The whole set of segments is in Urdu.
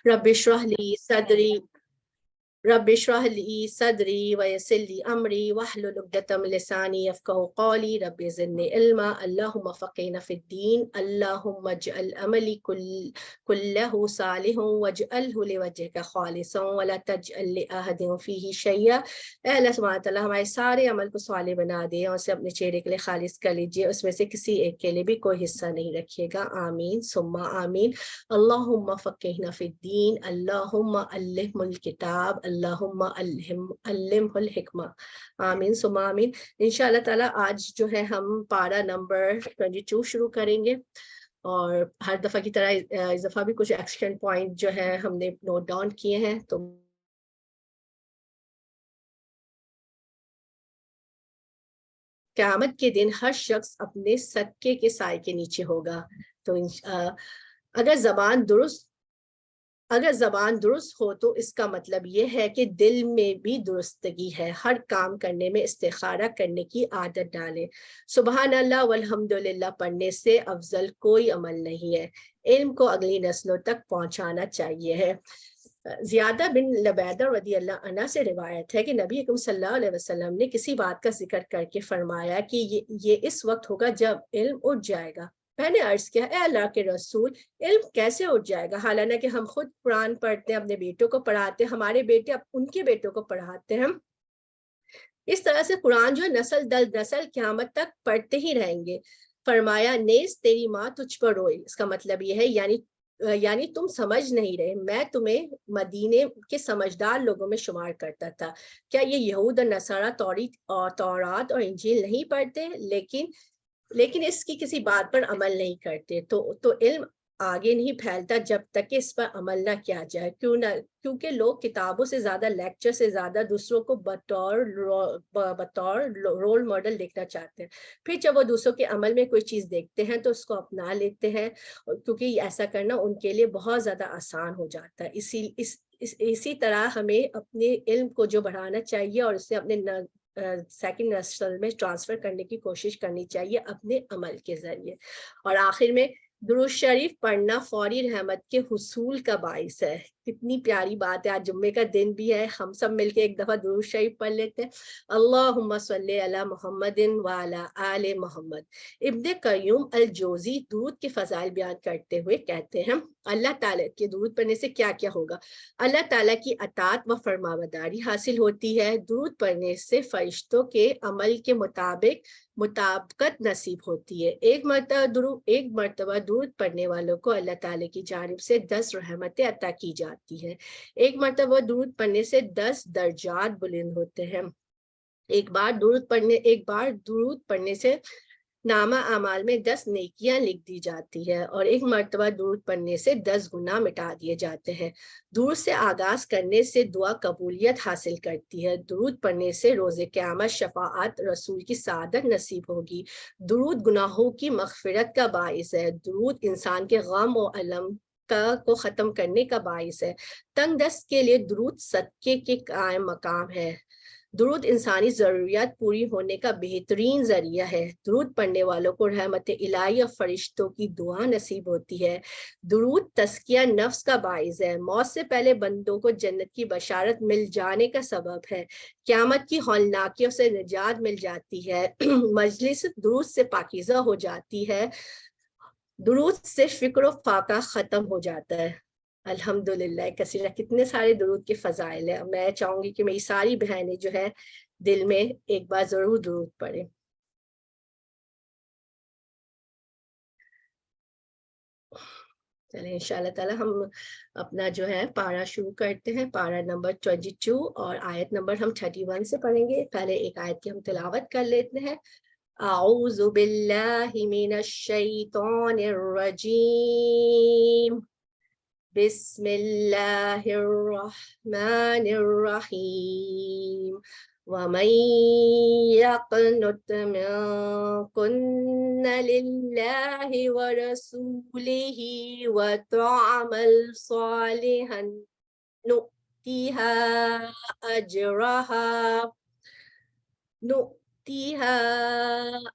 رب اشرح لی صدری رب اشرح لی صدری ویسر لی امری واحلل عقدۃ من لسانی یفقهوا قولی رب زدنی علما اللهم فقهنا فی الدین اللهم اجعل عملی كله صالح واجعله لوجهك خالصا ولا تجعل لأحد فیہ شیئا۔ اے اللہ سبحانہ تعالیٰ ہمارے سارے عمل کو صالح بنا دے اور اسے اپنے چہرے کے لیے خالص کر لیجیے، اس میں سے کسی ایک کے لیے بھی کوئی حصہ نہیں رکھیے گا، آمین ثم آمین۔ اللہم فقہنا فی الدین، اللہم علمہ الکتاب، اللہم علمہ الحکمہ، آمین ثم آمین۔ انشاءاللہ تعالیٰ آج جو ہے ہم پارہ نمبر 22 شروع کریں گے، اور ہر دفعہ کی طرح اس دفعہ بھی کچھ ایکشن پوائنٹ جو ہے ہم نے نوٹ ڈاؤن کیے ہیں۔ تو قیامت کے دن ہر شخص اپنے صدقے کے سائے کے نیچے ہوگا۔ تو اگر زبان درست ہو تو اس کا مطلب یہ ہے کہ دل میں بھی درستگی ہے، ہر کام کرنے میں استخارہ کرنے کی عادت ڈالیں۔ سبحان اللہ والحمد للہ پڑھنے سے افضل کوئی عمل نہیں ہے، علم کو اگلی نسلوں تک پہنچانا چاہیے ہے۔ زیادہ بن لبیدہ رضی اللہ عنہ سے روایت ہے کہ نبی اکرم صلی اللہ علیہ وسلم نے کسی بات کا ذکر کر کے فرمایا کہ یہ اس وقت ہوگا جب علم اٹھ جائے گا۔ میں نے عرض کیا، اے اللہ کے رسول، علم کیسے اٹھ جائے گا؟ حالانکہ کہ ہم خود قرآن پڑھتے ہیں، اپنے بیٹوں کو پڑھاتے ہیں، ہمارے بیٹے ان کے بیٹوں کو پڑھاتے ہیں۔ اس طرح سے قرآن جو نسل در نسل قیامت تک پڑھتے ہی رہیں گے۔ فرمایا، نیز تیری ماں تجھ پر روئی، اس کا مطلب یہ ہے یعنی تم سمجھ نہیں رہے، میں تمہیں مدینے کے سمجھدار لوگوں میں شمار کرتا تھا۔ کیا یہ یہود اور نصارہ تورات اور انجیل نہیں پڑھتے، لیکن اس کی کسی بات پر عمل نہیں کرتے؟ تو علم آگے نہیں پھیلتا جب تک کہ اس پر عمل نہ کیا جائے، کیونکہ لوگ کتابوں سے زیادہ، لیکچر سے زیادہ دوسروں کو بطور رول ماڈل دیکھنا چاہتے ہیں۔ پھر جب وہ دوسروں کے عمل میں کوئی چیز دیکھتے ہیں تو اس کو اپنا لیتے ہیں، کیونکہ ایسا کرنا ان کے لیے بہت زیادہ آسان ہو جاتا ہے۔ اسی طرح ہمیں اپنے علم کو جو بڑھانا چاہیے اور اسے اپنے سیکنڈ نسل میں ٹرانسفر کرنے کی کوشش کرنی چاہیے اپنے عمل کے ذریعے۔ اور آخر میں درود شریف پڑھنا فوری رحمت کے حصول کا باعث ہے۔ کتنی پیاری بات ہے، آج جمعے کا دن بھی ہے، ہم سب مل کے ایک دفعہ درود شریف پڑھ لیتے ہیں۔ اللہم صلی علی محمد وعلی آل محمد۔ ابن قیوم الجوزی درود کے فضائل بیان کرتے ہوئے کہتے ہیں، اللہ تعالیٰ کے درود پڑھنے سے کیا کیا ہوگا؟ اللہ تعالیٰ کی اطاعت و فرمانبرداری حاصل ہوتی ہے، درود پڑھنے سے فرشتوں کے عمل کے مطابقت نصیب ہوتی ہے، ایک مرتبہ درود پڑھنے والوں کو اللہ تعالیٰ کی جانب سے 10 رحمتیں عطا کی جاتی ہیں، ایک مرتبہ درود پڑھنے سے 10 درجات بلند ہوتے ہیں، ایک بار درود پڑھنے سے نامہ اعمال میں 10 نیکیاں لکھ دی جاتی ہے، اور ایک مرتبہ درود پڑھنے سے 10 گناہ مٹا دیے جاتے ہیں۔ درود سے آغاز کرنے سے دعا قبولیت حاصل کرتی ہے، درود پڑھنے سے روز قیامت شفاعت رسول کی سعادت نصیب ہوگی، درود گناہوں کی مغفرت کا باعث ہے، درود انسان کے غم و الم کو ختم کرنے کا باعث ہے، تنگ دست کے لیے درود صدقے کے قائم مقام ہے، درود انسانی ضروریات پوری ہونے کا بہترین ذریعہ ہے، درود پڑھنے والوں کو رحمت الہی اور فرشتوں کی دعا نصیب ہوتی ہے، درود تزکیہ نفس کا باعث ہے، موت سے پہلے بندوں کو جنت کی بشارت مل جانے کا سبب ہے، قیامت کی ہولناکیوں سے نجات مل جاتی ہے، مجلس درود سے پاکیزہ ہو جاتی ہے، درود سے فکر و فاقہ ختم ہو جاتا ہے۔ الحمدللہ کثیرہ، کتنے سارے درود کے فضائل ہیں۔ میں چاہوں گی کہ میری ساری بہنیں جو ہے دل میں ایک بار ضرور درود پڑھیں۔ چلیں انشاءاللہ تعالی ہم اپنا جو ہے پارہ شروع کرتے ہیں، پارہ نمبر 22 اور آیت نمبر ہم 31 سے پڑھیں گے۔ پہلے ایک آیت کی ہم تلاوت کر لیتے ہیں۔ اعوذ باللہ من الشیطان الرجیم، بسم اللہ الرحمن الرحیم، وَمَن يَقْنُتْ مِنكُنَّ لِلَّهِ وَرَسُولِهِ وَتَعْمَلْ صَالِحًا نُؤْتِهَا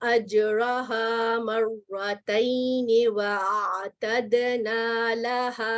أَجْرَهَا مرتين وأعتدنا لها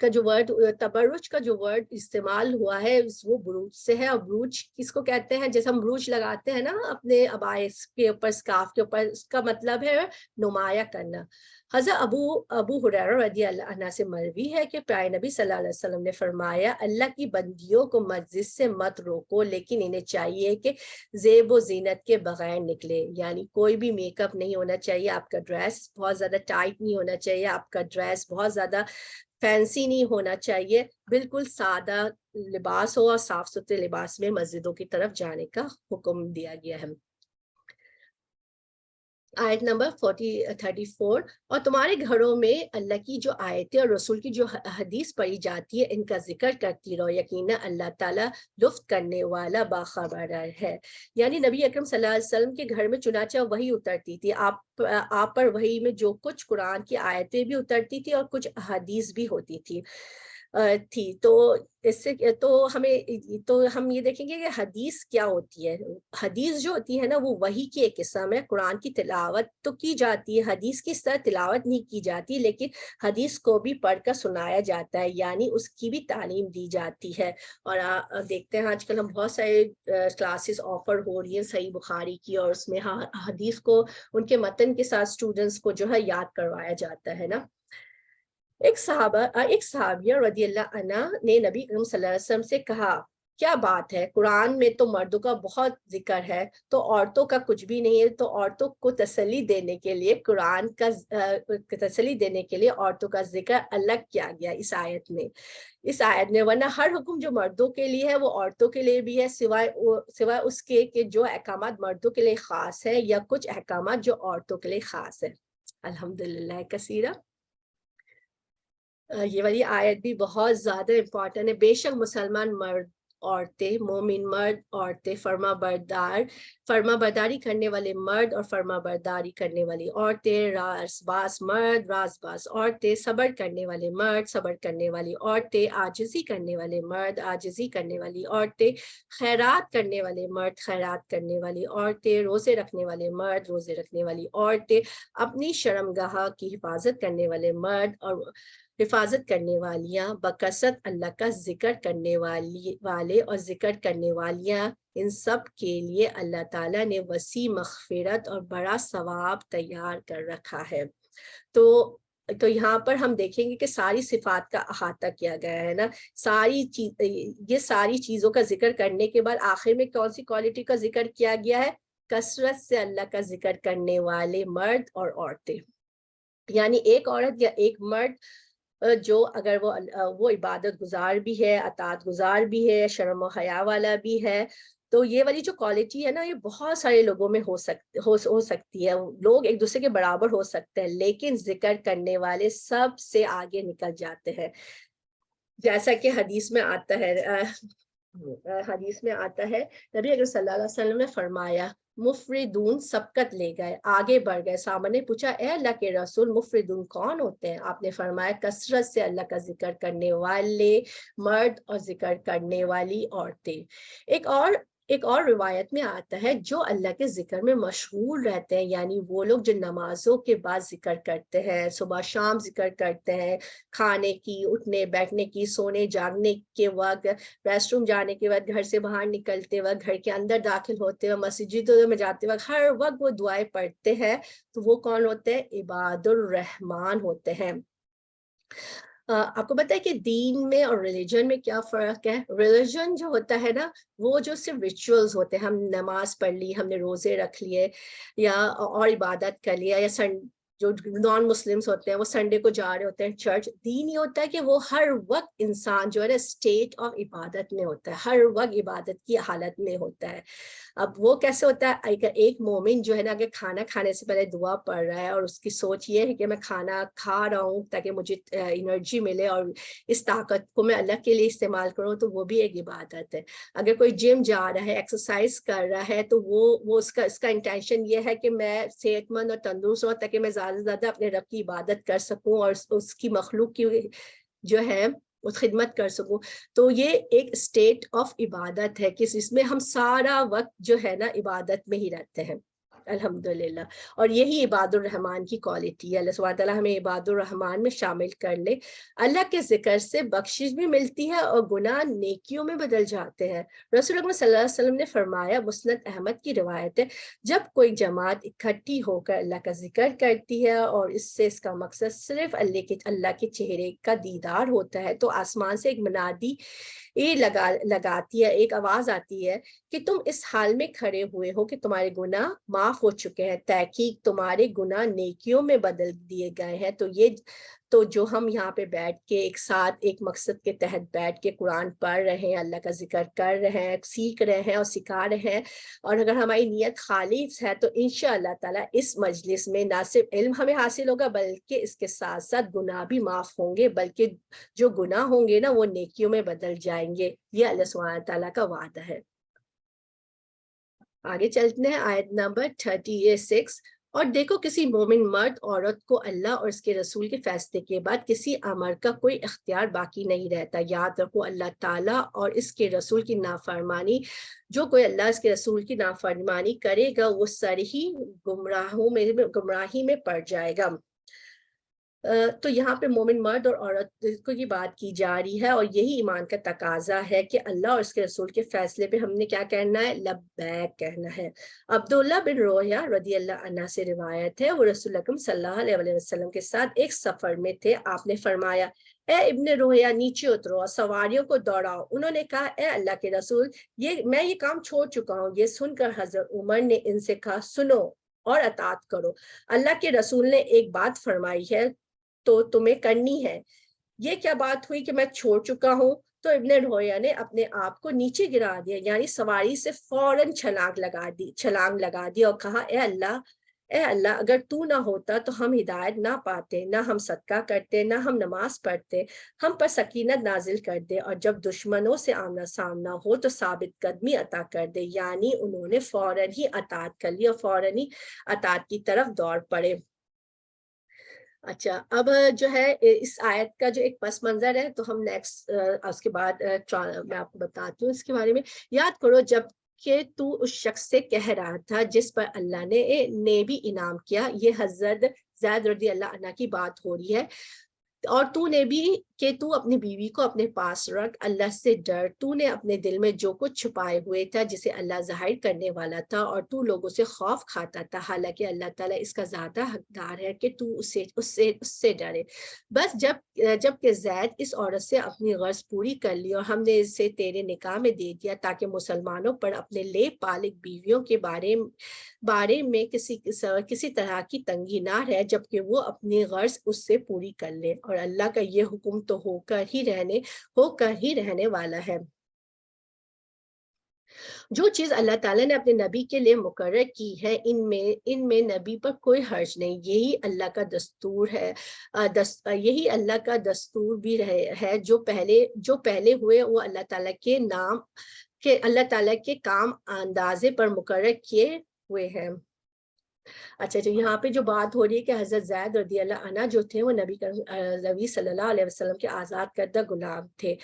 کا جو ورڈ تبرج کا جو ورڈ استعمال ہوا ہے وہ بروج سے ہے. اور بروج کس کو کہتے ہیں؟ جیسے ہم بروج لگاتے ہیں نا اپنے عبائس کے اوپر، اسکارف کے اوپر، اس کا مطلب ہے نمایاں کرنا. حضرت ابو ہریرہ رضی اللہ عنہ سے مروی ہے کہ پیارے نبی صلی اللہ علیہ وسلم نے فرمایا اللہ کی بندیوں کو مسجد سے مت روکو، لیکن انہیں چاہیے کہ زیب و زینت کے بغیر نکلے. یعنی کوئی بھی میک اپ نہیں ہونا چاہیے، آپ کا ڈریس بہت زیادہ ٹائٹ نہیں ہونا چاہیے، آپ کا ڈریس بہت زیادہ فینسی نہیں ہونا چاہیے، بالکل سادہ لباس ہو اور صاف ستھرے لباس میں مسجدوں کی طرف جانے کا حکم دیا گیا ہے. آیت نمبر 34. اور تمہارے گھروں میں اللہ کی جو آیتیں اور رسول کی جو حدیث پڑھی جاتی ہے ان کا ذکر کرتی رہو، یقینا اللہ تعالیٰ لطف کرنے والا باخبر ہے. یعنی نبی اکرم صلی اللہ علیہ وسلم کے گھر میں چنانچہ وہی اترتی تھی، آپ پر وہی میں جو کچھ قرآن کی آیتیں بھی اترتی تھی اور کچھ حدیث بھی ہوتی تھی. تو اس سے تو ہم یہ دیکھیں گے کہ حدیث کیا ہوتی ہے. حدیث جو ہوتی ہے نا وہ وحی کی ایک قسم ہے. قرآن کی تلاوت تو کی جاتی ہے، حدیث کی اس طرح تلاوت نہیں کی جاتی، لیکن حدیث کو بھی پڑھ کر سنایا جاتا ہے، یعنی اس کی بھی تعلیم دی جاتی ہے. اور دیکھتے ہیں آج کل ہم بہت سارے کلاسز آفر ہو رہی ہیں صحیح بخاری کی، اور اس میں حدیث کو ان کے متن کے ساتھ اسٹوڈنٹس کو جو ہے یاد کروایا جاتا ہے نا. ایک صحابیہ رضی اللہ عنہ نے نبی اکرم صلی اللہ علیہ وسلم سے کہا کیا بات ہے، قرآن میں تو مردوں کا بہت ذکر ہے تو عورتوں کا کچھ بھی نہیں ہے. تو عورتوں کو تسلی دینے کے لیے قرآن کا تسلی دینے کے لیے عورتوں کا ذکر الگ کیا گیا اس آیت میں. ورنہ ہر حکم جو مردوں کے لیے ہے وہ عورتوں کے لیے بھی ہے، سوائے اس کے کہ جو احکامات مردوں کے لیے خاص ہے یا کچھ احکامات جو عورتوں کے لیے خاص ہے. الحمدللہ کثیرہ. یہ والی آیت بھی بہت زیادہ امپورٹنٹ ہے. بے شک مسلمان مرد، عورتیں، مومن مرد، عورتیں، فرما برداری کرنے والے مرد اور فرما برداری کرنے والی عورتیں، راز باز مرد، راز باز عورتیں، صبر کرنے والے مرد، صبر کرنے والی عورتیں، عاجزی کرنے والے مرد، عاجزی کرنے والی عورتیں، خیرات کرنے والے مرد، خیرات کرنے والی عورتیں، روزے رکھنے والے مرد، روزے رکھنے والی عورتیں، اپنی شرمگاہ کی حفاظت کرنے والے مرد اور حفاظت کرنے والیاں، بکثرت اللہ کا ذکر کرنے والے اور ذکر کرنے والیاں، ان سب کے لیے اللہ تعالیٰ نے وسیع مغفرت اور بڑا ثواب تیار کر رکھا ہے. تو یہاں پر ہم دیکھیں گے کہ ساری صفات کا احاطہ کیا گیا ہے نا. یہ ساری چیزوں کا ذکر کرنے کے بعد آخر میں کون سی کوالٹی کا ذکر کیا گیا ہے؟ کثرت سے اللہ کا ذکر کرنے والے مرد اور عورتیں. یعنی ایک عورت یا ایک مرد جو اگر وہ عبادت گزار بھی ہے، اطاعت گزار بھی ہے، شرم و حیا والا بھی ہے، تو یہ والی جو کوالٹی ہے نا یہ بہت سارے لوگوں میں ہو سکتی ہے. لوگ ایک دوسرے کے برابر ہو سکتے ہیں، لیکن ذکر کرنے والے سب سے آگے نکل جاتے ہیں. جیسا کہ حدیث میں آتا ہے نبی اکرم صلی اللہ علیہ وسلم نے فرمایا مفردون سبقت لے گئے، آگے بڑھ گئے. صحابہ نے پوچھا اے اللہ کے رسول مفردون کون ہوتے ہیں؟ آپ نے فرمایا کثرت سے اللہ کا ذکر کرنے والے مرد اور ذکر کرنے والی عورتیں. ایک اور روایت میں آتا ہے جو اللہ کے ذکر میں مشغول رہتے ہیں، یعنی وہ لوگ جو نمازوں کے بعد ذکر کرتے ہیں، صبح شام ذکر کرتے ہیں، کھانے کی، اٹھنے بیٹھنے کی، سونے جاگنے کے وقت، ریسٹ روم جانے کے وقت، گھر سے باہر نکلتے وقت، گھر کے اندر داخل ہوتے وقت، مسجدوں میں جاتے وقت، ہر وقت وہ دعائیں پڑھتے ہیں. تو وہ کون ہوتے ہیں؟ عباد الرحمن ہوتے ہیں. آپ کو پتا ہے کہ دین میں اور ریلیجن میں کیا فرق ہے؟ ریلیجن جو ہوتا ہے نا وہ جو صرف ریچولز ہوتے ہیں، ہم نماز پڑھ لی، ہم نے روزے رکھ لیے یا اور عبادت کر لیا، یا جو نان مسلمس ہوتے ہیں وہ سنڈے کو جا رہے ہوتے ہیں چرچ. دین یہ ہوتا ہے کہ وہ ہر وقت انسان جو ہے نا اسٹیٹ آف عبادت میں ہوتا ہے، ہر وقت عبادت کی حالت میں ہوتا ہے. اب وہ کیسے ہوتا ہے؟ ایک مومن جو ہے نا اگر کھانا کھانے سے پہلے دعا پڑھ رہا ہے اور اس کی سوچ یہ ہے کہ میں کھانا کھا رہا ہوں تاکہ مجھے انرجی ملے اور اس طاقت کو میں اللہ کے لیے استعمال کروں، تو وہ بھی ایک عبادت ہے. اگر کوئی جم جا رہا ہے، ایکسرسائز کر رہا ہے، تو وہ اس کا انٹینشن یہ ہے کہ میں صحت مند اور تندرست ہوں تاکہ میں زیادہ سے زیادہ اپنے رب کی عبادت کر سکوں اور اس کی مخلوق کی جو ہے اس خدمت کر سکوں. تو یہ ایک اسٹیٹ آف عبادت ہے کہ اس میں ہم سارا وقت جو ہے نا عبادت میں ہی رہتے ہیں. الحمدللہ. اور یہی عباد الرحمان کی کوالٹی ہے. اللہ سبحانہ تعالیٰ ہمیں عباد الرحمان میں شامل کر لے. اللہ کے ذکر سے بخشش بھی ملتی ہے اور گناہ نیکیوں میں بدل جاتے ہیں. رسول اللہ صلی اللہ علیہ وسلم نے فرمایا، مسند احمد کی روایت ہے، جب کوئی جماعت اکٹھی ہو کر اللہ کا ذکر کرتی ہے اور اس کا مقصد صرف اللہ کے چہرے کا دیدار ہوتا ہے، تو آسمان سے ایک منادی لگاتی ہے، ایک آواز آتی ہے کہ تم اس حال میں کھڑے ہوئے ہو کہ تمہارے گناہ معاف ہو چکے ہیں، تحقیق تمہارے گناہ نیکیوں میں بدل دیے گئے ہیں. تو جو ہم یہاں پہ بیٹھ کے ایک ساتھ ایک مقصد کے تحت بیٹھ کے قرآن پڑھ رہے ہیں، اللہ کا ذکر کر رہے ہیں، سیکھ رہے ہیں اور سکھا رہے ہیں، اور اگر ہماری نیت خالص ہے تو انشاءاللہ تعالیٰ اس مجلس میں نہ صرف علم ہمیں حاصل ہوگا بلکہ اس کے ساتھ ساتھ گناہ بھی معاف ہوں گے، بلکہ جو گناہ ہوں گے نا وہ نیکیوں میں بدل جائیں گے. یہ اللہ سبحانہ تعالیٰ کا وعدہ ہے. آگے چلتے ہیں آیت نمبر 36. اور دیکھو کسی مومن مرد عورت کو اللہ اور اس کے رسول کے فیصلے کے بعد کسی امر کا کوئی اختیار باقی نہیں رہتا. یاد رکھو اللہ تعالیٰ اور اس کے رسول کی نافرمانی، جو کوئی اللہ اس کے رسول کی نافرمانی کرے گا وہ سرہی گمراہی میں پڑ جائے گا. تو یہاں پہ مومن مرد اور عورت کو یہ بات کی جا رہی ہے، اور یہی ایمان کا تقاضا ہے کہ اللہ اور اس کے رسول کے فیصلے پہ ہم نے کیا کرنا ہے؟ لبیک کہنا ہے. عبداللہ بن رویہ رضی اللہ عنہ سے روایت ہے، وہ رسول اکرم صلی اللہ علیہ وسلم کے ساتھ ایک سفر میں تھے. آپ نے فرمایا، اے ابن رویہ نیچے اترو اور سواریوں کو دوڑاؤ. انہوں نے کہا، اے اللہ کے رسول، میں یہ کام چھوڑ چکا ہوں. یہ سن کر حضرت عمر نے ان سے کہا، سنو اور اطاعت کرو، اللہ کے رسول نے ایک بات فرمائی ہے تو تمہیں کرنی ہے. یہ کیا بات ہوئی کہ میں چھوڑ چکا ہوں؟ تو ابن رویہ نے اپنے آپ کو نیچے گرا دیا، یعنی سواری سے فوراً چھلانگ لگا دی اور کہا، اے اللہ اگر تو نہ ہوتا تو ہم ہدایت نہ پاتے، نہ ہم صدقہ کرتے، نہ ہم نماز پڑھتے. ہم پر سکینت نازل کر دے اور جب دشمنوں سے آمنا سامنا ہو تو ثابت قدمی عطا کر دے. یعنی انہوں نے فوراً ہی اطاعت کر لی اور فوراً ہی اطاعت کی طرف دوڑ پڑے. اچھا، اب جو ہے اس آیت کا جو ایک پس منظر ہے تو ہم نیکسٹ اس کے بعد میں آپ کو بتاتی ہوں اس کے بارے میں. یاد کرو جب کہ تو اس شخص سے کہہ رہا تھا جس پر اللہ نے بھی انعام کیا. یہ حضرت زید رضی اللہ عنہ کی بات ہو رہی ہے. اور تو نے بھی کہ تو اپنی بیوی کو اپنے پاس رکھ، اللہ سے ڈر. تو نے اپنے دل میں جو کچھ چھپائے ہوئے تھا جسے اللہ ظاہر کرنے والا تھا، اور تو لوگوں سے خوف کھاتا تھا، حالانکہ اللہ تعالیٰ اس کا زیادہ حقدار ہے کہ تو اس سے ڈرے. بس جب کہ زید اس عورت سے اپنی غرض پوری کر لی اور ہم نے اسے تیرے نکاح میں دے دیا تاکہ مسلمانوں پر اپنے لے پالک بیویوں کے بارے میں کسی طرح کی تنگی نہ رہے، جبکہ وہ اپنی غرض اس سے پوری کر لے. اور اللہ کا یہ حکم تو ہو کر ہی رہنے والا ہے. جو چیز اللہ تعالیٰ نے اپنے نبی کے لیے مقرر کی ہے ان میں نبی پر کوئی حرج نہیں. یہی اللہ کا دستور ہے. یہی اللہ کا دستور بھی ہے جو پہلے ہوئے وہ اللہ تعالیٰ کے کام اندازے پر مقرر کیے ہوئے ہیں. اچھا یہاں پہ جو بات ہو رہی ہے کہ حضرت زید رضی اللہ عنہ جو تھے وہ نبی صلی اللہ علیہ وسلم کے آزاد کردہ غلام تھے،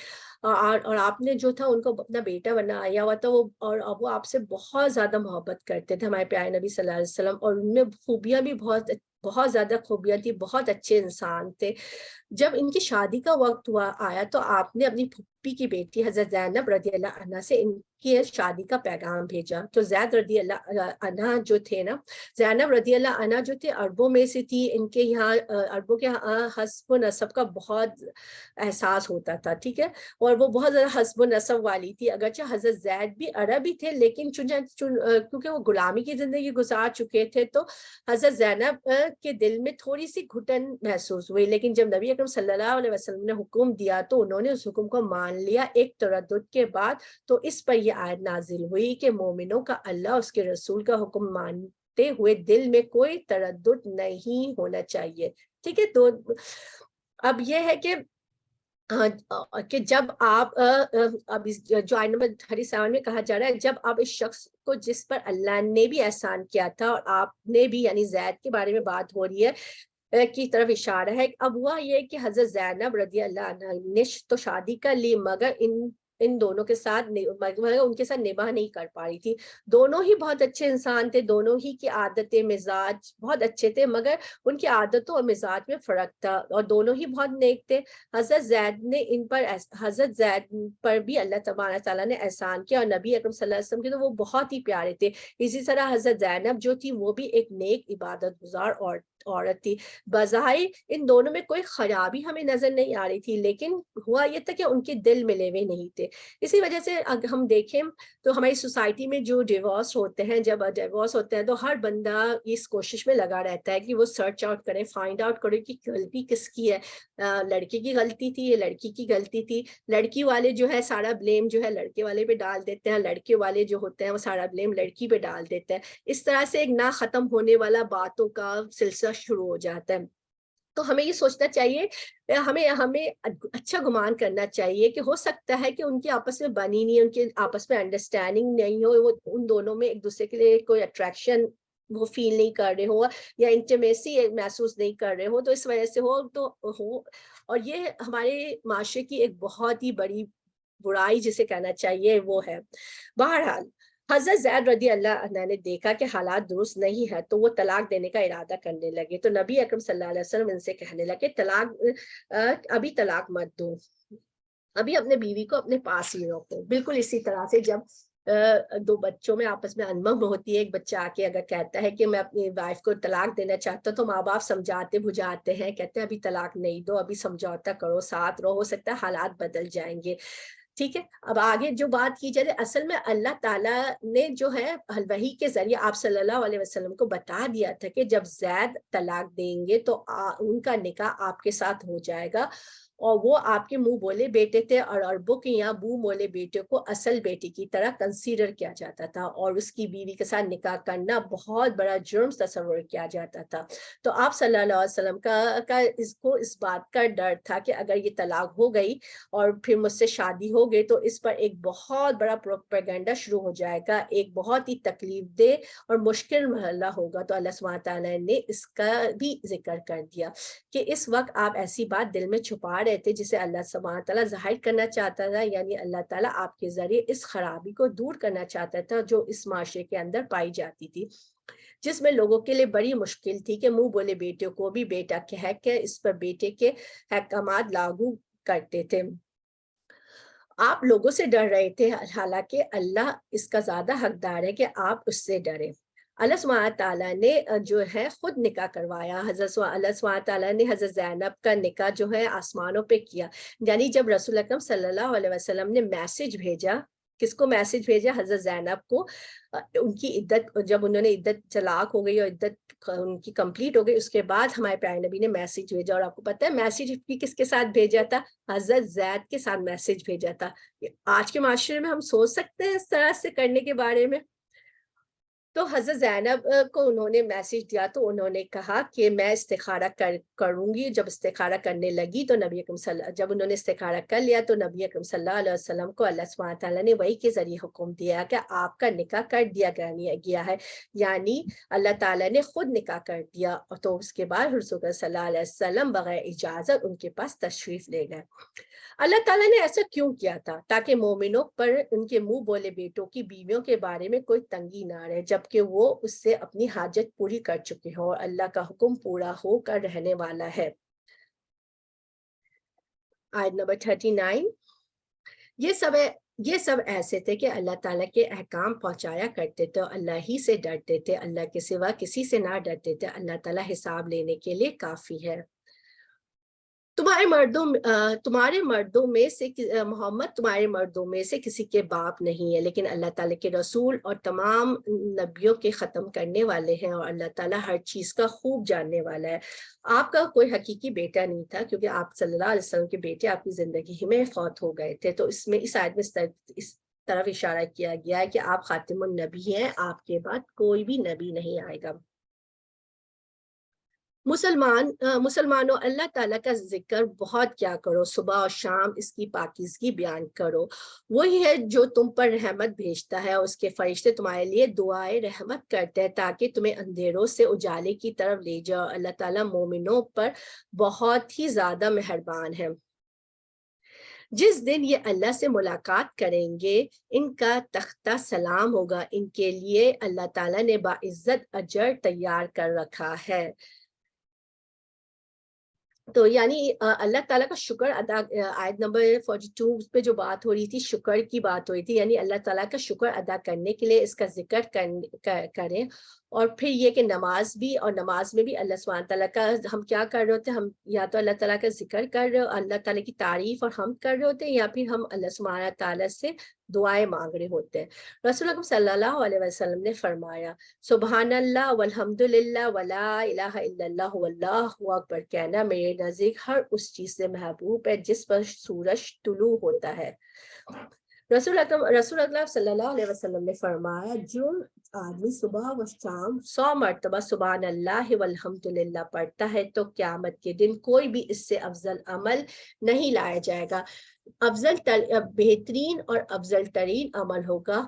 اور آپ نے جو تھا ان کو اپنا بیٹا بنایا ہوا تھا. وہ آپ سے بہت زیادہ محبت کرتے تھے، ہمارے پیارے نبی صلی اللہ علیہ وسلم، اور ان میں خوبیاں بھی بہت زیادہ خوبیاں تھی، بہت اچھے انسان تھے. جب ان کی شادی کا وقت آیا تو آپ نے اپنی پھپھی کی بیٹی حضرت زینب رضی اللہ عنہ سے ان کی شادی کا پیغام بھیجا. تو زید رضی اللہ عنہ جو تھے نا، زینب رضی اللہ عنہ جو تھے عربوں میں سے تھی. ان کے یہاں عربوں کے حسب و نسب کا بہت احساس ہوتا تھا، ٹھیک ہے، اور وہ بہت زیادہ حسب و نسب والی تھی. اگرچہ حضرت زید بھی عربی تھے لیکن کیونکہ وہ غلامی کی زندگی گزار چکے تھے تو حضرت زینب کے دل میں تھوڑی سی گھٹن محسوس ہوئی. لیکن جب نبی اکرم صلی اللہ علیہ وسلم نے حکم دیا تو انہوں نے اس حکم کو مان لیا ایک تردد کے بعد. تو اس پر یہ آیت نازل ہوئی کہ مومنوں کا اللہ اور اس کے رسول کا حکم مانتے ہوئے دل میں کوئی تردد نہیں ہونا چاہیے. ٹھیک ہے، تو اب یہ ہے کہ جب آپ اب جو آیت نمبر 37 میں کہا جا رہا ہے، جب آپ اس شخص کو جس پر اللہ نے بھی احسان کیا تھا اور آپ نے بھی، یعنی زید کے بارے میں بات ہو رہی ہے، کی طرف اشارہ ہے. اب ہوا یہ کہ حضرت زینب رضی اللہ عنہ نے تو شادی کر لی، مگر ان دونوں کے ساتھ ان کے ساتھ نباہ نہیں کر پا رہی تھی. دونوں ہی بہت اچھے انسان تھے, دونوں ہی کی عادتیں مزاج بہت اچھے تھے, مگر ان کی عادتوں اور مزاج میں فرق تھا, اور دونوں ہی بہت نیک تھے. حضرت زید پر بھی اللہ تبارک تعالیٰ نے احسان کیا, اور نبی اکرم صلی اللہ علیہ وسلم کے تو وہ بہت ہی پیارے تھے. اسی طرح حضرت زینب جو تھی وہ بھی ایک نیک عبادت گزار عورت تھی. بظاہر ان دونوں میں کوئی خرابی ہمیں نظر نہیں آ رہی تھی, لیکن ہوا یہ تھا کہ ان کے دل ملے ہوئے نہیں تھے. اسی وجہ سے اگر ہم دیکھیں تو ہماری سوسائٹی میں جو ڈیورس ہوتے ہیں, جب ڈیورس ہوتے ہیں تو ہر بندہ اس کوشش میں لگا رہتا ہے کہ وہ سرچ آؤٹ کرے, فائنڈ آؤٹ کرے کہ غلطی کس کی ہے. لڑکے کی غلطی تھی یا لڑکی کی غلطی تھی. لڑکی والے جو ہے سارا بلیم جو ہے لڑکے والے پہ ڈال دیتے ہیں, لڑکے والے جو ہوتے ہیں وہ سارا بلیم لڑکی پہ ڈال دیتے ہیں. اس طرح سے ایک نہ ختم ہونے والا باتوں کا سلسلہ شروع ہو جاتا ہے. تو ہمیں یہ سوچنا چاہیے, ہمیں اچھا گمان کرنا چاہیے کہ ہو سکتا ہے کہ ان کی آپس میں بنی نہیں, ان کے آپس میں انڈرسٹینڈنگ نہیں ہو, وہ ان دونوں میں ایک دوسرے کے لیے کوئی اٹریکشن وہ فیل نہیں کر رہے ہو یا انٹیمیسی محسوس نہیں کر رہے ہو, تو اس وجہ سے ہو. اور یہ ہمارے معاشرے کی ایک بہت ہی بڑی برائی جسے کہنا چاہیے وہ ہے. بہرحال حضرت زید رضی اللہ عنہ نے دیکھا کہ حالات درست نہیں ہے, تو وہ طلاق دینے کا ارادہ کرنے لگے. تو نبی اکرم صلی اللہ علیہ وسلم ان سے کہنے لگے ابھی طلاق مت دو, ابھی اپنے بیوی کو اپنے پاس ہی رکھو. بالکل اسی طرح سے جب دو بچوں میں آپس میں انبن ہوتی ہے, ایک بچہ آ کے اگر کہتا ہے کہ میں اپنی وائف کو طلاق دینا چاہتا ہوں, تو ماں باپ سمجھاتے بجھاتے ہیں, کہتے ہیں ابھی طلاق نہیں دو, ابھی سمجھوتا کرو, ساتھ رہو, ہو سکتا ہے حالات بدل جائیں گے. ٹھیک ہے, اب آگے جو بات کی جائے, اصل میں اللہ تعالیٰ نے جو ہے وحی کے ذریعے آپ صلی اللہ علیہ وسلم کو بتا دیا تھا کہ جب زید طلاق دیں گے تو ان کا نکاح آپ کے ساتھ ہو جائے گا, اور وہ آپ کے منہ بولے بیٹے تھے, اور عربوں کے یہاں منہ بولے بیٹے کو اصل بیٹی کی طرح کنسیڈر کیا جاتا تھا, اور اس کی بیوی کے ساتھ نکاح کرنا بہت بڑا جرم تصور کیا جاتا تھا. تو آپ صلی اللہ علیہ وسلم کا اس بات کا ڈر تھا کہ اگر یہ طلاق ہو گئی اور پھر مجھ سے شادی ہو گئی تو اس پر ایک بہت بڑا پروپیگنڈا شروع ہو جائے گا, ایک بہت ہی تکلیف دہ اور مشکل مرحلہ ہوگا. تو اللہ سبحانہ تعالیٰ نے اس کا بھی ذکر کر دیا کہ اس وقت آپ ایسی بات دل میں چھپا رہے تھے جسے اللہ سبحانہ تعالیٰ ظاہر کرنا چاہتا تھا, یعنی اللہ تعالیٰ آپ کے ذریعے اس خرابی کو دور کرنا چاہتا تھا جو اس معاشرے کے اندر پائی جاتی تھی, جس میں لوگوں کے لیے بڑی مشکل تھی کہ منہ بولے بیٹے کو بھی بیٹا کہہ کے اس پر بیٹے کے احکامات لاگو کرتے تھے. آپ لوگوں سے ڈر رہے تھے, حالانکہ اللہ اس کا زیادہ حقدار ہے کہ آپ اس سے ڈریں. اللہ سبحانہ تعالیٰ نے جو ہے خود نکاح کروایا. اللہ سبحانہ تعالیٰ نے حضرت زینب کا نکاح جو ہے آسمانوں پہ کیا, یعنی جب رسول اکرم صلی اللہ علیہ وسلم نے میسج بھیجا, کس کو میسج بھیجا؟ حضرت زینب کو. ان کی عدت, جب انہوں نے عدت طلاق ہو گئی اور عدت ان کی کمپلیٹ ہو گئی, اس کے بعد ہمارے پیارے نبی نے میسج بھیجا, اور آپ کو پتہ ہے میسج بھی کس کے ساتھ بھیجا تھا؟ حضرت زید کے ساتھ میسج بھیجا تھا. آج کے معاشرے میں ہم سوچ سکتے ہیں اس طرح سے کرنے کے بارے میں؟ تو حضرت زینب کو انہوں نے میسج دیا, تو انہوں نے کہا کہ میں استخارہ کروں گی. جب استخارہ کرنے لگی تو جب انہوں نے استخارہ کر لیا تو نبی اکرم صلی اللہ علیہ وسلم کو اللہ سبحانہ تعالیٰ نے وحی کے ذریعے حکم دیا کہ آپ کا نکاح کر دیا گیا ہے, یعنی اللہ تعالیٰ نے خود نکاح کر دیا. تو اس کے بعد رسول صلی اللہ علیہ وسلم بغیر اجازت ان کے پاس تشریف لے گئے. اللہ تعالیٰ نے ایسا کیوں کیا تھا؟ تاکہ مومنوں پر ان کے منہ بولے بیٹوں کی بیویوں کے بارے میں کوئی تنگی نہ رہے, جبکہ وہ اس سے اپنی حاجت پوری کر چکے ہو, اور اللہ کا حکم پورا ہو کر رہنے والا ہے. آیت نمبر 39. یہ سب ایسے تھے کہ اللہ تعالیٰ کے احکام پہنچایا کرتے تھے, اور اللہ ہی سے ڈرتے تھے, اللہ کے سوا کسی سے نہ ڈرتے تھے. اللہ تعالیٰ حساب لینے کے لیے کافی ہے. تمہارے مردوں میں سے محمد تمہارے مردوں میں سے کسی کے باپ نہیں ہے, لیکن اللہ تعالیٰ کے رسول اور تمام نبیوں کے ختم کرنے والے ہیں, اور اللہ تعالیٰ ہر چیز کا خوب جاننے والا ہے. آپ کا کوئی حقیقی بیٹا نہیں تھا, کیونکہ آپ صلی اللہ علیہ وسلم کے بیٹے آپ کی زندگی میں فوت ہو گئے تھے. تو اس آیت میں اس طرف اشارہ کیا گیا ہے کہ آپ خاتم النبی ہیں, آپ کے بعد کوئی بھی نبی نہیں آئے گا. مسلمانوں اللہ تعالیٰ کا ذکر بہت کیا کرو, صبح اور شام اس کی پاکیزگی بیان کرو. وہی ہے جو تم پر رحمت بھیجتا ہے, اور اس کے فرشتے تمہارے لیے دعائے رحمت کرتے ہیں تاکہ تمہیں اندھیروں سے اجالے کی طرف لے جاؤ. اللہ تعالیٰ مومنوں پر بہت ہی زیادہ مہربان ہے. جس دن یہ اللہ سے ملاقات کریں گے ان کا تختہ سلام ہوگا، ان کے لیے اللہ تعالیٰ نے باعزت اجر تیار کر رکھا ہے۔ تو یعنی اللہ تعالیٰ کا شکر ادا، آیت نمبر 42 پہ جو بات ہو رہی تھی، شکر کی بات ہو رہی تھی، یعنی اللہ تعالیٰ کا شکر ادا کرنے کے لیے اس کا ذکر کریں، اور پھر یہ کہ نماز بھی، اور نماز میں بھی اللہ سبحانہ تعالیٰ کا ہم کیا کر رہے ہوتے ہیں، ہم یا تو اللہ تعالیٰ کا ذکر کر رہے ہو، اللہ تعالیٰ کی تعریف اور حمد کر رہے ہوتے ہیں، یا پھر ہم اللہ سبحانہ تعالیٰ سے دعائیں مانگ رہے ہوتے ہیں۔ رسول اللہ صلی اللہ علیہ وسلم نے فرمایا سبحان اللہ والحمد للہ ولا الہ الا اللہ واللہ اکبر کہنا میرے نزدیک ہر اس چیز سے محبوب ہے جس پر سورج طلوع ہوتا ہے۔ رسول اللہ صلی اللہ علیہ وسلم نے فرمایا جو آدمی صبح و شام 100 مرتبہ سبحان اللہ والحمد للہ پڑھتا ہے تو قیامت کے دن کوئی بھی اس سے افضل عمل نہیں لایا جائے گا، بہترین اور افضل ترین عمل ہوگا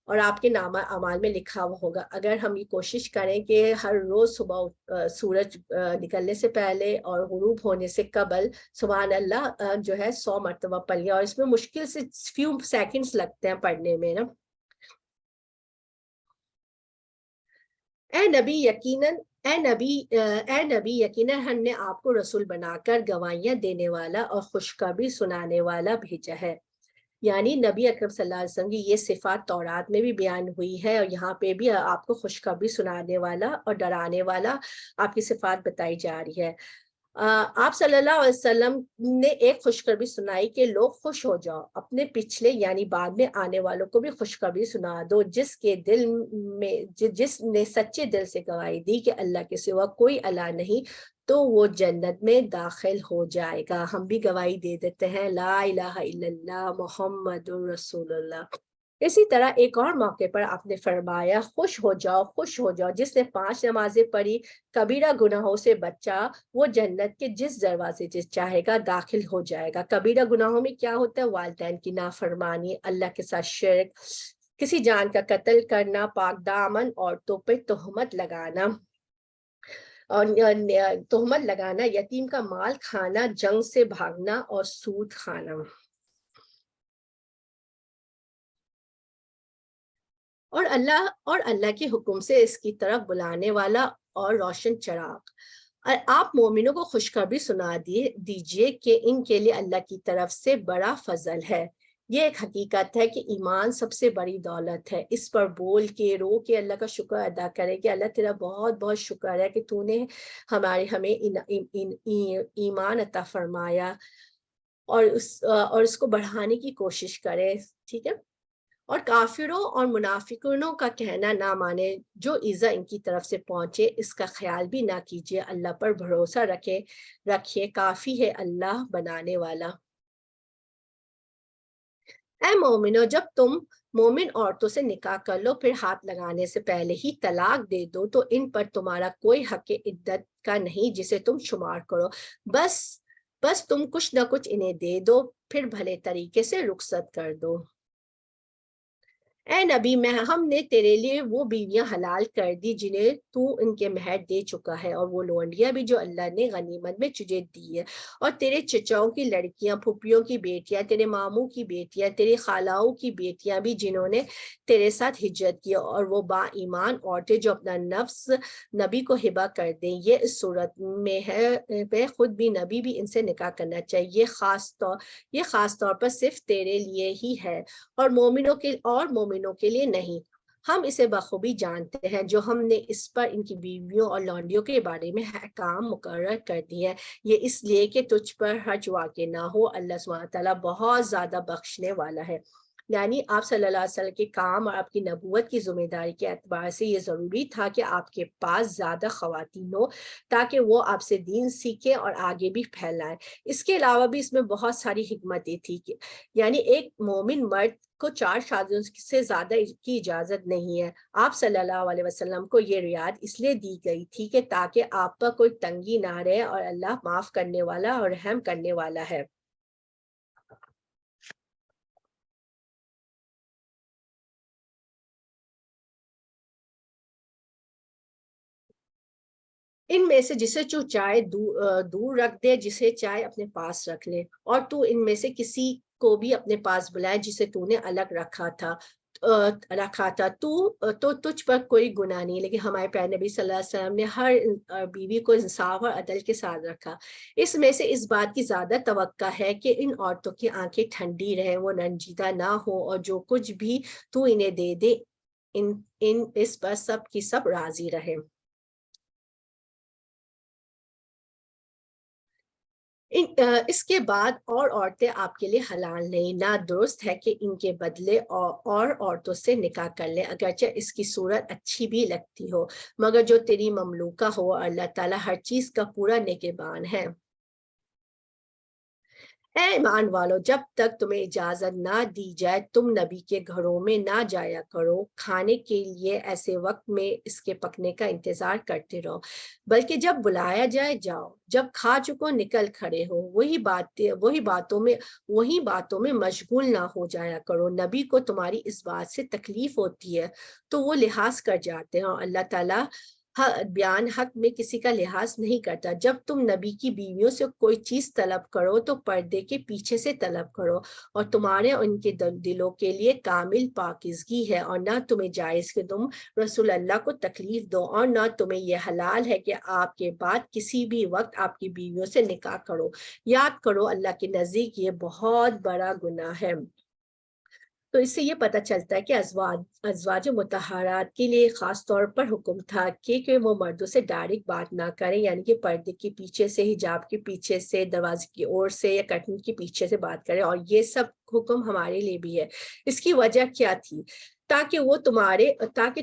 اور آپ کے نامہ اعمال میں لکھا ہوا ہوگا۔ اگر ہم یہ کوشش کریں کہ ہر روز صبح سورج نکلنے سے پہلے اور غروب ہونے سے قبل سبحان اللہ جو ہے 100 مرتبہ پڑھ لیا، اور اس میں مشکل سے فیو سیکنڈز لگتے ہیں پڑھنے میں نا۔ اے نبی یقیناً ہم نے آپ کو رسول بنا کر گواہیاں دینے والا اور خوشخبری سنانے والا بھیجا ہے۔ یعنی نبی اکرم صلی اللہ علیہ وسلم کی یہ صفات تورات میں بھی بیان ہوئی ہے، اور یہاں پہ بھی آپ کو خوشخبری سنانے والا اور ڈرانے والا آپ کی صفات بتائی جا رہی ہے۔ آپ صلی اللہ علیہ وسلم نے ایک خوشخبری سنائی کہ لوگ خوش ہو جاؤ، اپنے پچھلے یعنی بعد میں آنے والوں کو بھی خوشخبری سنا دو، جس نے سچے دل سے گواہی دی کہ اللہ کے سوا کوئی الہ نہیں تو وہ جنت میں داخل ہو جائے گا۔ ہم بھی گواہی دے دیتے ہیں لا الہ الا اللہ محمد رسول اللہ۔ اسی طرح ایک اور موقع پر آپ نے فرمایا خوش ہو جاؤ جس نے 5 نمازیں پڑھی، کبیرہ گناہوں سے بچا، وہ جنت کے جس دروازے سے چاہے گا داخل ہو جائے گا۔ کبیرہ گناہوں میں کیا ہوتا ہے؟ والدین کی نافرمانی، اللہ کے ساتھ شرک، کسی جان کا قتل کرنا، پاک دامن عورتوں پہ تہمت لگانا، یتیم کا مال کھانا، جنگ سے بھاگنا اور سود کھانا۔ اور اللہ کے حکم سے اس کی طرف بلانے والا اور روشن چراغ۔ اور آپ مومنوں کو خوشخبری سنا دیجئے کہ ان کے لیے اللہ کی طرف سے بڑا فضل ہے۔ یہ ایک حقیقت ہے کہ ایمان سب سے بڑی دولت ہے، اس پر بول کے رو کے اللہ کا شکر ادا کرے کہ اللہ تیرا بہت بہت شکر ہے کہ تو نے ہمیں ایمان عطا فرمایا، اور اس کو بڑھانے کی کوشش کرے، ٹھیک ہے۔ اور کافروں اور منافقوں کا کہنا نہ مانے، جو ایذا ان کی طرف سے پہنچے اس کا خیال بھی نہ کیجیے، اللہ پر بھروسہ رکھیے، کافی ہے اللہ بنانے والا۔ اے مومنو جب تم مومن عورتوں سے نکاح کر لو پھر ہاتھ لگانے سے پہلے ہی طلاق دے دو تو ان پر تمہارا کوئی حق عدت کا نہیں جسے تم شمار کرو، بس تم کچھ نہ کچھ انہیں دے دو، پھر بھلے طریقے سے رخصت کر دو۔ اے نبی ہم نے تیرے لیے وہ بیویاں حلال کر دی جنہیں تو ان کے مہر دے چکا ہے، اور وہ لونڈیاں بھی جو اللہ نے غنیمت میں تجھے دی ہے، اور تیرے چچاؤں کی لڑکیاں، پھوپھیوں کی بیٹیاں، تیرے ماموں کی بیٹیاں، تیری خالاؤں کی بیٹیاں بھی جنہوں نے تیرے ساتھ ہجرت کی، اور وہ با ایمان عورتیں جو اپنا نفس نبی کو ہبہ کر دیں، یہ اس صورت میں ہے خود بھی نبی بھی ان سے نکاح کرنا چاہیے، یہ خاص طور پر صرف تیرے لیے ہی ہے اور مومنوں کے لیے نہیں۔ ہم اسے بخوبی جانتے ہیں جو ہم نے اس پر ان کی بیویوں اور لونڈیوں کے بارے میں احکام مقرر کر دی ہے، یہ اس لیے کہ تجھ پر حرج واقع نہ ہو، اللہ سبحانہ تعالیٰ بہت زیادہ بخشنے والا ہے۔ یعنی آپ صلی اللہ علیہ وسلم کے کام اور آپ کی نبوت کی ذمہ داری کے اعتبار سے یہ ضروری تھا کہ آپ کے پاس زیادہ خواتین ہو تاکہ وہ آپ سے دین سیکھیں اور آگے بھی پھیلائیں۔ اس کے علاوہ بھی اس میں بہت ساری حکمتیں تھی، یعنی ایک مومن مرد کو 4 شادیوں سے زیادہ کی اجازت نہیں ہے۔ آپ صلی اللہ علیہ وسلم کو یہ رعایت اس لیے دی گئی تھی کہ تاکہ آپ پر کوئی تنگی نہ رہے، اور اللہ معاف کرنے والا اور رحم کرنے والا ہے۔ ان میں سے جسے چاہے دور رکھ دے، جسے چاہے اپنے پاس رکھ لے، اور تو ان میں سے کسی کو بھی اپنے پاس بلائے جسے تو نے الگ رکھا تھا تو تجھ پر کوئی گناہ نہیں. لیکن ہمارے پیارے نبی صلی اللہ علیہ وسلم نے ہر بیوی کو انصاف اور عدل کے ساتھ رکھا. اس میں سے اس بات کی زیادہ توقع ہے کہ ان عورتوں کی آنکھیں ٹھنڈی رہیں, وہ رنجیدہ نہ ہو, اور جو کچھ بھی تو انہیں دے دے اس پر سب کی سب راضی رہے. اس کے بعد اور عورتیں آپ کے لیے حلال نہیں, نہ درست ہے کہ ان کے بدلے اور عورتوں سے نکاح کر لیں, اگرچہ اس کی صورت اچھی بھی لگتی ہو, مگر جو تیری مملوکہ ہو. اللہ تعالیٰ ہر چیز کا پورا نگہبان ہے. اے ایمان والو, جب تک تمہیں اجازت نہ دی جائے تم نبی کے گھروں میں نہ جایا کرو. کھانے کے لیے ایسے وقت میں اس کے پکنے کا انتظار کرتے رہو, بلکہ جب بلایا جائے جاؤ. جب کھا چکو نکل کھڑے ہو. وہی باتوں میں مشغول نہ ہو جایا کرو. نبی کو تمہاری اس بات سے تکلیف ہوتی ہے تو وہ لحاظ کر جاتے ہیں, اور اللہ تعالیٰ بیان حق میں کسی کا لحاظ نہیں کرتا. جب تم نبی کی بیویوں سے کوئی چیز طلب کرو تو پردے کے پیچھے سے طلب کرو, اور تمہارے ان کے دلوں کے لیے کامل پاکیزگی ہے, اور نہ تمہیں جائز کہ تم رسول اللہ کو تکلیف دو, اور نہ تمہیں یہ حلال ہے کہ آپ کے بعد کسی بھی وقت آپ کی بیویوں سے نکاح کرو. یاد کرو اللہ کے نزدیک یہ بہت بڑا گناہ ہے. تو اس سے یہ پتہ چلتا ہے کہ ازواج مطہرات کے لیے خاص طور پر حکم تھا کہ وہ مردوں سے ڈائریکٹ بات نہ کریں, یعنی کہ پردے کے پیچھے سے, حجاب کے پیچھے سے, دروازے کی اور سے یا کرٹن کے پیچھے سے بات کریں. اور یہ سب حکم ہمارے لیے بھی ہے. اس کی وجہ کیا تھی؟ تاکہ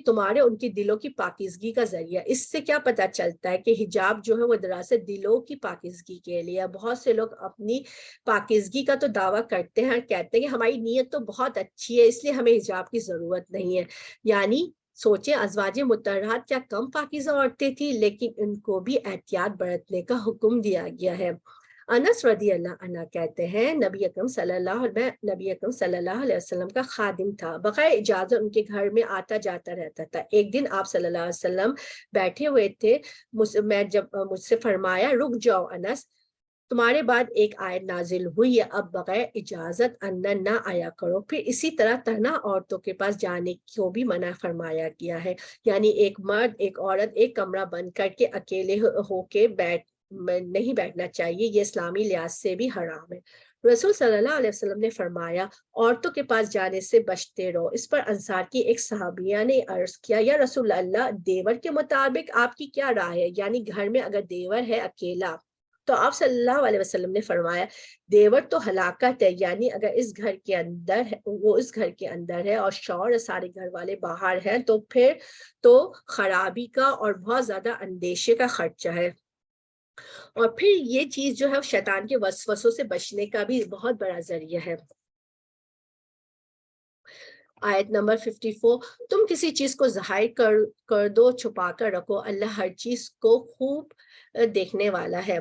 تمہارے ان کے دلوں کی پاکیزگی کا ذریعہ. اس سے کیا پتہ چلتا ہے کہ حجاب جو ہے وہ دراصل دلوں کی پاکیزگی کے لیے. بہت سے لوگ اپنی پاکیزگی کا تو دعویٰ کرتے ہیں اور کہتے ہیں کہ ہماری نیت تو بہت اچھی ہے اس لیے ہمیں حجاب کی ضرورت نہیں ہے. یعنی سوچیں, ازواج مطہرات کیا کم پاکیزہ عورتیں تھیں؟ لیکن ان کو بھی احتیاط برتنے کا حکم دیا گیا ہے. انس رضی اللہ عنہ کہتے ہیں نبی اکرم صلی اللہ علیہ وسلم کا خادم تھا, بغیر اجازت ان کے گھر میں آتا جاتا رہتا تھا. ایک دن آپ صلی اللہ علیہ وسلم بیٹھے ہوئے تھے, مجھ سے فرمایا, رک جاؤ انس, تمہارے بعد ایک آیت نازل ہوئی ہے, اب بغیر اجازت اندر نہ آیا کرو. پھر اسی طرح تنہا عورتوں کے پاس جانے کو بھی منع فرمایا گیا ہے, یعنی ایک مرد ایک عورت ایک کمرہ بند کر کے اکیلے ہو کے نہیں بیٹھنا چاہیے. یہ اسلامی لحاظ سے بھی حرام ہے. رسول صلی اللہ علیہ وسلم نے فرمایا, عورتوں کے پاس جانے سے بچتے رہو. اس پر انصار کی ایک صحابیہ نے عرض کیا, یا رسول اللہ, دیور کے مطابق آپ کی کیا رائے ہے؟ یعنی گھر میں اگر دیور ہے اکیلا, تو آپ صلی اللہ علیہ وسلم نے فرمایا, دیور تو ہلاکت ہے. یعنی اگر اس گھر کے اندر ہے, وہ اس گھر کے اندر ہے اور شوہر اور سارے گھر والے باہر ہیں, تو پھر تو خرابی کا اور بہت زیادہ اندیشے کا خرچہ ہے. اور پھر یہ چیز جو ہے شیطان کے وسوسوں سے بچنے کا بھی بہت بڑا ذریعہ ہے. آیت نمبر 54, تم کسی چیز کو ظاہر کر دو, چھپا کر رکھو, اللہ ہر چیز کو خوب دیکھنے والا ہے.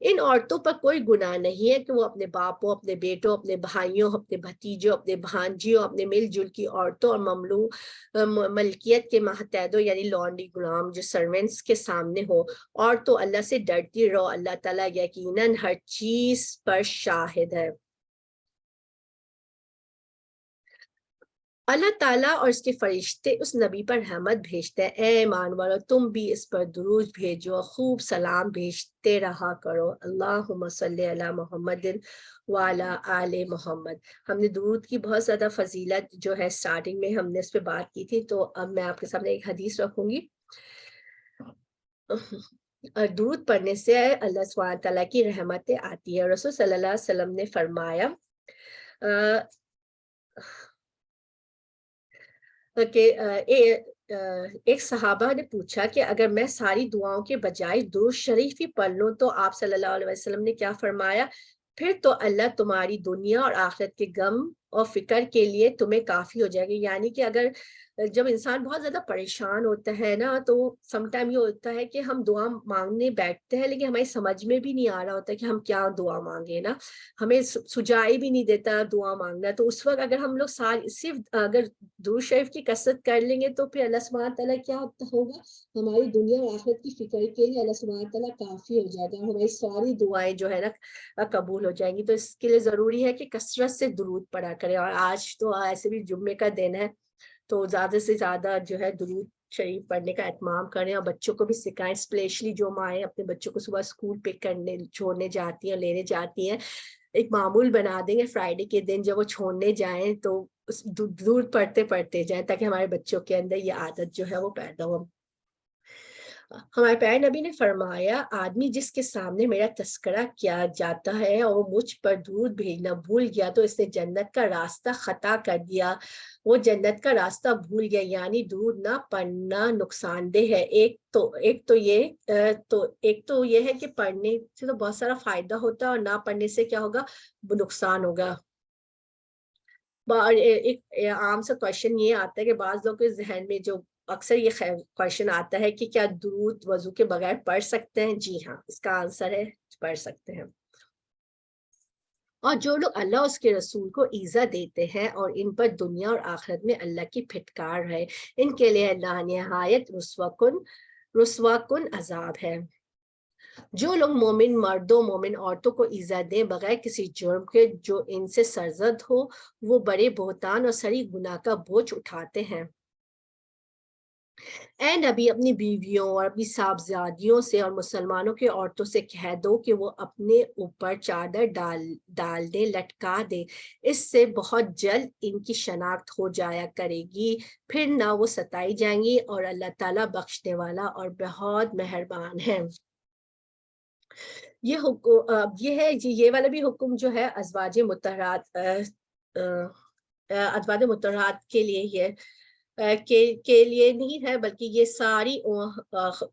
ان عورتوں پر کوئی گناہ نہیں ہے کہ وہ اپنے باپوں, اپنے بیٹوں, اپنے بھائیوں, اپنے بھتیجوں, اپنے بھانجیوں, اپنے مل جل کی عورتوں اور ملکیت کے ماتحتوں یعنی لانڈی غلام جو سرونٹس کے سامنے ہو. اور تو اللہ سے ڈرتی رہو, اللہ تعالیٰ یقیناً ہر چیز پر شاہد ہے. اللہ تعالیٰ اور اس کے فرشتے اس نبی پر رحمت بھیجتے ہیں. اے ایمان والو, تم بھی اس پر درود بھیجو, خوب سلام بھیجتے رہا کرو. اللہم صلی علی محمد وعلی آل محمد. ہم نے درود کی بہت زیادہ فضیلت جو ہے سٹارٹنگ میں ہم نے اس پہ بات کی تھی, تو اب میں آپ کے سامنے ایک حدیث رکھوں گی. درود پڑھنے سے اللہ سبحانہ تعالیٰ کی رحمتیں آتی ہے. رسول صلی اللہ علیہ وسلم نے فرمایا کہ ایک صحابہ نے پوچھا کہ اگر میں ساری دعاؤں کے بجائے درود شریف ہی پڑھ لوں, تو آپ صلی اللہ علیہ وسلم نے کیا فرمایا, پھر تو اللہ تمہاری دنیا اور آخرت کے غم اور فکر کے لیے تمہیں کافی ہو جائے گی. یعنی کہ اگر جب انسان بہت زیادہ پریشان ہوتا ہے نا تو سم ٹائم یہ ہوتا ہے کہ ہم دعا مانگنے بیٹھتے ہیں لیکن ہماری سمجھ میں بھی نہیں آ رہا ہوتا کہ ہم کیا دعا مانگے نا, ہمیں سجائی بھی نہیں دیتا دعا مانگنا. تو اس وقت اگر ہم لوگ صرف اگر درود شریف کی کثرت کر لیں گے تو پھر اللہ سبحانہ تعالیٰ کیا ہوگا, ہماری دنیا اور آخرت کی فکر کے لیے اللہ سبحانہ تعالیٰ کافی ہو جائے گا, ہماری ساری دعائیں جو ہے نا قبول ہو جائیں گی. تو اس کے لیے ضروری ہے کہ کثرت سے درود پڑھا کریں. اور آج تو ایسے بھی جمعے کا دن ہے تو زیادہ سے زیادہ جو ہے درود شریف پڑھنے کا اہتمام کریں اور بچوں کو بھی سکھائیں, اسپیشلی جو مائیں اپنے بچوں کو صبح اسکول پک کرنے چھوڑنے جاتی ہیں لینے جاتی ہیں, ایک معمول بنا دیں گے فرائیڈے کے دن جب وہ چھوڑنے جائیں تو درود پڑھتے پڑھتے جائیں تاکہ ہمارے بچوں کے اندر یہ عادت جو ہے وہ پیدا ہو. ہمارے پیارے نبی نے فرمایا, آدمی جس کے سامنے میرا تذکرہ کیا جاتا ہے اور وہ مجھ پر درود بھیجنا بھول گیا تو اس نے جنت کا راستہ خطا کر دیا, وہ جنت کا راستہ بھول گیا. یعنی درود نہ پڑھنا نقصان دہ ہے. ایک تو یہ ہے کہ پڑھنے سے تو بہت سارا فائدہ ہوتا ہے اور نہ پڑھنے سے کیا ہوگا, نقصان ہوگا. ایک عام سا کوشچن یہ آتا ہے کہ بعض لوگوں کے ذہن میں جو اکثر یہ کوشچن آتا ہے کہ کیا درود وضو کے بغیر پڑھ سکتے ہیں؟ جی ہاں, اس کا آنسر ہے پڑھ سکتے ہیں. اور جو لوگ اللہ اس کے رسول کو ایذا دیتے ہیں اور ان پر دنیا اور آخرت میں اللہ کی پھٹکار ہے, ان کے لیے اللہ نہایت رسوا کن عذاب ہے. جو لوگ مومن مردوں مومن عورتوں کو ایذا دیں بغیر کسی جرم کے جو ان سے سرزد ہو, وہ بڑے بہتان اور سری گناہ کا بوجھ اٹھاتے ہیں. اے نبی اپنی بیویوں اور اپنی صاحبزادیوں سے اور مسلمانوں کے عورتوں سے کہہ دو کہ وہ اپنے اوپر چادر ڈال دے, لٹکا دے, اس سے بہت جلد ان کی شناخت ہو جایا کرے گی, پھر نہ وہ ستائی جائیں گی, اور اللہ تعالیٰ بخشنے والا اور بہت مہربان ہے. یہ حکم یہ ہے جی, یہ والا بھی حکم جو ہے ازواج مطہرات کے لیے ہی ہے, کے لیے نہیں ہے بلکہ یہ ساری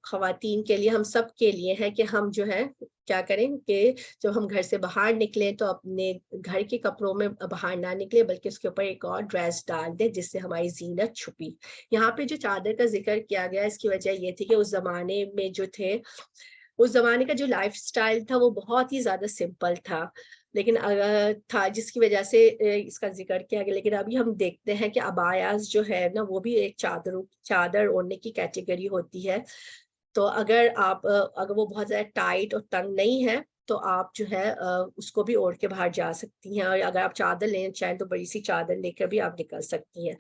خواتین کے لیے, ہم سب کے لیے ہے کہ ہم جو ہے کیا کریں کہ جب ہم گھر سے باہر نکلیں تو اپنے گھر کے کپڑوں میں باہر نہ نکلے بلکہ اس کے اوپر ایک اور ڈریس ڈال دیں جس سے ہماری زینت چھپی. یہاں پہ جو چادر کا ذکر کیا گیا اس کی وجہ یہ تھی کہ اس زمانے میں جو تھے, اس زمانے کا جو لائف سٹائل تھا وہ بہت ہی زیادہ سمپل تھا, لیکن جس کی وجہ سے اس کا ذکر کیا گیا. لیکن ابھی ہم دیکھتے ہیں کہ عبایاز جو ہے نا وہ بھی ایک چادر اوڑھنے کی کیٹیگری ہوتی ہے. تو اگر وہ بہت زیادہ ٹائٹ اور تنگ نہیں ہے تو آپ جو ہے اس کو بھی اوڑھ کے باہر جا سکتی ہیں, اور اگر آپ چادر لینا چاہیں تو بڑی سی چادر لے کر بھی آپ نکل سکتی ہیں.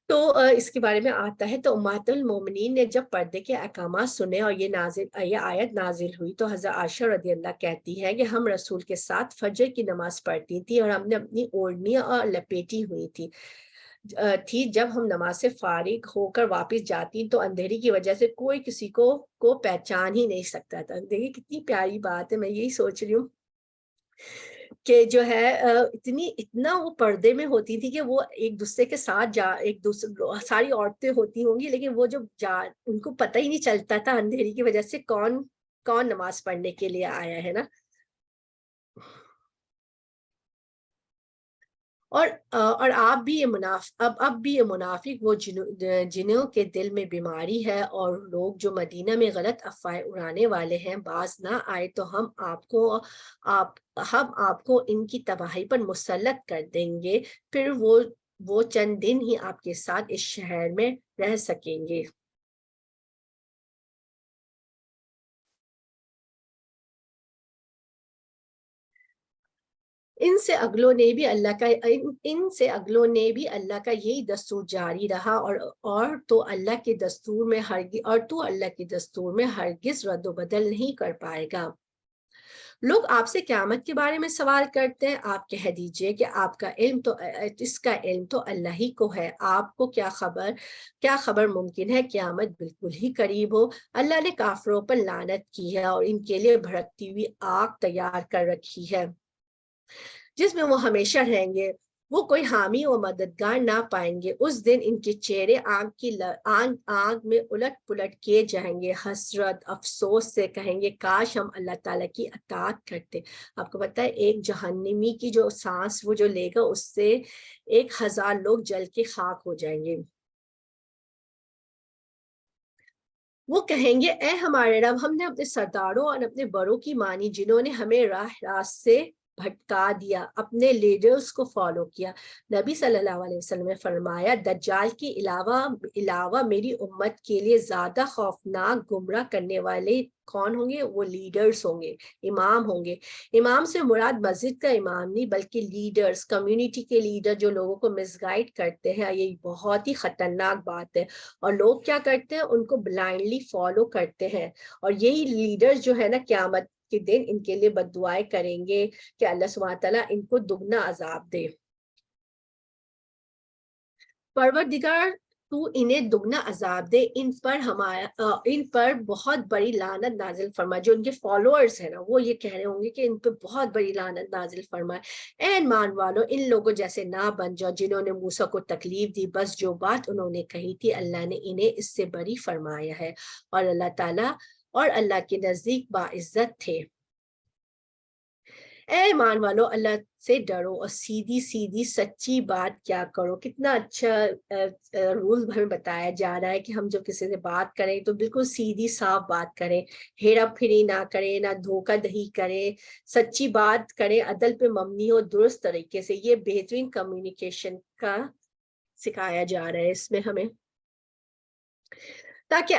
تو اس کے بارے میں آتا ہے, تو امہات المومنین نے جب پردے کے احکامات سنے اور یہ آیت نازل ہوئی تو حضرت عائشہ رضی اللہ کہتی ہے کہ ہم رسول کے ساتھ فجر کی نماز پڑھتی تھی اور ہم نے اپنی اوڑھنی لپیٹی ہوئی تھی. جب ہم نماز سے فارغ ہو کر واپس جاتی تو اندھیری کی وجہ سے کوئی کسی کو پہچان ہی نہیں سکتا تھا. دیکھیے کتنی پیاری بات ہے, میں یہی سوچ رہی ہوں کہ جو ہے اتنا وہ پردے میں ہوتی تھی کہ وہ ایک دوسرے کے ساتھ ساری عورتیں ہوتی ہوں گی لیکن وہ ان کو پتہ ہی نہیں چلتا تھا اندھیری کی وجہ سے کون نماز پڑھنے کے لیے آیا ہے نا. اور اب بھی یہ منافق وہ جنوں کے دل میں بیماری ہے, اور لوگ جو مدینہ میں غلط افواہیں اڑانے والے ہیں باز نہ آئے تو ہم آپ کو ان کی تباہی پر مسلط کر دیں گے, پھر وہ چند دن ہی آپ کے ساتھ اس شہر میں رہ سکیں گے. ان سے اگلوں نے بھی اللہ کا یہی دستور جاری رہا, اور تو اللہ کے دستور میں ہرگز رد و بدل نہیں کر پائے گا. لوگ آپ سے قیامت کے بارے میں سوال کرتے ہیں, آپ کہہ دیجئے کہ اس کا علم تو اللہ ہی کو ہے. آپ کو کیا خبر ممکن ہے قیامت بالکل ہی قریب ہو. اللہ نے کافروں پر لعنت کی ہے اور ان کے لیے بھڑکتی ہوئی آگ تیار کر رکھی ہے جس میں وہ ہمیشہ رہیں گے. وہ کوئی حامی و مددگار نہ پائیں گے. اس دن ان کے چہرے آگ میں الٹ پلٹ کیے جائیں گے. حسرت افسوس سے کہیں گے کاش ہم اللہ تعالیٰ کی اطاعت کرتے. آپ کو پتہ ہے ایک جہنمی کی جو سانس وہ جو لے گا اس سے 1000 لوگ جل کے خاک ہو جائیں گے. وہ کہیں گے اے ہمارے رب ہم نے اپنے سرداروں اور اپنے بڑوں کی مانی جنہوں نے ہمیں راہ راست سے بھٹکا دیا, اپنے لیڈرز کو فالو کیا. نبی صلی اللہ علیہ وسلم نے فرمایا دجال کے علاوہ میری امت کے لیے زیادہ خوفناک گمراہ کرنے والے کون ہوں گے؟ وہ لیڈرز ہوں گے, امام ہوں گے. امام سے مراد مسجد کا امام نہیں بلکہ لیڈرز, کمیونٹی کے لیڈر جو لوگوں کو مس گائیڈ کرتے ہیں. یہ بہت ہی خطرناک بات ہے. اور لوگ کیا کرتے ہیں؟ ان کو بلائنڈلی فالو کرتے ہیں. اور یہی لیڈرز جو ہے نا قیامت کے دن ان کے لیے بد دعائیں کریں گے کہ اللہ سبحانہ تعالیٰ ان کو دگنا عذاب دے. پروردگار تو انہیں دگنا عذاب دے, ان پر بہت بڑی لعنت نازل فرمائے. جو ان کے فالوورز ہیں نا وہ یہ کہہ رہے ہوں گے کہ ان پہ بہت بڑی لعنت نازل فرمائے. اے ایمان والو ان لوگوں جیسے نہ بن جاؤ جنہوں نے موسیٰ کو تکلیف دی. بس جو بات انہوں نے کہی تھی اللہ نے انہیں اس سے بری فرمایا ہے اور اللہ تعالیٰ اور اللہ کے نزدیک باعزت تھے. اے ایمان والو اللہ سے ڈرو اور سیدھی سیدھی سچی بات کیا کرو. کتنا اچھا رول ہمیں بتایا جا رہا ہے کہ ہم جب کسی سے بات کریں تو بالکل سیدھی صاف بات کریں, ہیرا پھیری نہ کریں, نہ دھوکہ دہی کریں, سچی بات کریں, عدل پہ مبنی ہو, درست طریقے سے. یہ بہترین کمیونیکیشن کا سکھایا جا رہا ہے اس میں ہمیں, تاکہ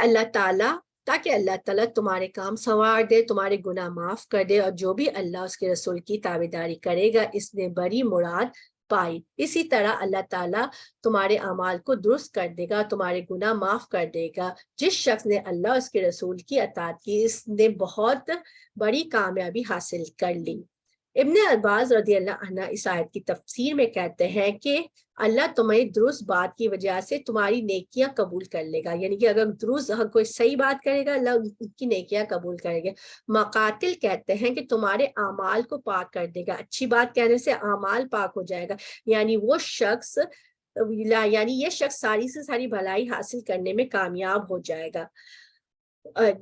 اللہ تعالیٰ تمہارے کام سنوار دے, تمہارے گناہ معاف کر دے. اور جو بھی اللہ اس کے رسول کی تابعداری کرے گا اس نے بڑی مراد پائی. اسی طرح اللہ تعالیٰ تمہارے اعمال کو درست کر دے گا, تمہارے گناہ معاف کر دے گا. جس شخص نے اللہ اس کے رسول کی اطاعت کی اس نے بہت بڑی کامیابی حاصل کر لی. ابن عباس رضی اللہ عنہ اس آیت کی تفسیر میں کہتے ہیں کہ اللہ تمہیں درست بات کی وجہ سے تمہاری نیکیاں قبول کر لے گا. یعنی کہ اگر درست کوئی صحیح بات کرے گا اللہ ان کی نیکیاں قبول کرے گا. مقاتل کہتے ہیں کہ تمہارے اعمال کو پاک کر دے گا. اچھی بات کہنے سے اعمال پاک ہو جائے گا. یعنی یہ شخص ساری سے ساری بھلائی حاصل کرنے میں کامیاب ہو جائے گا.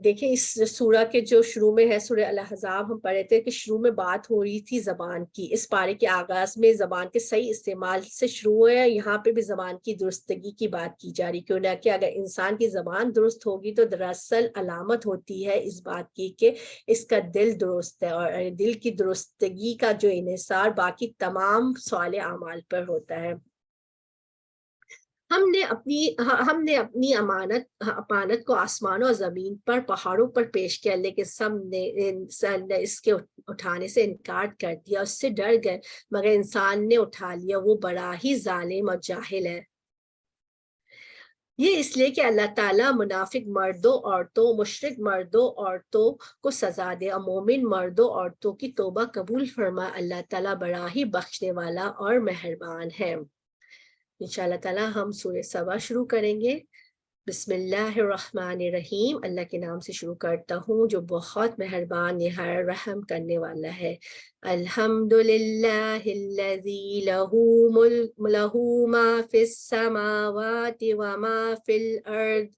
دیکھیں اس سورہ کے جو شروع میں ہے سورہ الاحزاب ہم پڑھے تھے کہ شروع میں بات ہو رہی تھی زبان کی. اس پارے کے آغاز میں زبان کے صحیح استعمال سے شروع ہوئے ہیں. یہاں پہ بھی زبان کی درستگی کی بات کی جا رہی, کیوں نہ کہ اگر انسان کی زبان درست ہوگی تو دراصل علامت ہوتی ہے اس بات کی کہ اس کا دل درست ہے, اور دل کی درستگی کا جو انحصار باقی تمام صالح اعمال پر ہوتا ہے. ہم نے اپنی امانت کو آسمانوں اور زمین پر پہاڑوں پر پیش کیا لیکن سب نے اس کے اٹھانے سے انکار کر دیا, اس سے ڈر گئے مگر انسان نے اٹھا لیا. وہ بڑا ہی ظالم اور جاہل ہے. یہ اس لیے کہ اللہ تعالیٰ منافق مردوں عورتوں, مشرک مردوں عورتوں کو سزا دے اور مومن مردوں عورتوں کی توبہ قبول فرما. اللہ تعالیٰ بڑا ہی بخشنے والا اور مہربان ہے. انشاءاللہ تعالیٰ ہم سورہ سبا شروع کریں گے. بسم اللہ الرحمن الرحیم. اللہ کے نام سے شروع کرتا ہوں جو بہت مہربان نہایت رحم کرنے والا ہے. الحمدللہ الذی لہ ما فی السماوات وما فی الارض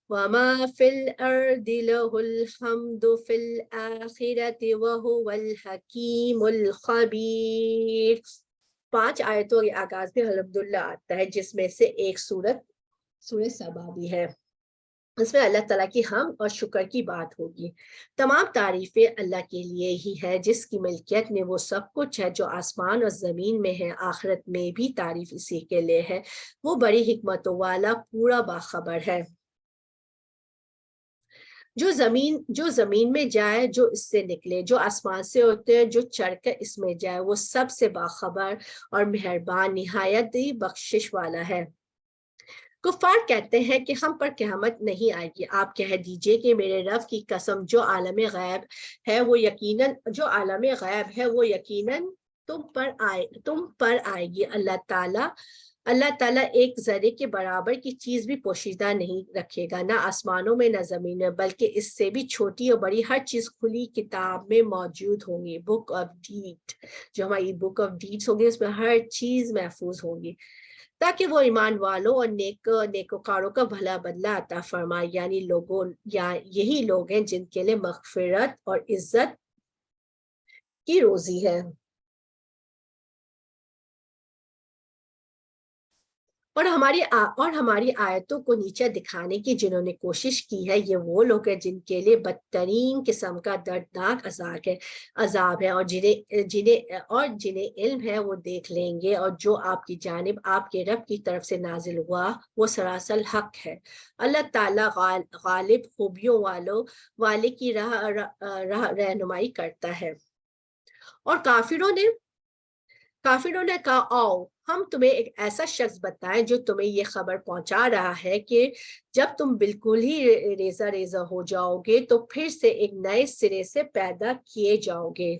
وما فی الارض لہ الحمد فی الآخرۃ وہو الحکیم الخبیر. 5 آیتوں کے آغاز میں الحمدللہ آتا ہے جس میں سے ایک سورہ سبا بھی ہے. اس میں اللہ تعالیٰ کی حمد اور شکر کی بات ہوگی. تمام تعریفیں اللہ کے لیے ہی ہے جس کی ملکیت میں وہ سب کچھ ہے جو آسمان اور زمین میں ہے. آخرت میں بھی تعریف اسی کے لیے ہے. وہ بڑی حکمتوں والا پورا باخبر ہے. جو زمین میں جائے, جو اس سے نکلے, جو آسمان سے ہوتے ہیں, جو چڑھ کر اس میں جائے, وہ سب سے باخبر اور مہربان نہایت ہی بخشش والا ہے. کفار کہتے ہیں کہ ہم پر قیامت نہیں آئے گی. آپ کہہ دیجئے کہ میرے رب کی قسم جو عالم غیب ہے وہ یقیناً تم پر آئے گی. اللہ تعالیٰ اللہ تعالیٰ ایک ذرے کے برابر کی چیز بھی پوشیدہ نہیں رکھے گا، نہ آسمانوں میں نہ زمین میں، بلکہ اس سے بھی چھوٹی اور بڑی ہر چیز کھلی کتاب میں موجود ہوں گی. بک آف ڈیڈ، جو ہماری بک آف ڈیڈز ہوں گی، اس میں ہر چیز محفوظ ہوگی، تاکہ وہ ایمان والوں اور نیکوکاروں کا بھلا بدلہ عطا فرمائے. یعنی یہی لوگ ہیں جن کے لیے مغفرت اور عزت کی روزی ہے. اور ہماری آیتوں کو نیچے دکھانے کی جنہوں نے کوشش کی ہے، یہ وہ لوگ ہیں جن کے لیے بدترین قسم کا دردناک عذاب ہے، اور جنہیں علم ہے وہ دیکھ لیں گے، اور جو آپ کی جانب آپ کے رب کی طرف سے نازل ہوا وہ سراسر حق ہے. اللہ تعالیٰ غالب خوبیوں والے کی راہ رہنمائی کرتا ہے. اور کافروں نے کہا، آؤ ہم تمہیں ایک ایسا شخص بتائیں جو تمہیں یہ خبر پہنچا رہا ہے کہ جب تم بالکل ہی ریزہ ہو جاؤ گے تو پھر سے ایک نئے سرے سے پیدا کیے جاؤ گے.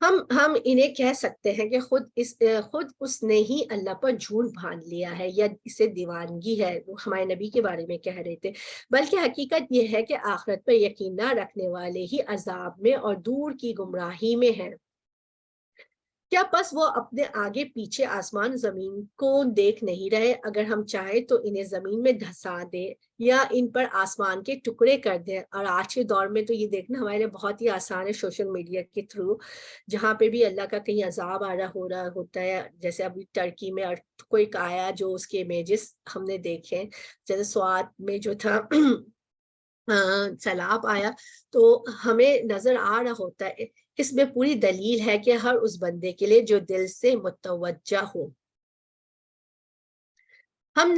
ہم انہیں کہہ سکتے ہیں کہ خود اس نے ہی اللہ پر جھوٹ باندھ لیا ہے، یا اسے دیوانگی ہے. وہ ہمارے نبی کے بارے میں کہہ رہے تھے. بلکہ حقیقت یہ ہے کہ آخرت پر یقین نہ رکھنے والے ہی عذاب میں اور دور کی گمراہی میں ہیں. کیا پس وہ اپنے آگے پیچھے آسمان زمین کو دیکھ نہیں رہے؟ اگر ہم چاہیں تو انہیں زمین میں دھسا دیں یا ان پر آسمان کے ٹکڑے کر دیں. اور آج کے دور میں تو یہ دیکھنا ہمارے لیے بہت ہی آسان ہے، سوشل میڈیا کے تھرو جہاں پہ بھی اللہ کا کہیں عذاب ہو رہا ہوتا ہے. جیسے ابھی ٹرکی میں کوئی آیا، جو اس کے امیجز ہم نے دیکھے، جیسے سوات میں جو تھا سیلاب آیا، تو ہمیں نظر آ رہا ہوتا ہے. اس میں پوری دلیل ہے کہ ہر اس بندے کے لیے جو دل سے متوجہ ہو. ہم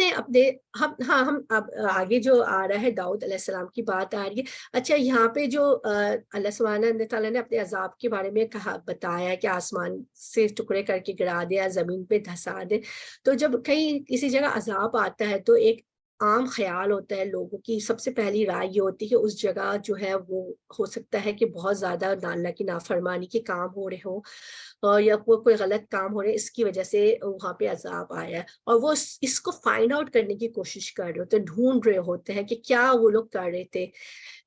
اب آگے جو آ رہا ہے داؤد علیہ السلام کی بات آ رہی ہے. اچھا، یہاں پہ جو اللہ سبحانہ تعالیٰ نے اپنے عذاب کے بارے میں بتایا کہ آسمان سے ٹکڑے کر کے گرا دیا، زمین پہ دھسا دے. تو جب کہیں کسی جگہ عذاب آتا ہے تو ایک عام خیال ہوتا ہے لوگوں کی، سب سے پہلی رائے یہ ہوتی ہے کہ اس جگہ جو ہے وہ ہو سکتا ہے کہ بہت زیادہ اللہ کی نافرمانی کے کام ہو رہے ہوں، یا کوئی غلط کام ہو رہے، اس کی وجہ سے وہاں پہ عذاب آیا ہے. اور وہ اس کو فائنڈ آؤٹ کرنے کی کوشش کر رہے ہوتے ہیں، ڈھونڈ رہے ہوتے ہیں کہ کیا وہ لوگ کر رہے تھے.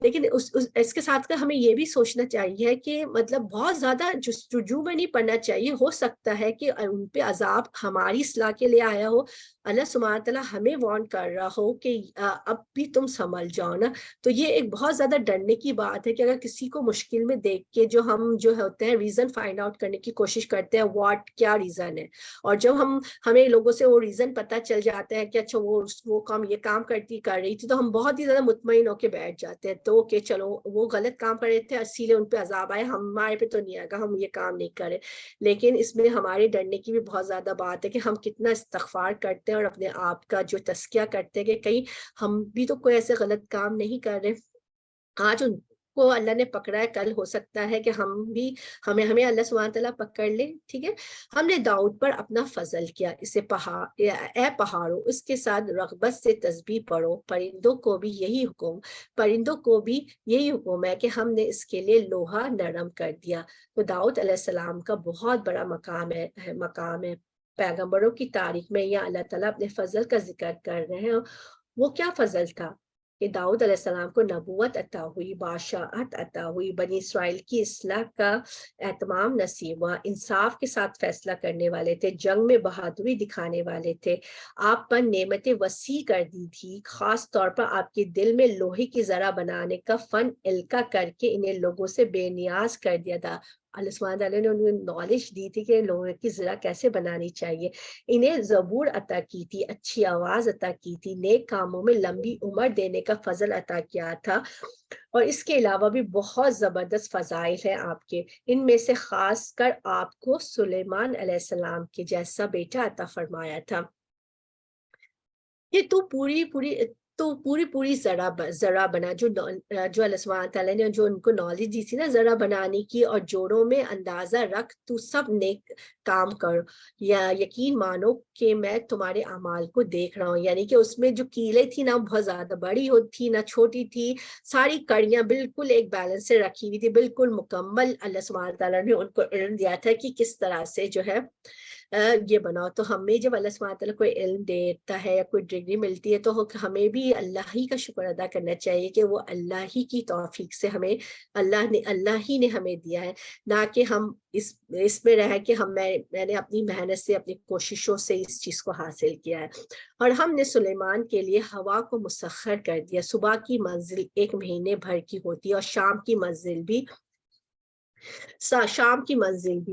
لیکن اس کے ساتھ ہمیں یہ بھی سوچنا چاہیے کہ مطلب بہت زیادہ جستجو میں نہیں پڑنا چاہیے. ہو سکتا ہے کہ ان پہ عذاب ہماری اصلاح کے لیے آیا ہو، اللہ سبحانہ تعالیٰ ہمیں وارن کر رہا ہو کہ اب بھی تم سنبھل جاؤ نا. تو یہ ایک بہت زیادہ ڈرنے کی بات ہے کہ اگر کسی کو مشکل میں دیکھ کے جو ہم جو ہوتے ہیں ریزن فائنڈ آؤٹ کرنے کی کوشش کرتے ہیں، کیا ریزن ہے، اور جب ہمیں لوگوں سے وہ ریزن پتہ چل جاتا ہے کہ اچھا وہ کام یہ کام کر رہی تھی، تو ہم بہت ہی زیادہ مطمئن ہو کے بیٹھ جاتے ہیں. تو کہ چلو وہ غلط کام کر رہے تھے، اسی لیے ان پہ عذاب آئے، ہمارے پہ تو نہیں آئے گا، ہم یہ کام نہیں کرے. لیکن اس میں ہمارے ڈرنے کی بھی بہت زیادہ بات ہے کہ ہم کتنا استغفار کرتے ہیں اور اپنے آپ کا جو تزکیہ کرتے ہیں کہ کہیں ہم بھی تو کوئی ایسے غلط کام نہیں کر رہے. آج ان کو اللہ نے پکڑا ہے، کل ہو سکتا ہے کہ ہمیں اللہ سبحانہ تعالیٰ پکڑ لے. ٹھیک ہے. ہم نے داؤد پر اپنا فضل کیا، اسے اے پہاڑوں اس کے ساتھ رغبت سے تسبیح پڑھو. پرندوں کو بھی یہی حکم ہے کہ ہم نے اس کے لیے لوہا نرم کر دیا. تو داؤد علیہ السلام کا بہت بڑا مقام ہے پیغمبروں کی تاریخ میں. یا اللہ تعالیٰ اپنے فضل کا ذکر کر رہے ہیں. وہ کیا فضل تھا کہ داؤد علیہ السلام کو نبوت عطا ہوئی، بادشاہت عطا ہوئی، بنی اسرائیل کی اصلاح کا اہتمام نصیب ہوا، انصاف کے ساتھ فیصلہ کرنے والے تھے، جنگ میں بہادری دکھانے والے تھے، آپ پر نعمتیں وسیع کر دی تھی، خاص طور پر آپ کے دل میں لوہے کی ذرہ بنانے کا فن القا کر کے انہیں لوگوں سے بے نیاز کر دیا تھا. اللہ سبحانہ تعالیٰ نے انہیں نالج دی تھی کہ لوہے کی ذرہ کیسے بنانی چاہیے. انہیں زبور عطا کی تھی، اچھی آواز عطا کی تھی، نیک کاموں میں لمبی عمر دینے کا فضل عطا کیا تھا. اور اس کے علاوہ بھی بہت زبردست فضائل ہیں آپ کے. ان میں سے خاص کر آپ کو سلیمان علیہ السلام کے جیسا بیٹا عطا فرمایا تھا کہ پوری ذرا بنا. جو اللہ سبحانہ تعالیٰ نے جو ان کو نالج دی تھی نا ذرا بنانے کی، اور جوڑوں میں اندازہ رکھ تو سب کام کرو یا یقین مانو کہ میں تمہارے اعمال کو دیکھ رہا ہوں. یعنی کہ اس میں جو کیلیں تھی نہ بہت زیادہ بڑی تھی نہ چھوٹی تھی, ساری کڑیاں بالکل ایک بیلنس سے رکھی ہوئی تھی, بالکل مکمل. اللہ سبحانہ تعالیٰ نے ان کو علم دیا تھا کہ کس طرح سے جو ہے یہ بناؤ. تو ہمیں جب اللہ سبحانہ تعالیٰ کوئی علم دیتا ہے یا کوئی ڈگری ملتی ہے تو ہمیں بھی اللہ ہی کا شکر ادا کرنا چاہیے کہ وہ اللہ ہی کی توفیق سے ہمیں اللہ ہی نے ہمیں دیا ہے, نہ کہ ہم اس میں رہ کہ میں نے اپنی محنت سے اپنی کوششوں سے اس چیز کو حاصل کیا ہے. اور ہم نے سلیمان کے لیے ہوا کو مسخر کر دیا. صبح کی منزل 1 مہینے بھر کی ہوتی ہے اور شام کی منزل بھی,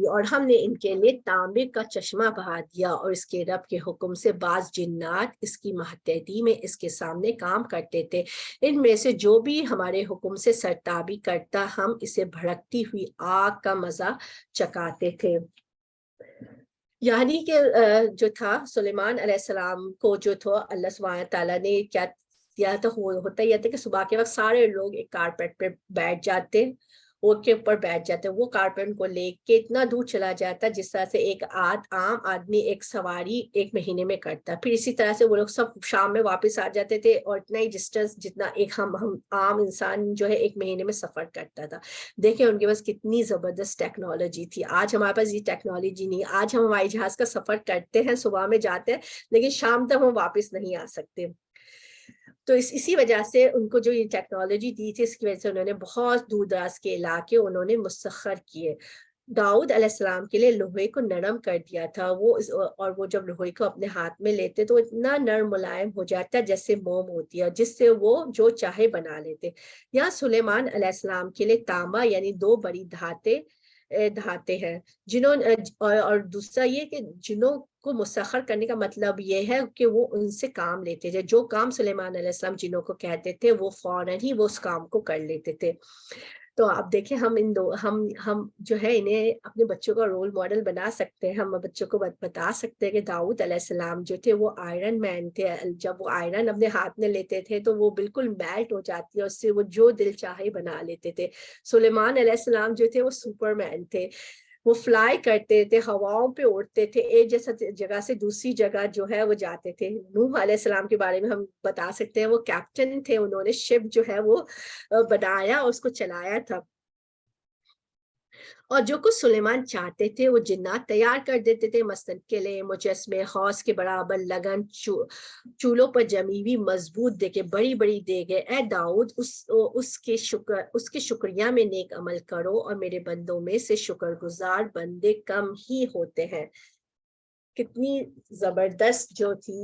اور ہم نے ان کے لیے تانبے کا چشمہ بہا دیا, اور اس کے رب کے حکم سے بعض جنات اس کی مہتدی میں اس کے سامنے کام کرتے تھے. ان میں سے جو بھی ہمارے حکم سے سرتابی کرتا ہم اسے بھڑکتی ہوئی آگ کا مزہ چکاتے تھے. یعنی کہ جو تھا سلیمان علیہ السلام کو جو تھا اللہ سبحانہ تعالیٰ نے کیا کیا تھا, ہوتا یہ تھا کہ صبح کے وقت سارے لوگ ایک کارپیٹ پہ بیٹھ جاتے, اوٹ کے اوپر بیٹھ جاتے, وہ کارپیٹ کو لے کے اتنا دور چلا جاتا جس طرح سے ایک عام آدمی ایک سواری 1 مہینے میں کرتا. پھر اسی طرح سے وہ لوگ سب شام میں واپس آ جاتے تھے, اور اتنا ہی ڈسٹینس جتنا ایک ہم عام انسان جو ہے 1 مہینے میں سفر کرتا تھا. دیکھیں ان کے پاس کتنی زبردست ٹیکنالوجی تھی. آج ہمارے پاس یہ ٹیکنالوجی نہیں. آج ہم ہوائی جہاز کا سفر کرتے ہیں, صبح میں جاتے ہیں لیکن شام تک ہم واپس نہیں آ سکتے. تو اسی وجہ سے ان کو جو یہ ٹیکنالوجی دی تھی, اس کی وجہ سے انہوں نے بہت دور دراز کے علاقے انہوں نے مسخر کیے. داؤد علیہ السلام کے لیے لوہے کو نرم کر دیا تھا, اور وہ جب لوہے کو اپنے ہاتھ میں لیتے تو اتنا نرم ملائم ہو جاتا جیسے موم ہوتی ہے, جس سے وہ جو چاہے بنا لیتے. یہاں سلیمان علیہ السلام کے لیے تانبا یعنی 2 بڑی دھاتے ہیں, جنہوں اور دوسرا یہ کہ جنہوں کو مسخر کرنے کا مطلب یہ ہے کہ وہ ان سے کام لیتے تھے. جو کام سلیمان علیہ السلام جنوں کو کہتے تھے وہ فوراً ہی وہ اس کام کو کر لیتے تھے. تو آپ دیکھیں ہم جو ہے انہیں اپنے بچوں کا رول ماڈل بنا سکتے ہیں. ہم بچوں کو بتا سکتے ہیں کہ داؤد علیہ السلام جو تھے وہ آئرن مین تھے. جب وہ آئرن اپنے ہاتھ میں لیتے تھے تو وہ بالکل میلٹ ہو جاتی ہے, اس سے وہ جو دل چاہے بنا لیتے تھے. سلیمان علیہ السلام جو تھے وہ سپر مین تھے, وہ فلائی کرتے تھے, ہواؤں پہ اڑتے تھے, ایک جیسا جگہ سے دوسری جگہ جو ہے وہ جاتے تھے. نوح علیہ السلام کے بارے میں ہم بتا سکتے ہیں, وہ کیپٹن تھے, انہوں نے شپ جو ہے وہ بنایا اور اس کو چلایا تھا. اور جو کچھ سلیمان چاہتے تھے وہ جنات تیار کر دیتے تھے, مثلاً قلعے, مجسمے, حوض کے برابر لگن, چولوں پر جمی ہوئی مضبوط دیگیں, بڑی بڑی دیگیں. اے داؤد اس کے شکریہ میں نیک عمل کرو, اور میرے بندوں میں سے شکر گزار بندے کم ہی ہوتے ہیں. کتنی زبردست جو تھی,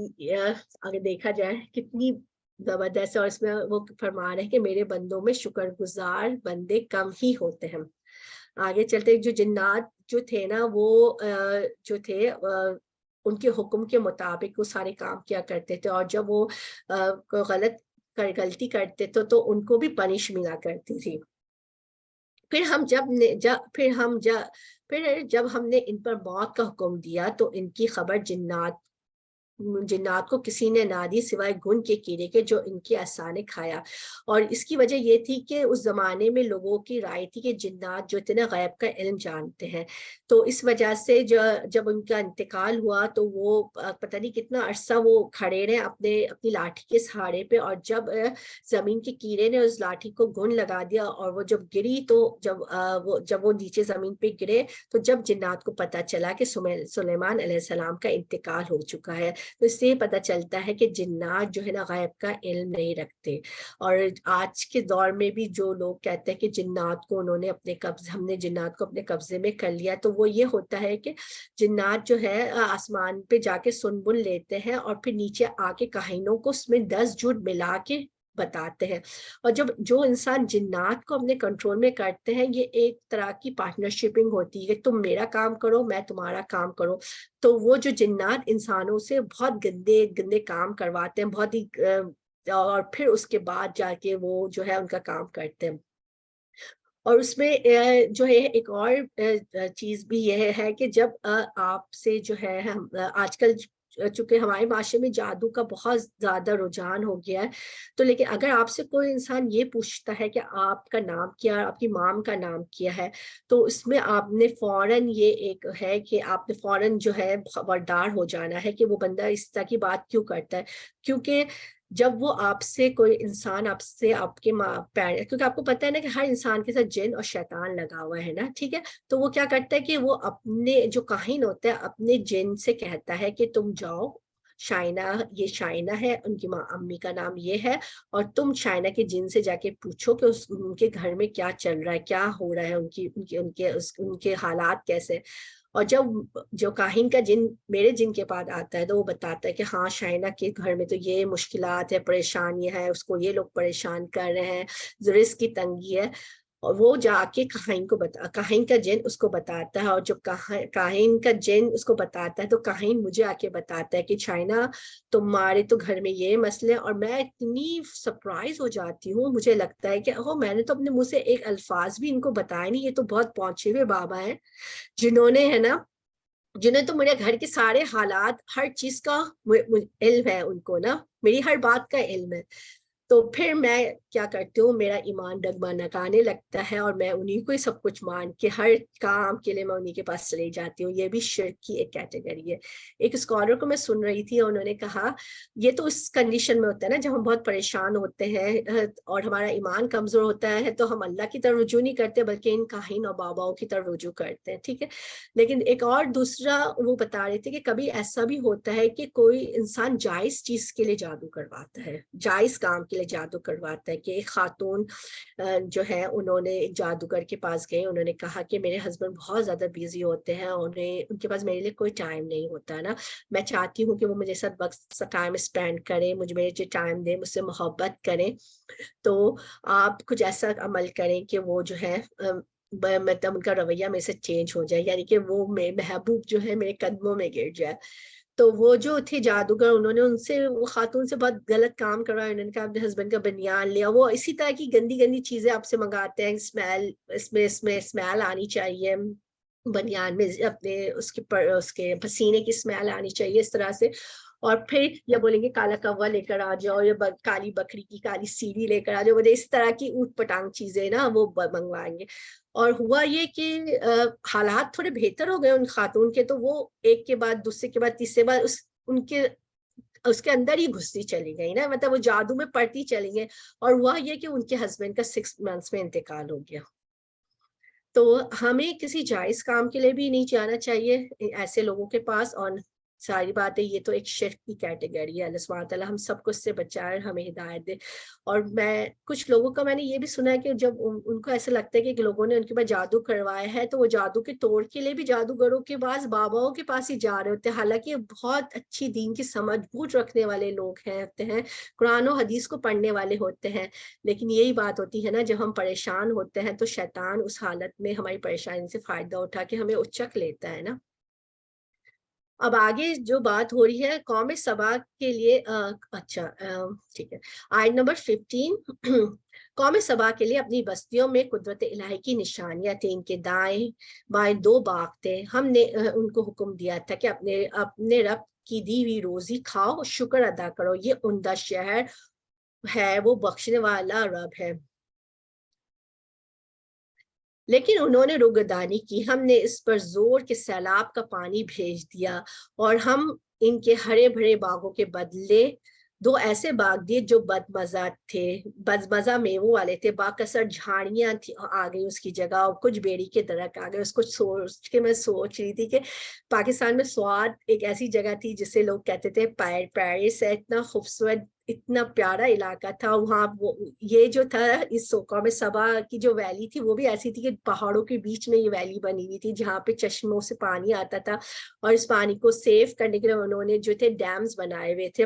اگر دیکھا جائے کتنی زبردست, اور اس میں وہ فرما رہے ہیں کہ میرے بندوں میں شکر گزار بندے کم ہی ہوتے ہیں. آگے چلتے جو جنات جو تھے نا وہ جو تھے ان کے حکم کے مطابق وہ سارے کام کیا کرتے تھے, اور جب وہ غلطی کرتے تھے تو ان کو بھی پنش ملا کرتی تھی. پھر جب ہم نے ان پر موت کا حکم دیا تو ان کی خبر جنات کو کسی نے نہ دی سوائے گھن کے کیڑے کے جو ان کی عصا نے کھایا. اور اس کی وجہ یہ تھی کہ اس زمانے میں لوگوں کی رائے تھی کہ جنات جو تھے نا غیب کا علم جانتے ہیں, تو اس وجہ سے جب ان کا انتقال ہوا تو وہ پتہ نہیں کتنا عرصہ وہ کھڑے رہے اپنی لاٹھی کے سہارے پہ, اور جب زمین کے کیڑے نے اس لاٹھی کو گھن لگا دیا اور وہ جب گری تو جب وہ نیچے زمین پہ گرے تو جب جنات کو پتہ چلا کہ سلیمان علیہ السلام کا انتقال ہو چکا ہے, تو اس سے پتہ چلتا ہے کہ جنات جو ہے نا غیب کا علم نہیں رکھتے. اور آج کے دور میں بھی جو لوگ کہتے ہیں کہ جنات کو ہم نے جنات کو اپنے قبضے میں کر لیا, تو وہ یہ ہوتا ہے کہ جنات جو ہے آسمان پہ جا کے سن بن لیتے ہیں اور پھر نیچے آ کے کہانیوں کو اس میں 10 جھوٹ ملا کے بتاتے ہیں. اور جو انسان جنات کو اپنے کنٹرول میں کرتے ہیں, یہ ایک طرح کی پارٹنرشپنگ ہوتی ہے کہ تم میرا کام کرو میں تمہارا کام کرو. تو وہ جو جنات انسانوں سے بہت گندے کام کرواتے ہیں, بہت ہی اور پھر اس کے بعد جا کے وہ جو ہے ان کا کام کرتے ہیں. اور اس میں جو ہے ایک اور چیز بھی یہ ہے کہ جب آپ سے جو ہے آج کل چونکہ ہمارے معاشرے میں جادو کا بہت زیادہ رجحان ہو گیا ہے، تو لیکن اگر آپ سے کوئی انسان یہ پوچھتا ہے کہ آپ کا نام کیا، آپ کی مام کا نام کیا ہے، تو اس میں آپ نے فوراً یہ ایک ہے کہ آپ نے فوراً جو ہے خبردار ہو جانا ہے کہ وہ بندہ اس طرح کی بات کیوں کرتا ہے. کیونکہ جب وہ آپ سے کوئی انسان آپ سے آپ کے کیونکہ آپ کو پتہ ہے نا کہ ہر انسان کے ساتھ جن اور شیطان لگا ہوا ہے نا، ٹھیک ہے، تو وہ کیا کرتا ہے کہ وہ اپنے جو کاہن ہوتا ہے اپنے جن سے کہتا ہے کہ تم جاؤ شائنہ، یہ شائنہ ہے، ان کی امی کا نام یہ ہے، اور تم شائنہ کے جن سے جا کے پوچھو کہ ان کے گھر میں کیا چل رہا ہے، کیا ہو رہا ہے، ان کے حالات کیسے. اور جب جو کاہن کا جن میرے جن کے پاس آتا ہے تو وہ بتاتا ہے کہ ہاں شائنہ کے گھر میں تو یہ مشکلات ہے، پریشانیاں ہیں، اس کو یہ لوگ پریشان کر رہے ہیں، رزق کی تنگی ہے. اور وہ جا کے کاہن کا جن اس کو بتاتا ہے، اور جب کاہن کا جن اس کو بتاتا ہے تو کاہن مجھے آ کے بتاتا ہے کہ شائنہ تمہارے تو گھر میں یہ مسئلے. اور میں اتنی سرپرائز ہو جاتی ہوں، مجھے لگتا ہے کہ میں نے تو اپنے منہ سے ایک الفاظ بھی ان کو بتایا نہیں، یہ تو بہت پہنچے ہوئے بابا ہیں جنہوں نے ہے نا، جنہیں تو میرے گھر کے سارے حالات ہر چیز کا علم ہے، ان کو نا میری ہر بات کا علم ہے. تو پھر میں کیا کرتی ہوں، میرا ایمان ڈگمگانے لگتا ہے اور میں انہیں کو ہی سب کچھ مان کے ہر کام کے لیے میں انہیں کے پاس چلی جاتی ہوں. یہ بھی شرک کی ایک کیٹیگری ہے. ایک اسکالر کو میں سن رہی تھی، انہوں نے کہا یہ تو اس کنڈیشن میں ہوتا ہے نا جب ہم بہت پریشان ہوتے ہیں اور ہمارا ایمان کمزور ہوتا ہے تو ہم اللہ کی طرف رجوع نہیں کرتے بلکہ ان کاہن اور باباؤں کی طرف رجوع کرتے ہیں، ٹھیک ہے. لیکن ایک اور دوسرا وہ بتا رہے تھے کہ کبھی ایسا بھی ہوتا ہے کہ کوئی انسان جائز چیز کے لیے جادو کرواتا ہے، جائز کام کے لیے جادو کرواتا ہے. کہ ایک خاتون جو ہے انہوں نے ایک جادوگر کے پاس گئے، انہوں نے کہا کہ میرے ہسبینڈ بہت زیادہ بیزی ہوتے ہیں، ان کے پاس میرے لیے کوئی ٹائم نہیں ہوتا نا، میں چاہتی ہوں کہ وہ مجھے ساتھ وقت ٹائم اسپینڈ کریں، مجھے میرے ٹائم دیں، مجھ سے محبت کریں. تو آپ کچھ ایسا عمل کریں کہ وہ جو ہے مطلب ان کا رویہ میرے سے چینج ہو جائے، یعنی کہ وہ محبوب جو ہے میرے قدموں میں گر جائے. تو وہ جو تھے جادوگر، انہوں نے ان سے وہ خاتون سے بہت غلط کام کروایا. انہوں نے کہا اپنے ہسبینڈ کا بنیان لیا، وہ اسی طرح کی گندی گندی چیزیں آپ سے منگاتے ہیں، اس میں اسمیل آنی چاہیے بنیان میں، اپنے اس کے پسینے کی اسمیل آنی چاہیے اس طرح سے. اور پھر یا بولیں گے کالا کوا لے کر آ جاؤ، یا کالی بکری کی کالی سیڑھی لے کر آ جاؤ، اس طرح کی اوٹ پٹانگ چیزیں نا وہ منگوائیں گے. اور ہوا یہ کہ حالات تھوڑے بہتر ہو گئے ان خاتون کے، تو وہ ایک کے بعد دوسرے کے بعد تیسرے بعد اس کے اندر ہی گھستی چلی گئی نا، مطلب وہ جادو میں پڑتی چلی گئی. اور ہوا یہ کہ ان کے ہسبینڈ کا 6 months میں انتقال ہو گیا. تو ہمیں کسی جائز کام کے لیے بھی نہیں جانا چاہیے ایسے لوگوں کے پاس. اور ساری بات ہے، یہ تو ایک شرک کی کیٹیگری ہے. اللہ سبحانہ تعالیٰ ہم سب کو اس سے بچائے، ہمیں ہدایت دے. اور کچھ لوگوں کا میں نے یہ بھی سنا ہے کہ جب ان کو ایسا لگتا ہے کہ لوگوں نے ان کے پاس جادو کروایا ہے تو وہ جادو کے توڑ کے لیے بھی جادوگروں کے پاس، باباؤں کے پاس ہی جا رہے ہوتے ہیں، حالانکہ بہت اچھی دین کی سمجھ بوجھ رکھنے والے لوگ ہوتے ہیں، قرآن و حدیث کو پڑھنے والے ہوتے ہیں. لیکن یہی بات ہوتی ہے نا، جب ہم پریشان ہوتے ہیں تو شیطان اس حالت میں ہماری پریشانی سے فائدہ اٹھا کے ہمیں اچک لیتا ہے نا. اب آگے جو بات ہو رہی ہے قوم سبا کے لیے، اچھا ٹھیک ہے، آیت نمبر 15. قوم سبا کے لیے اپنی بستیوں میں قدرت الہی کی نشانیاں تھیں، ان کے دائیں بائیں 2 باغ تھے. ہم نے ان کو حکم دیا تھا کہ اپنے رب کی دی ہوئی روزی کھاؤ، شکر ادا کرو، یہ عمدہ شہر ہے، وہ بخشنے والا رب ہے. لیکن انہوں نے روگردانی کی، ہم نے اس پر زور کے سیلاب کا پانی بھیج دیا، اور ہم ان کے ہرے بھرے باغوں کے بدلے 2 ایسے باغ دیے جو بدمزہ تھے، بدمزہ میووں والے تھے. باکثر جھاڑیاں آ گئی اس کی جگہ، اور کچھ بیری کے درخت آ گئے. اس کو سوچ کے میں سوچ رہی تھی کہ پاکستان میں سوات ایک ایسی جگہ تھی جسے لوگ کہتے تھے پیرس ہے، اتنا خوبصورت اتنا پیارا علاقہ تھا وہاں. یہ جو تھا اس قوم سبا کی جو ویلی تھی وہ بھی ایسی تھی کہ پہاڑوں کے بیچ میں یہ ویلی بنی ہوئی تھی جہاں پہ چشموں سے پانی آتا تھا، اور اس پانی کو سیو کرنے کے لیے انہوں نے جو تھے ڈیمز بنائے ہوئے تھے،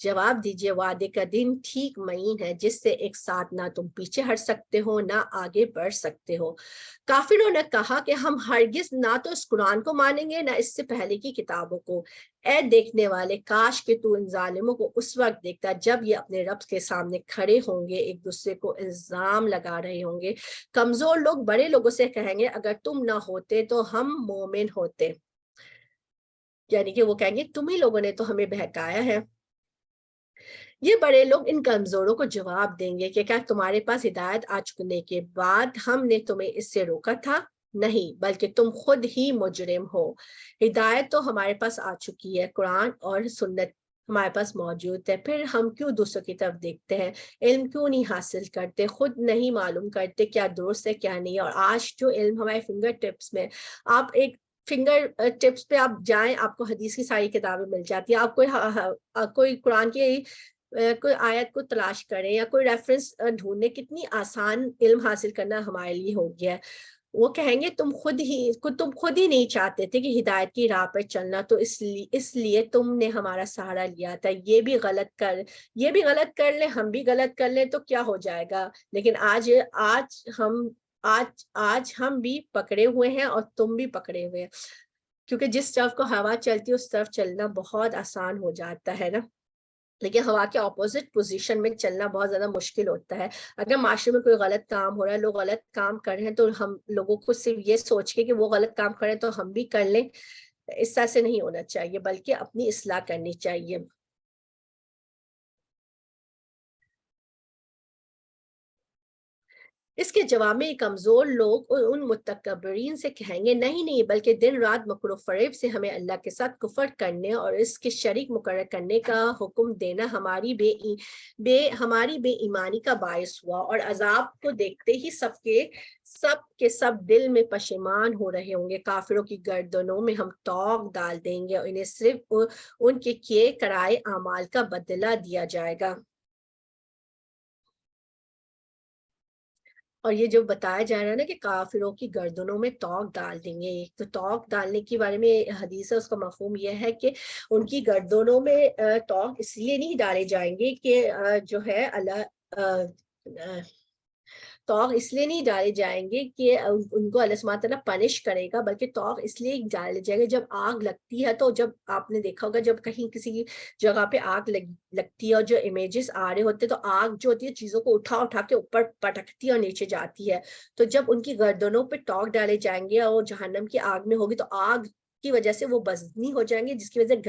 جواب دیجئے وعدے کا دن ٹھیک معین ہے جس سے ایک ساتھ نہ تم پیچھے ہٹ سکتے ہو نہ آگے بڑھ سکتے ہو۔ کافروں نے کہا کہ ہم ہرگز نہ تو اس قرآن کو مانیں گے نہ اس سے پہلے کی کتابوں کو۔ اے دیکھنے والے، کاش کہ تو ان ظالموں کو اس وقت دیکھتا جب یہ اپنے رب کے سامنے کھڑے ہوں گے، ایک دوسرے کو الزام لگا رہے ہوں گے۔ کمزور لوگ بڑے لوگوں سے کہیں گے اگر تم نہ ہوتے تو ہم مومن ہوتے، یعنی کہ وہ کہیں گے تم ہی لوگوں نے تو ہمیں بہکایا ہے۔ یہ بڑے لوگ ان کمزوروں کو جواب دیں گے کہ کیا تمہارے پاس ہدایت آ چکنے کے بعد ہم نے تمہیں اس سے روکا تھا؟ نہیں، بلکہ تم خود ہی مجرم ہو۔ ہدایت تو ہمارے پاس آ چکی ہے، قرآن اور سنت ہمارے پاس موجود ہے، پھر ہم کیوں دوسروں کی طرف دیکھتے ہیں؟ علم کیوں نہیں حاصل کرتے؟ خود نہیں معلوم کرتے کیا درست ہے کیا نہیں؟ اور آج جو علم ہمارے فنگر ٹپس میں، آپ ایک فنگر ٹپس پہ آپ جائیں، آپ کو حدیث کی ساری کتابیں مل جاتی ہیں۔ آپ کوئی قرآن کی کوئی آیت کو تلاش کریں یا کوئی ریفرنس ڈھونڈنے، کتنی آسان علم حاصل کرنا ہمارے لیے ہو گیا ہے۔ وہ کہیں گے تم خود ہی نہیں چاہتے تھے کہ ہدایت کی راہ پر چلنا، تو اس لیے تم نے ہمارا سہارا لیا تھا۔ یہ بھی غلط کر لیں، ہم بھی غلط کر لیں تو کیا ہو جائے گا؟ لیکن آج ہم بھی پکڑے ہوئے ہیں اور تم بھی پکڑے ہوئے ہیں، کیونکہ جس طرف کو ہوا چلتی ہے اس طرف چلنا بہت آسان ہو جاتا ہے نا، لیکن ہوا کے اپوزٹ پوزیشن میں چلنا بہت زیادہ مشکل ہوتا ہے۔ اگر معاشرے میں کوئی غلط کام ہو رہا ہے، لوگ غلط کام کر رہے ہیں، تو ہم لوگوں کو صرف یہ سوچ کے کہ وہ غلط کام کریں تو ہم بھی کر لیں، اس طرح سے نہیں ہونا چاہیے، بلکہ اپنی اصلاح کرنی چاہیے۔ اس کے جواب میں کمزور لوگ ان متکبرین سے کہیں گے نہیں، بلکہ دن رات مکر و فریب سے ہمیں اللہ کے ساتھ کفر کرنے اور اس کے شریک مقرر کرنے کا حکم دینا ہماری بے ایمانی کا باعث ہوا، اور عذاب کو دیکھتے ہی سب دل میں پشیمان ہو رہے ہوں گے۔ کافروں کی گردنوں میں ہم توق ڈال دیں گے اور انہیں صرف ان کے کیے کرائے اعمال کا بدلہ دیا جائے گا۔ اور یہ جو بتایا جا رہا ہے نا کہ کافروں کی گردنوں میں توق ڈال دیں گے، تو توق ڈالنے کے بارے میں حدیث ہے، اس کا مفہوم یہ ہے کہ ان کی گردنوں میں توق اس لیے نہیں ڈالے جائیں گے کہ جو ہے اللہ توق اس لیے نہیں ڈالے جائیں گے کہ ان کو اللہ سبحانہ تعالیٰ پنش کرے گا، بلکہ توق اس لیے ڈالے جائے گا جب آگ لگتی ہے، تو جب آپ نے دیکھا ہوگا جب کہیں کسی جگہ پہ آگ لگتی ہے اور جو امیجز آ رہے ہوتے تو آگ جو ہوتی ہے چیزوں کو اٹھا کے اوپر پٹکتی ہے اور نیچے جاتی ہے، تو جب ان کی گردنوں پہ توق ڈالے جائیں گے اور جہنم کی آگ میں ہوگی تو آگ کی وجہ سے وہ بزنی ہو جائیں گے، جس کی وجہ سے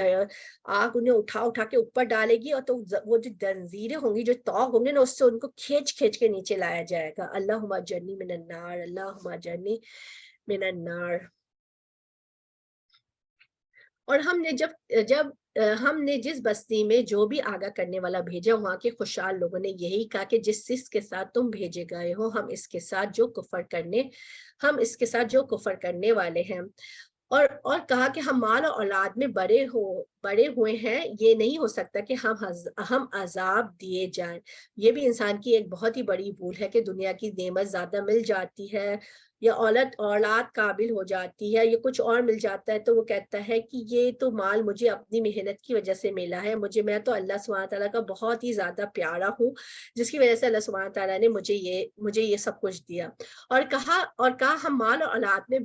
آگ انہیں اٹھا کے اوپر ڈالے گی، اور تو وہ جو زنجیریں ہوں گی، جو توق ہوں گے نا، اس سے ان کو کھینچ کے نیچے لایا جائے گا۔ اللہم اجرنی من النار، اللہم اجرنی من النار۔ اور ہم نے جس بستی میں جو بھی آگاہ کرنے والا بھیجا، وہاں کے خوشحال لوگوں نے یہی کہا کہ جس کے ساتھ تم بھیجے گئے ہو ہم اس کے ساتھ جو کفر کرنے والے ہیں، اور کہا کہ ہم مال اور اولاد میں بڑے ہوئے ہیں، یہ نہیں ہو سکتا کہ ہم عذاب دیے جائیں۔ یہ بھی انسان کی ایک بہت ہی بڑی بھول ہے کہ دنیا کی نعمت زیادہ مل جاتی ہے یا اولاد قابل ہو جاتی ہے یا کچھ اور مل جاتا ہے، تو وہ کہتا ہے کہ یہ تو مال مجھے اپنی محنت کی وجہ سے ملا ہے، میں تو اللہ سبحانہ تعالیٰ کا بہت ہی زیادہ پیارا ہوں، جس کی وجہ سے اللہ سبحانہ تعالیٰ نے مجھے یہ سب کچھ دیا۔ اور کہا ہم مال اور اولاد میں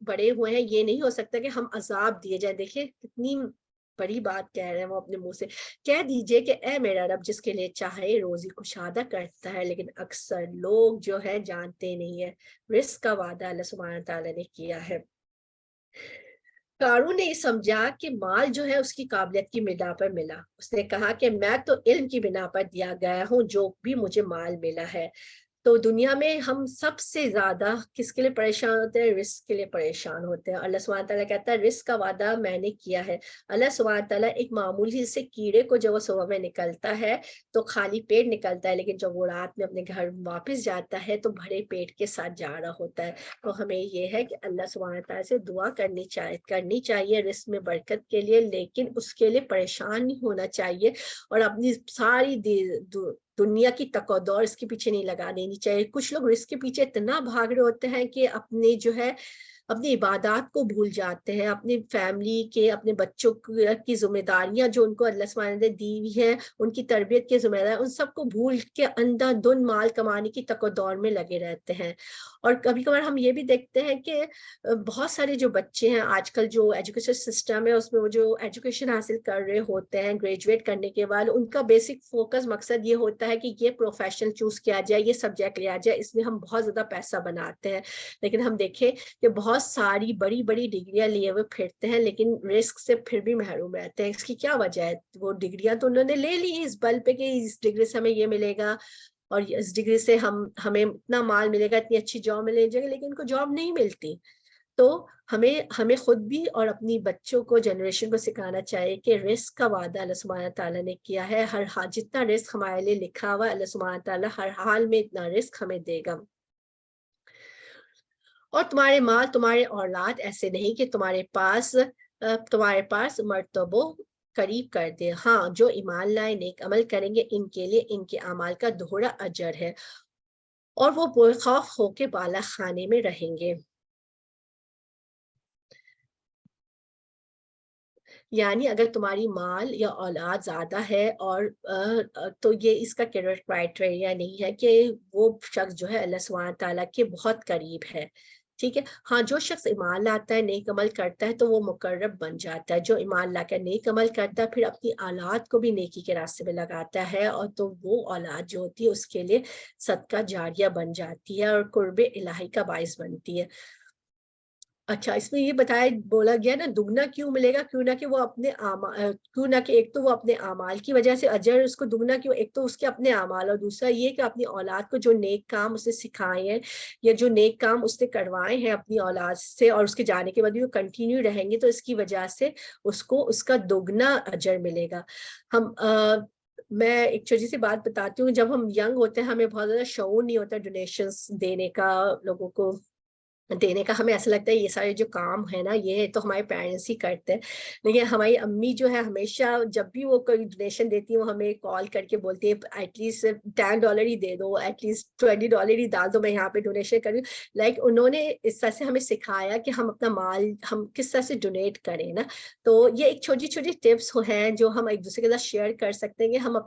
بڑے ہوئے ہیں، یہ نہیں ہو سکتا کہ ہم عذاب دیے جائیں۔ دیکھیں کتنی بڑی بات کہہ رہے ہیں وہ اپنے منہ سے۔ کہہ دیجئے کہ اے میرا رب، جس کے لیے چاہے روزی کشادہ کرتا ہے، لیکن اکثر لوگ جو ہے جانتے نہیں ہے۔ رزق کا وعدہ اللہ سبحانہ تعالیٰ نے کیا ہے۔ قارون نے یہ سمجھا کہ مال جو ہے اس کی قابلیت کی بنا پر ملا۔ اس نے کہا کہ میں تو علم کی بنا پر دیا گیا ہوں، جو بھی مجھے مال ملا ہے۔ تو دنیا میں ہم سب سے زیادہ کس کے لیے پریشان ہوتے ہیں؟ رزق کے لیے پریشان ہوتے ہیں۔ اللہ سبحانہ تعالیٰ کہتا ہے رزق کا وعدہ میں نے کیا ہے۔ اللہ سبحانہ تعالیٰ ایک معمولی سے کیڑے کو جب وہ صبح میں نکلتا ہے تو خالی پیٹ نکلتا ہے، لیکن جب وہ رات میں اپنے گھر واپس جاتا ہے تو بھرے پیٹ کے ساتھ جا رہا ہوتا ہے۔ تو ہمیں یہ ہے کہ اللہ سبحانہ تعالیٰ سے دعا کرنی چاہیے رزق میں برکت کے لیے، لیکن اس کے لیے پریشان نہیں ہونا چاہیے اور اپنی ساری دنیا کی تقدور اس کے پیچھے نہیں لگا دینی چاہیے۔ کچھ لوگ رزق کے پیچھے اتنا بھاگ رہے ہوتے ہیں کہ اپنے جو ہے اپنی عبادات کو بھول جاتے ہیں، اپنی فیملی کے، اپنے بچوں کی ذمہ داریاں جو ان کو اللہ سبحانہ نے دی ہوئی ہیں، ان کی تربیت کی ذمہ داری، ان سب کو بھول کے اندھا دھند مال کمانے کی تک و دور میں لگے رہتے ہیں۔ اور کبھی کبھار ہم یہ بھی دیکھتے ہیں کہ بہت سارے جو بچے ہیں آج کل جو ایجوکیشن سسٹم ہے اس میں وہ جو ایجوکیشن حاصل کر رہے ہوتے ہیں گریجویٹ کرنے کے بعد، ان کا بیسک فوکس مقصد یہ ہوتا ہے کہ یہ پروفیشن چوز کیا جائے، یہ سبجیکٹ لیا جائے، اس میں ہم بہت زیادہ پیسہ بناتے ہیں۔ لیکن ہم دیکھیں کہ بہت ساری بڑی بڑی ڈگریاں لیے ہوئے پھرتے ہیں لیکن رسک سے پھر بھی محروم رہتے ہیں۔ اس کی کیا وجہ ہے؟ وہ ڈگریاں تو انہوں نے لے لی اس بل پہ کہ اس ڈگری سے ہمیں یہ ملے گا اور اس ڈگری سے ہمیں اتنا مال ملے گا، اتنی اچھی جاب ملے گی، لیکن ان کو جاب نہیں ملتی۔ تو ہمیں خود بھی اور اپنی بچوں کو، جنریشن کو سکھانا چاہیے کہ رزق کا وعدہ اللہ سبحانہ تعالیٰ نے کیا ہے، ہر حال جتنا رزق ہمارے لیے لکھا ہوا اللہ سبحانہ تعالیٰ ہر حال میں اتنا رزق ہمیں دے گا۔ اور تمہارے مال، تمہارے اولاد ایسے نہیں کہ تمہارے پاس مرتبہ قریب کر دے، ہاں جو ایمان لائے نیک عمل کریں گے ان کے لیے ان کے اعمال کا دوہرا اجر ہے اور وہ بے خوف ہو کے بالا خانے میں رہیں گے۔ یعنی اگر تمہاری مال یا اولاد زیادہ ہے اور تو یہ اس کا کرائٹیریا نہیں ہے کہ وہ شخص جو ہے اللہ سبحانہ تعالیٰ کے بہت قریب ہے، ٹھیک ہے۔ ہاں جو شخص ایمان لاتا ہے، نیک عمل کرتا ہے تو وہ مقرب بن جاتا ہے۔ جو ایمان لا کر نیک عمل کرتا ہے پھر اپنی اولاد کو بھی نیکی کے راستے میں لگاتا ہے، اور تو وہ اولاد جو ہوتی ہے اس کے لیے صدقہ جاریہ بن جاتی ہے اور قرب الہی کا باعث بنتی ہے۔ اچھا، اس میں یہ بولا گیا نا دگنا کیوں ملے گا، کیوں نہ کہ وہ اپنے کیوں نہ کہ ایک تو وہ اپنے اعمال کی وجہ سے اجر اس کو دگنا کیوں، ایک تو اس کے اپنے اعمال اور دوسرا یہ کہ اپنی اولاد کو جو نیک کام اسے سکھائے ہیں یا جو نیک کام اس نے کروائے ہیں اپنی اولاد سے اور اس کے جانے کے بعد بھی وہ کنٹینیو رہیں گے تو اس کی وجہ سے اس کو اس کا دگنا اجر ملے گا۔ میں ایک چھوٹی سی بات بتاتی ہوں، جب ہم ینگ ہوتے ہیں ہمیں بہت زیادہ شعور نہیں ہوتا ڈونیشنز دینے کا، لوگوں کو دینے کا، ہمیں ایسا لگتا ہے یہ سارے جو کام ہے نا یہ تو ہمارے پیرنٹس ہی کرتے ہیں، لیکن ہماری امی جو ہے ہمیشہ جب بھی وہ کوئی ڈونیشن دیتی ہیں وہ ہمیں کال کر کے بولتی ہے ایٹ لیسٹ $10 ہی دے دو، ایٹ لیسٹ $20 ہی ڈال دو، میں یہاں پہ ڈونیشن کر رہی ہوں۔ لائک انہوں نے اس طرح سے ہمیں سکھایا کہ ہم اپنا مال ہم کس طرح سے ڈونیٹ کریں نا۔ تو یہ ایک چھوٹی چھوٹی ٹپس ہیں جو ہم ایک دوسرے کے ساتھ شیئر کر سکتے ہیں کہ ہم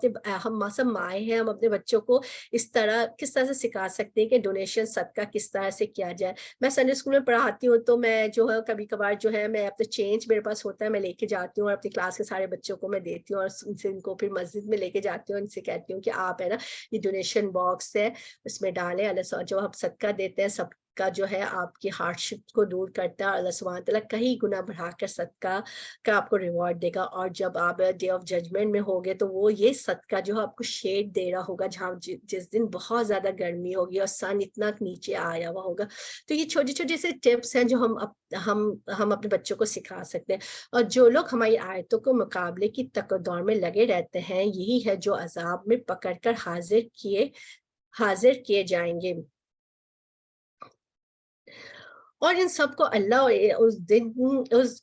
سب مائیں ہیں، ہم اپنے بچوں کو کس طرح سے سکھا سکتے ہیں کہ ڈونیشن صدقہ کس طرح سے کیا جائے۔ میں سنڈے اسکول میں پڑھاتی ہوں تو میں جو ہے کبھی کبھار جو ہے میں اپنے چینج میرے پاس ہوتا ہے میں لے کے جاتی ہوں اور اپنی کلاس کے سارے بچوں کو میں دیتی ہوں اور ان کو پھر مسجد میں لے کے جاتی ہوں، ان سے کہتی ہوں کہ آپ ہے نا یہ ڈونیشن باکس ہے اس میں ڈالیں، اللہ جو آپ صدقہ دیتے ہیں سب کا جو ہے آپ کی ہارڈ شپ کو دور کرتا ہے، اللہ سبحانہ تعالیٰ کہیں گنا بڑھا کر صدقہ کا آپ کو ریوارڈ دے گا، اور جب آپ ڈے آف ججمنٹ میں ہوگے تو وہ یہ صدقہ جو ہے آپ کو شیڈ دے رہا ہوگا جہاں جس دن بہت زیادہ گرمی ہوگی اور سن اتنا نیچے آیا ہوا ہوگا۔ تو یہ چھوٹی چھوٹی سے ٹپس ہیں جو ہم اپنے بچوں کو سکھا سکتے ہیں، اور جو لوگ ہماری آیتوں کو مقابلے کی دور میں لگے رہتے ہیں یہی ہے جو عذاب میں پکڑ کر حاضر کیے جائیں گے۔ اور ان سب کو اللہ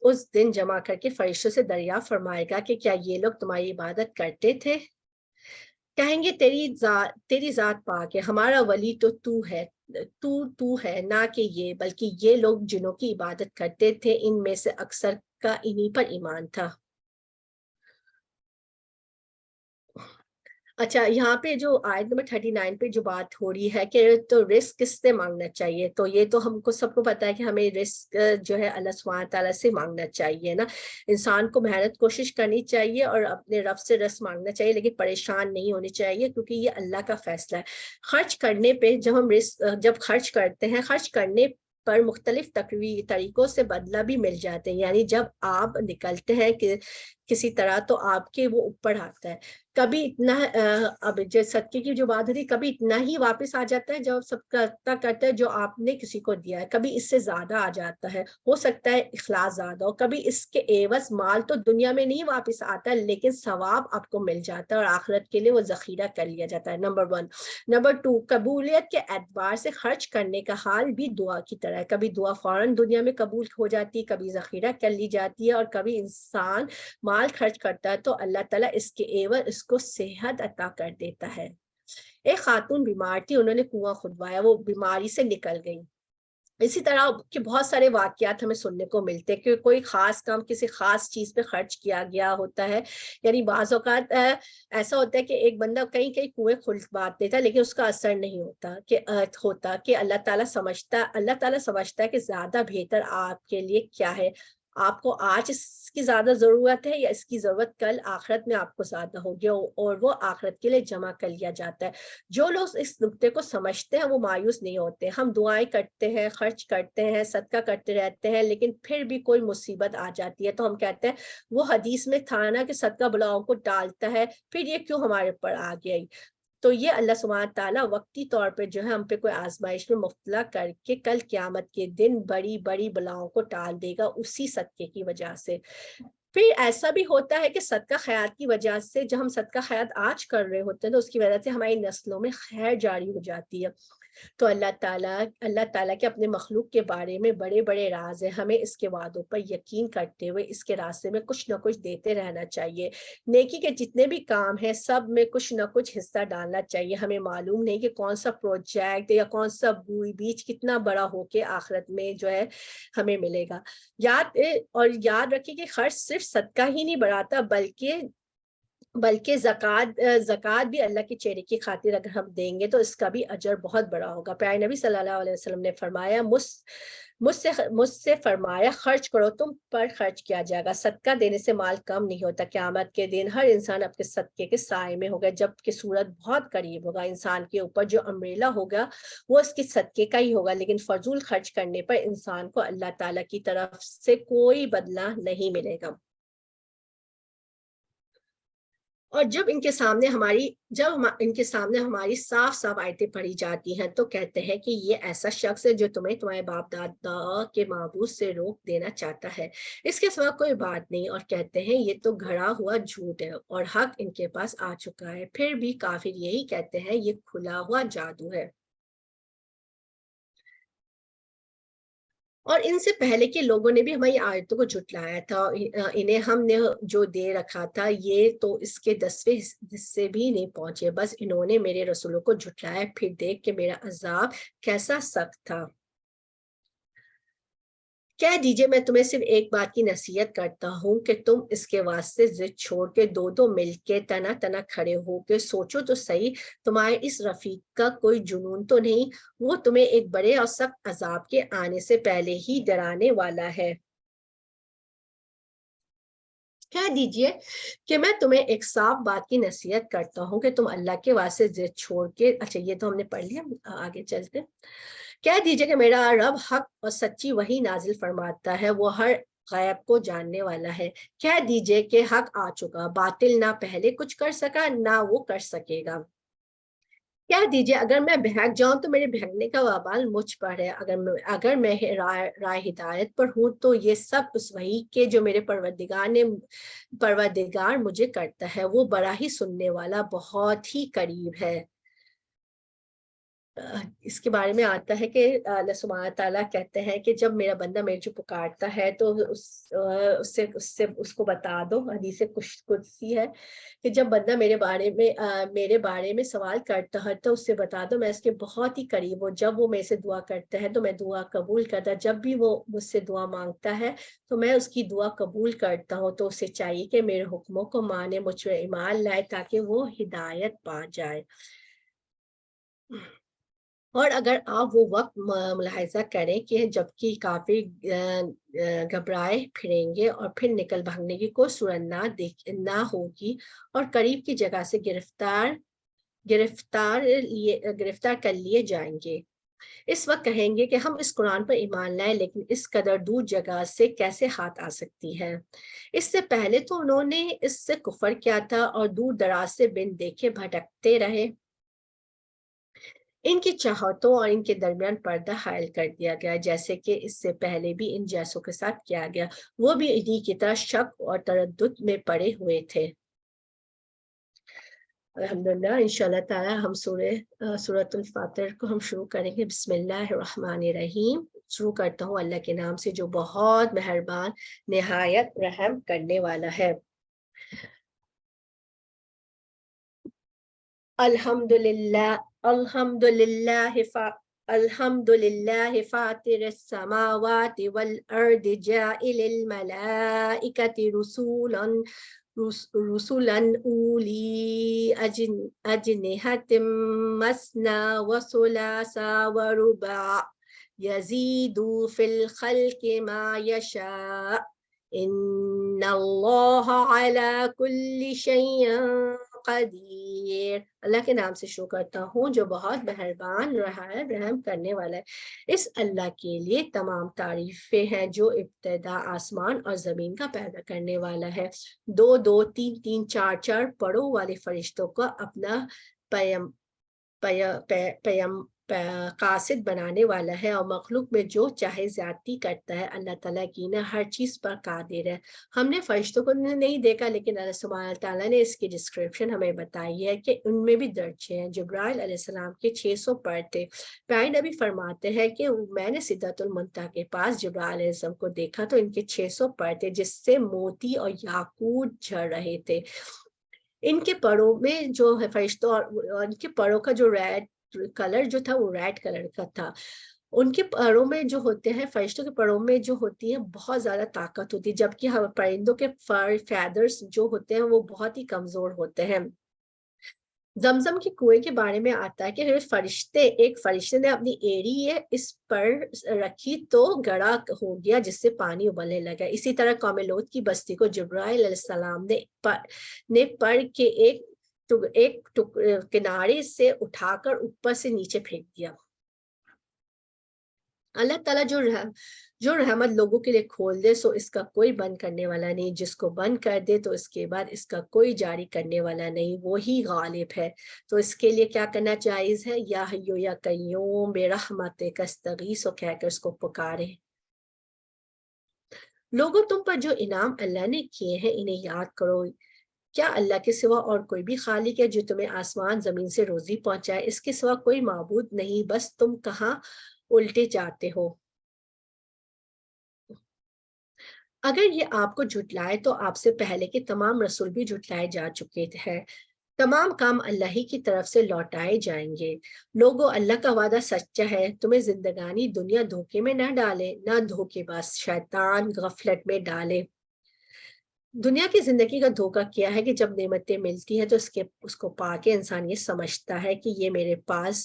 اس دن جمع کر کے فرشتوں سے دریافت فرمائے گا کہ کیا یہ لوگ تمہاری عبادت کرتے تھے؟ کہیں گے تیری ذات پاک ہے، ہمارا ولی تو ہے نہ کہ یہ، بلکہ یہ لوگ جنوں کی عبادت کرتے تھے، ان میں سے اکثر کا انہی پر ایمان تھا۔ اچھا، یہاں پہ جو آیت نمبر 39 پہ جو بات ہو رہی ہے کہ تو رزق کس سے مانگنا چاہیے، تو یہ تو ہم کو سب کو پتا ہے کہ ہمیں رزق جو ہے اللہ سبحانہ تعالیٰ سے مانگنا چاہیے نا۔ انسان کو محنت کوشش کرنی چاہیے اور اپنے رب سے رزق مانگنا چاہیے، لیکن پریشان نہیں ہونی چاہیے کیونکہ یہ اللہ کا فیصلہ ہے۔ خرچ کرنے پہ جب خرچ کرتے ہیں، خرچ کرنے پر مختلف طریقوں سے بدلہ بھی مل جاتے ہیں، یعنی جب آپ نکلتے ہیں کہ کسی طرح تو آپ کے وہ اوپر آتا ہے، کبھی اتنا اب جو صدقے کی جو بات ہوتی ہے کبھی اتنا ہی واپس آ جاتا ہے جب سب کرتا ہے جو آپ نے کسی کو دیا ہے، کبھی اس سے زیادہ آ جاتا ہے، ہو سکتا ہے اخلاص زیادہ ہو، کبھی اس کے عوض مال تو دنیا میں نہیں واپس آتا ہے لیکن ثواب آپ کو مل جاتا ہے اور آخرت کے لیے وہ ذخیرہ کر لیا جاتا ہے، نمبر 1۔ نمبر 2، قبولیت کے اعتبار سے خرچ کرنے کا حال بھی دعا کی طرح ہے، کبھی دعا فوراً دنیا میں قبول ہو جاتی ہے، کبھی ذخیرہ کر لی جاتی ہے، اور کبھی انسان مال خرچ کرتا ہے تو اللہ تعالیٰ اس کے عوض اس کو صحت عطا کر دیتا ہے۔ ایک خاتون بیمار تھی، انہوں نے کنواں کھدوایا، وہ بیماری سے نکل گئی، اسی طرح کے بہت سارے واقعات ہمیں سننے کو ملتے ہیں کہ کوئی خاص کام کسی خاص چیز پہ خرچ کیا گیا ہوتا ہے. یعنی بعض اوقات ایسا ہوتا ہے کہ ایک بندہ کئی کئی کنویں کھلوا دیتا ہے لیکن اس کا اثر نہیں ہوتا کہ اللہ تعالیٰ سمجھتا ہے کہ زیادہ بہتر آپ کے لیے کیا ہے. آپ کو آج اس کی زیادہ ضرورت ہے یا اس کی ضرورت کل آخرت میں آپ کو زیادہ ہوگی اور وہ آخرت کے لیے جمع کر لیا جاتا ہے. جو لوگ اس نقطے کو سمجھتے ہیں وہ مایوس نہیں ہوتے. ہم دعائیں کرتے ہیں، خرچ کرتے ہیں، صدقہ کرتے رہتے ہیں، لیکن پھر بھی کوئی مصیبت آ جاتی ہے تو ہم کہتے ہیں وہ حدیث میں تھا نا کہ صدقہ بلاؤں کو ٹالتا ہے، پھر یہ کیوں ہمارے پر آ گیا. تو یہ اللہ سبحانہ تعالیٰ وقتی طور پہ جو ہے ہم پہ کوئی آزمائش میں مبتلا کر کے کل قیامت کے دن بڑی بڑی بلاؤں کو ٹال دے گا اسی صدقے کی وجہ سے. پھر ایسا بھی ہوتا ہے کہ صدقہ خیرات کی وجہ سے جو ہم صدقہ خیرات آج کر رہے ہوتے ہیں تو اس کی وجہ سے ہماری نسلوں میں خیر جاری ہو جاتی ہے. تو اللہ تعالیٰ کے اپنے مخلوق کے بارے میں بڑے بڑے راز ہیں. ہمیں اس کے وعدوں پر یقین کرتے ہوئے اس کے راستے میں کچھ نہ کچھ دیتے رہنا چاہیے. نیکی کے جتنے بھی کام ہیں سب میں کچھ نہ کچھ حصہ ڈالنا چاہیے. ہمیں معلوم نہیں کہ کون سا پروجیکٹ یا کون سا بیچ کتنا بڑا ہو کے آخرت میں جو ہے ہمیں ملے گا. یاد رکھیے کہ خرچ صرف صدقہ ہی نہیں بڑھاتا بلکہ زکوٰۃ بھی اللہ کے چہرے کی خاطر اگر ہم دیں گے تو اس کا بھی اجر بہت بڑا ہوگا. پیارے نبی صلی اللہ علیہ وسلم نے فرمایا مجھ سے فرمایا خرچ کرو تم پر خرچ کیا جائے گا. صدقہ دینے سے مال کم نہیں ہوتا. قیامت کے دن ہر انسان اپنے صدقے کے سائے میں ہوگا جبکہ صورت بہت قریب ہوگا. انسان کے اوپر جو امبریلا ہوگا وہ اس کے صدقے کا ہی ہوگا. لیکن فضول خرچ کرنے پر انسان کو اللہ تعالیٰ کی طرف سے کوئی بدلہ نہیں ملے گا. اور جب ان کے سامنے ہماری صاف صاف آیتیں پڑھی جاتی ہیں تو کہتے ہیں کہ یہ ایسا شخص ہے جو تمہیں تمہارے باپ دادا کے معبود سے روک دینا چاہتا ہے. اس کے سوا کوئی بات نہیں. اور کہتے ہیں یہ تو گھڑا ہوا جھوٹ ہے اور حق ان کے پاس آ چکا ہے. پھر بھی کافر یہی کہتے ہیں یہ کھلا ہوا جادو ہے. اور ان سے پہلے کے لوگوں نے بھی ہماری آیتوں کو جھٹلایا تھا. انہیں ہم نے جو دے رکھا تھا یہ تو اس کے 10ویں حصے بھی نہیں پہنچے. بس انہوں نے میرے رسولوں کو جھٹلایا. پھر دیکھ کہ میرا عذاب کیسا سخت تھا. کہہ دیجئے میں تمہیں صرف ایک بات کی نصیحت کرتا ہوں کہ تم اس کے واسطے ضد چھوڑ کے دو مل کے تنا کھڑے ہو کے سوچو تو صحیح تمہارے اس رفیق کا کوئی جنون تو نہیں. وہ تمہیں ایک بڑے اور سخت عذاب کے آنے سے پہلے ہی ڈرانے والا ہے. کہہ دیجئے کہ میں تمہیں ایک صاف بات کی نصیحت کرتا ہوں کہ تم اللہ کے واسطے ضد چھوڑ کے اچھا یہ تو ہم نے پڑھ لیا آگے چلتے. کہہ دیجئے کہ میرا رب حق اور سچی وحی نازل فرماتا ہے. وہ ہر غیب کو جاننے والا ہے. کہہ دیجئے کہ حق آ چکا. باطل نہ پہلے کچھ کر سکا نہ وہ کر سکے گا. کہہ دیجئے اگر میں بہک جاؤں تو میرے بہکنے کا وبال مجھ پر ہے. اگر میں راہ ہدایت پر ہوں تو یہ سب اس وحی کے جو میرے پروردگار مجھے کرتا ہے. وہ بڑا ہی سننے والا بہت ہی قریب ہے. اس کے بارے میں آتا ہے کہ اللہ سبحانہ تعالیٰ کہتے ہیں کہ جب میرا بندہ میرے جو پکارتا ہے تو اس کو بتا دو. حدیث قدسی ہے کہ جب بندہ میرے بارے میں سوال کرتا ہے تو اس سے بتا دو میں اس کے بہت ہی قریب ہوں. جب وہ میرے سے دعا کرتا ہے تو میں دعا قبول کرتا. جب بھی وہ مجھ سے دعا مانگتا ہے تو میں اس کی دعا قبول کرتا ہوں. تو اسے چاہیے کہ میرے حکموں کو مانے مجھ پہ ایمان لائے تاکہ وہ ہدایت پا جائے. اور اگر آپ وہ وقت ملاحظہ کریں کہ جبکہ کافر گھبرائے پھریں گے اور پھر نکل بھاگنے کی کوئی صورت نہ ہوگی اور قریب کی جگہ سے گرفتار کر لیے جائیں گے. اس وقت کہیں گے کہ ہم اس قرآن پر ایمان لائے لیکن اس قدر دور جگہ سے کیسے ہاتھ آ سکتی ہے. اس سے پہلے تو انہوں نے اس سے کفر کیا تھا اور دور دراز سے بن دیکھے بھٹکتے رہے. ان کی چاہتوں اور ان کے درمیان پردہ حائل کر دیا گیا جیسے کہ اس سے پہلے بھی ان جیسوں کے ساتھ کیا گیا. وہ بھی انہی کی طرح شک اور تردد میں پڑے ہوئے تھے. الحمدللہ انشاءاللہ تعالی ہم سورۃ الفاتر کو ہم شروع کریں گے. بسم اللہ الرحمن الرحیم. شروع کرتا ہوں اللہ کے نام سے جو بہت مہربان نہایت رحم کرنے والا ہے. الحمدللہ Alhamdulillah fatir as-samawati wal-ardi ja'ilil malaikati rusulan uli ajnihatim masna wa sulasa wa ruba' yazidu fil khalqi ma yasha inna allaha ala kulli shay'in قدیر۔ اللہ کے نام سے شروع کرتا ہوں جو بہت مہربان رحم کرنے والا ہے۔ اس اللہ کے لیے تمام تعریفیں ہیں جو ابتدا آسمان اور زمین کا پیدا کرنے والا ہے، دو دو تین تین چار چار پروں والے فرشتوں کو اپنا قاصد بنانے والا ہے، اور مخلوق میں جو چاہے زیادتی کرتا ہے۔ اللہ تعالیٰ کی نہ ہر چیز پر قادر ہے۔ ہم نے فرشتوں کو نہیں دیکھا، لیکن اللہ سبحانہ تعالیٰ نے اس کی ڈسکرپشن ہمیں بتائی ہے کہ ان میں بھی درجے ہیں۔ جبرائیل علیہ السلام کے 600 پر تھے۔ پیارے نبی فرماتے ہیں کہ میں نے سدرۃ المنتہا کے پاس جبرائیل علیہ السلام کو دیکھا تو ان کے 600 پر تھے جس سے موتی اور یاقوت جھڑ رہے تھے۔ ان کے پروں میں جو ہے فرشتوں اور ان کے پروں کا جو ریڈ کلر جو تھا وہ ریڈ کلر کا تھا۔ ان کے پروں میں جو ہوتے ہیں، فرشتوں کے پروں میں جو ہوتی ہے بہت زیادہ طاقت ہوتی ہے، جبکہ پرندوں کے فیدرز جو ہوتے ہیں وہ بہت ہی کمزور ہوتے ہیں۔ زمزم کے کنویں کے بارے میں آتا ہے کہ ایک فرشتے نے اپنی ایڑی اس پر رکھی تو گڑا ہو گیا جس سے پانی ابلنے لگا۔ اسی طرح قوم لوط کی بستی کو جبرائیل علیہ السلام نے پر کے ایک کنارے سے اٹھا کر اوپر سے نیچے پھینک دیا۔ اللہ تعالیٰ جو رحمت لوگوں کے لیے کھول دے سو اس کا کوئی بند کرنے والا نہیں، جس کو بند کر دے تو اس کے بعد اس کا کوئی جاری کرنے والا نہیں، وہی غالب ہے۔ تو اس کے لیے کیا کرنا جائز ہے؟ یا حیو یا قیوم برحمتک استغیث کہہ کر اس کو پکارے۔ لوگوں تم پر جو انعام اللہ نے کیے ہیں انہیں یاد کرو۔ کیا اللہ کے سوا اور کوئی بھی خالق ہے جو تمہیں آسمان زمین سے روزی پہنچائے؟ اس کے سوا کوئی معبود نہیں، بس تم کہاں الٹے جاتے ہو۔ اگر یہ آپ کو جھٹلائے تو آپ سے پہلے کے تمام رسول بھی جھٹلائے جا چکے ہیں۔ تمام کام اللہ ہی کی طرف سے لوٹائے جائیں گے۔ لوگوں اللہ کا وعدہ سچا ہے، تمہیں زندگانی دنیا دھوکے میں نہ ڈالے، نہ دھوکے باز شیطان غفلت میں ڈالے۔ دنیا کی زندگی کا دھوکہ کیا ہے کہ جب نعمتیں ملتی ہیں تو اس کو پا کے انسان یہ سمجھتا ہے کہ یہ میرے پاس